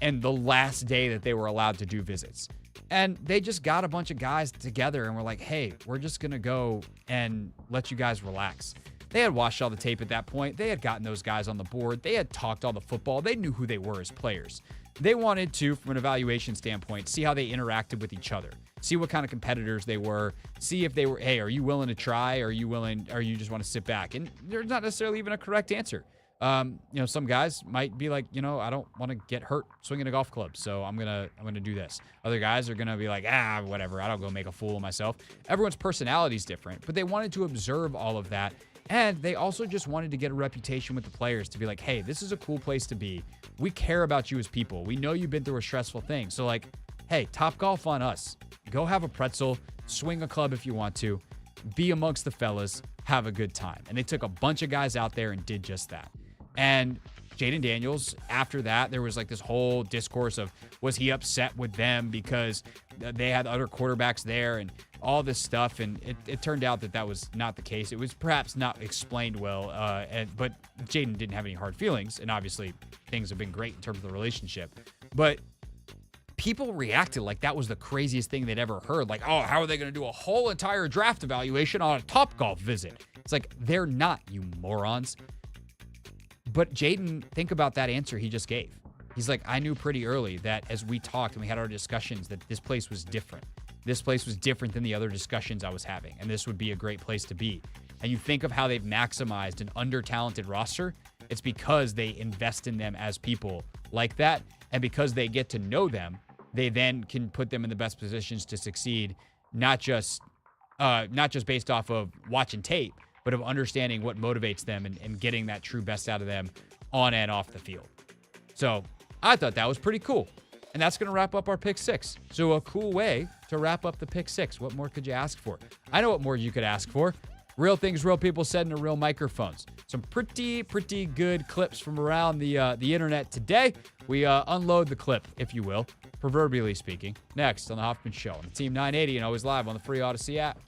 and the last day that they were allowed to do visits. And they just got a bunch of guys together and were like, hey, we're just going to go and let you guys relax. They had watched all the tape at that point. They had gotten those guys on the board. They had talked all the football. They knew who they were as players. They wanted to, from an evaluation standpoint, see how they interacted with each other, see what kind of competitors they were, see if they were, hey, are you willing to try? Or are you just want to sit back? And there's not necessarily even a correct answer. Some guys might be like, I don't want to get hurt swinging a golf club, so I'm gonna do this. Other guys are gonna be like, whatever, I don't go make a fool of myself. Everyone's personality is different, but they wanted to observe all of that, and they also just wanted to get a reputation with the players to be like, hey, this is a cool place to be. We care about you as people. We know you've been through a stressful thing, so like, hey, Top Golf on us. Go have a pretzel, swing a club if you want to, be amongst the fellas, have a good time. And they took a bunch of guys out there and did just that. And Jaden Daniels, after that, there was like this whole discourse of, was he upset with them because they had other quarterbacks there and all this stuff. And it turned out that was not the case. It was perhaps not explained well, but Jaden didn't have any hard feelings. And obviously things have been great in terms of the relationship. But people reacted like that was the craziest thing they'd ever heard. Like, oh, how are they going to do a whole entire draft evaluation on a Top Golf visit? It's like, they're not, you morons. But Jaden, think about that answer he just gave. He's like, I knew pretty early that as we talked and we had our discussions that this place was different. This place was different than the other discussions I was having, and this would be a great place to be. And you think of how they've maximized an under-talented roster, it's because they invest in them as people like that, and because they get to know them, they then can put them in the best positions to succeed, not just based off of watching tape, but of understanding what motivates them and getting that true best out of them on and off the field. So I thought that was pretty cool. And that's going to wrap up our Pick 6. So a cool way to wrap up the Pick 6. What more could you ask for? I know what more you could ask for. Real things real people said into real microphones. Some pretty good clips from around the internet today. We unload the clip, if you will, proverbially speaking, next on the Hoffman Show on the Team 980 and always live on the free Odyssey app.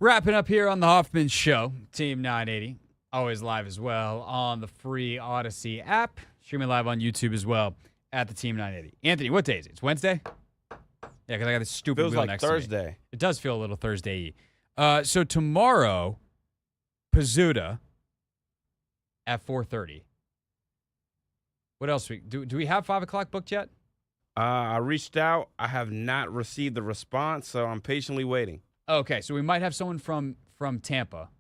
Wrapping up here on the Hoffman Show, Team 980. Always live as well on the free Odyssey app. Streaming live on YouTube as well at the Team 980. Anthony, what day is it? It's Wednesday? Yeah, because I got this stupid Feels wheel like next to me. Thursday. It does feel a little Thursday-y. So tomorrow, Pizzuta at 4:30. What else? Do we have 5 o'clock booked yet? I reached out. I have not received the response, so I'm patiently waiting. Okay, so we might have someone from Tampa.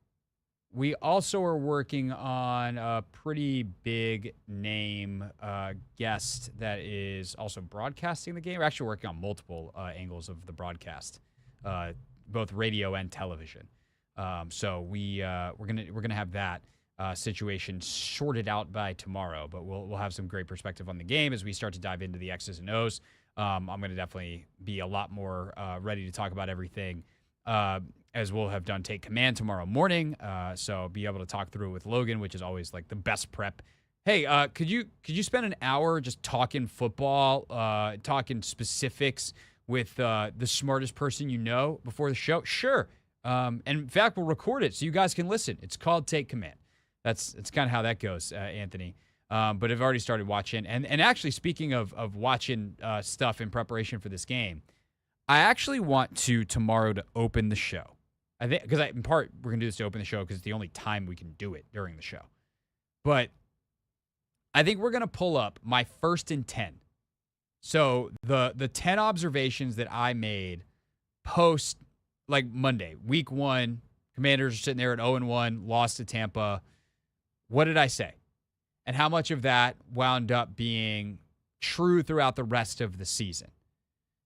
We also are working on a pretty big name guest that is also broadcasting the game. We're actually working on multiple angles of the broadcast, both radio and television. So we're gonna have that situation sorted out by tomorrow. But we'll have some great perspective on the game as we start to dive into the X's and O's. I'm gonna definitely be a lot more ready to talk about everything. As we'll have done Take Command tomorrow morning, so be able to talk through it with Logan, which is always like the best prep. Hey, could you spend an hour just talking football, talking specifics with the smartest person you know before the show? Sure. And in fact, we'll record it so you guys can listen. It's called Take Command. It's kind of how that goes, Anthony. But I've already started watching. And actually, speaking of watching stuff in preparation for this game, I actually want tomorrow to open the show. I think because in part we're gonna do this to open the show because it's the only time we can do it during the show. But I think we're gonna pull up my 1st and 10. So the 10 observations that I made post like Monday, week 1. Commanders are sitting there at 0-1, lost to Tampa. What did I say? And how much of that wound up being true throughout the rest of the season?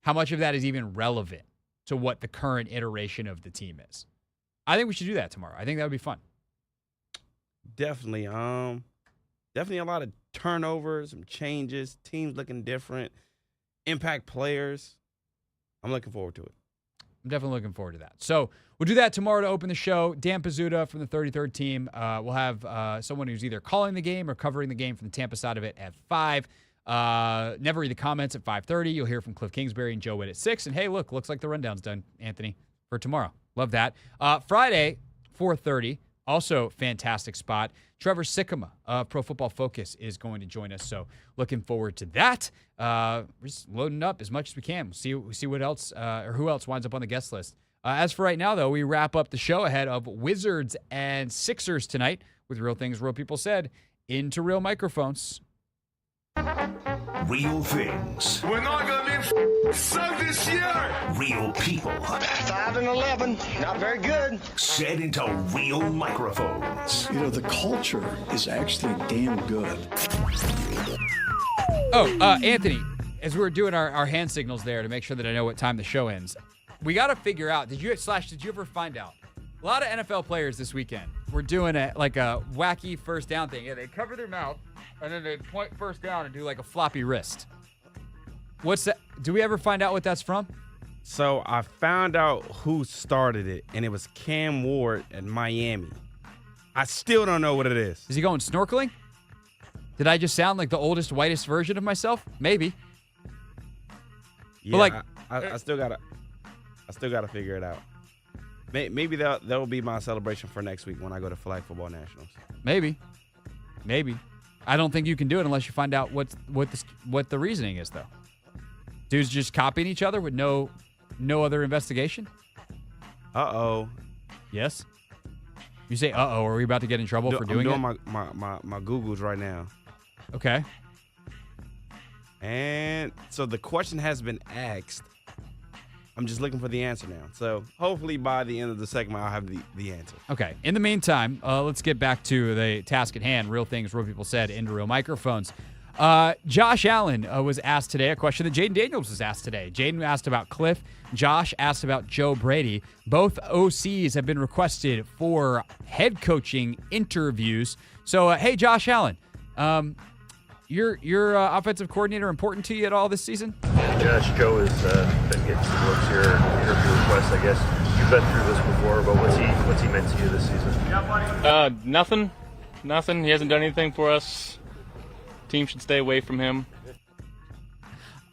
How much of that is even relevant to what the current iteration of the team is? I think we should do that tomorrow. I think that would be fun. Definitely. Definitely a lot of turnovers, some changes, teams looking different, impact players. I'm looking forward to it. I'm definitely looking forward to that. So we'll do that tomorrow to open the show. Dan Pizzuta from the 33rd team. We'll have someone who's either calling the game or covering the game from the Tampa side of it at 5. Never read the comments at 5:30. You'll hear from Cliff Kingsbury and Joe Witt at 6. And hey, looks like the rundown's done, Anthony, for tomorrow. Love that. Friday, 4:30, also fantastic spot. Trevor Sikkema of Pro Football Focus is going to join us, so looking forward to that. We're just loading up as much as we can. We'll see what else or who else winds up on the guest list. As for right now, though, we wrap up the show ahead of Wizards and Sixers tonight with Real Things Real People Said into real microphones. Real things. We're not going to be sucked this year. Real people. 5-11, not very good. Said into real microphones. You know, the culture is actually damn good. Anthony, as we were doing our hand signals there to make sure that I know what time the show ends, we got to figure out, did you ever find out? A lot of NFL players this weekend were doing a wacky first down thing. Yeah, they cover their mouth, and then they point first down and do like a floppy wrist. What's that? Do we ever find out what that's from? So I found out who started it, and it was Cam Ward at Miami. I still don't know what it is. Is he going snorkeling? Did I just sound like the oldest, whitest version of myself? Maybe. Yeah, but like, I still gotta figure it out. Maybe that will be my celebration for next week when I go to Flag Football Nationals. Maybe. I don't think you can do it unless you find out what the reasoning is, though. Dudes just copying each other with no other investigation? Uh-oh. Yes? You say uh-oh, are we about to get in trouble for doing it? I'm doing my Googles right now. Okay. And so the question has been asked. I'm just looking for the answer now. So hopefully by the end of the segment, I'll have the answer. Okay. In the meantime, let's get back to the task at hand. Real things, real people said, into real microphones. Josh Allen was asked today a question that Jaden Daniels was asked today. Jaden asked about Cliff. Josh asked about Joe Brady. Both OCs have been requested for head coaching interviews. So, hey, Josh Allen, your offensive coordinator important to you at all this season? Josh, Joe has been getting some looks here, interview requests, I guess. You've been through this before, but what's he meant to you this season? Nothing. He hasn't done anything for us. Team should stay away from him.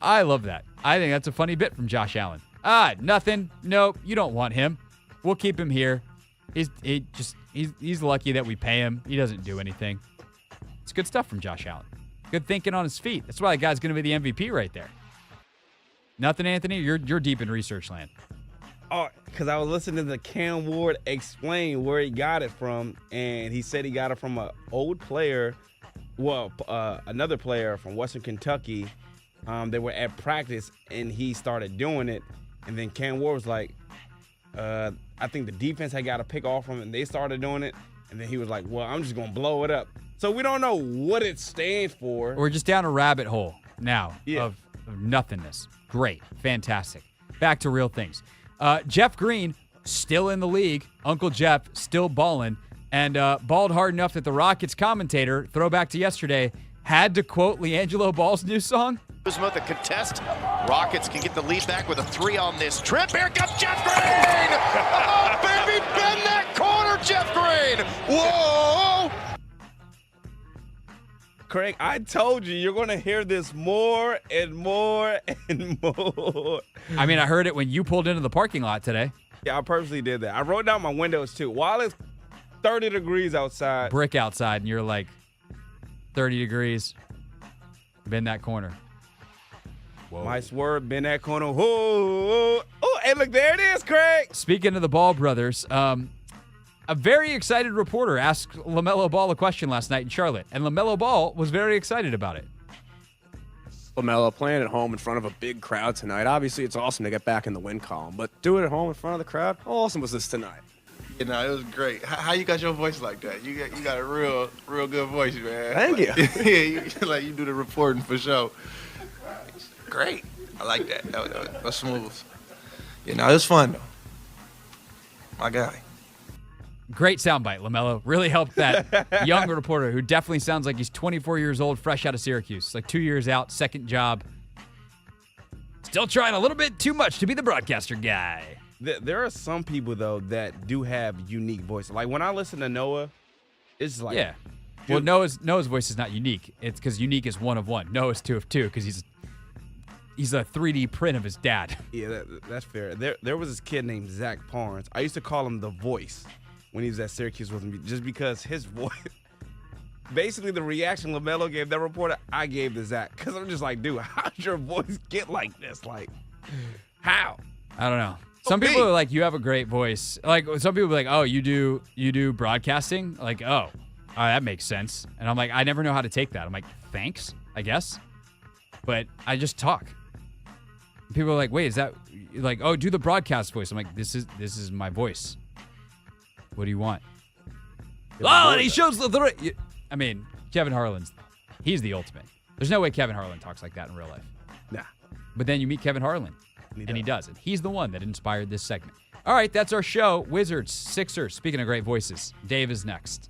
I love that. I think that's a funny bit from Josh Allen. Nothing. Nope, you don't want him. We'll keep him here. He's lucky that we pay him. He doesn't do anything. It's good stuff from Josh Allen. Good thinking on his feet. That's why that guy's going to be the MVP right there. Nothing, Anthony? You're deep in research land. Oh, because I was listening to Cam Ward explain where he got it from, and he said he got it from an old player, another player from Western Kentucky. They were at practice, and he started doing it, and then Cam Ward was like, I think the defense had got a pick off from it, and they started doing it, and then he was like, well, I'm just going to blow it up. So we don't know what it stands for. We're just down a rabbit hole now of nothingness. Great. Fantastic. Back to real things. Jeff Green, still in the league. Uncle Jeff, still balling. And balled hard enough that the Rockets commentator, throwback to yesterday, had to quote LiAngelo Ball's new song. Kuzma, the contest. Rockets can get the lead back with a 3 on this trip. Here comes Jeff Green! Oh, baby, bend that corner, Jeff Green! Whoa! Craig, I told you, you're going to hear this more and more and more. I mean, I heard it when you pulled into the parking lot today. Yeah, I purposely did that. I rolled down my windows, too. While it's 30 degrees outside. Brick outside, and you're like, 30 degrees. Bend that corner. Whoa. My swerve, bend that corner. Whoa. Oh, hey, look, there it is, Craig. Speaking of the Ball brothers, a very excited reporter asked LaMelo Ball a question last night in Charlotte, and LaMelo Ball was very excited about it. LaMelo playing at home in front of a big crowd tonight. Obviously, it's awesome to get back in the win column, but do it at home in front of the crowd? How awesome was this tonight? You know, it was great. How you got your voice like that? You got a real good voice, man. Thank you. Yeah, you do the reporting for sure. Great. I like that. That was smooth. You know, it was fun, though. My guy. Great soundbite, LaMelo. Really helped that young reporter who definitely sounds like he's 24 years old, fresh out of Syracuse. Like 2 years out, second job. Still trying a little bit too much to be the broadcaster guy. There are some people, though, that do have unique voices. Like, when I listen to Noah, it's like... Yeah. Well, Noah's voice is not unique. It's because unique is one of one. Noah's two of two because he's a 3D print of his dad. Yeah, that's fair. There was this kid named Zach Parnes. I used to call him The Voice when he was at Syracuse with me, just because his voice... Basically, the reaction LaMelo gave that reporter, I gave to Zach. Because I'm just like, dude, how'd your voice get like this? Like, how? I don't know. Some people are like, you have a great voice. Like, some people are like, oh, you do broadcasting? Like, oh, that makes sense. And I'm like, I never know how to take that. I'm like, thanks, I guess. But I just talk. People are like, wait, is that like, oh, do the broadcast voice? I'm like, this is my voice. What do you want? Oh, and he shows the I mean, Kevin Harlan's, he's the ultimate. There's no way Kevin Harlan talks like that in real life. Nah. But then you meet Kevin Harlan, and he does. And he's the one that inspired this segment. All right, that's our show. Wizards, Sixers. Speaking of great voices, Dave is next.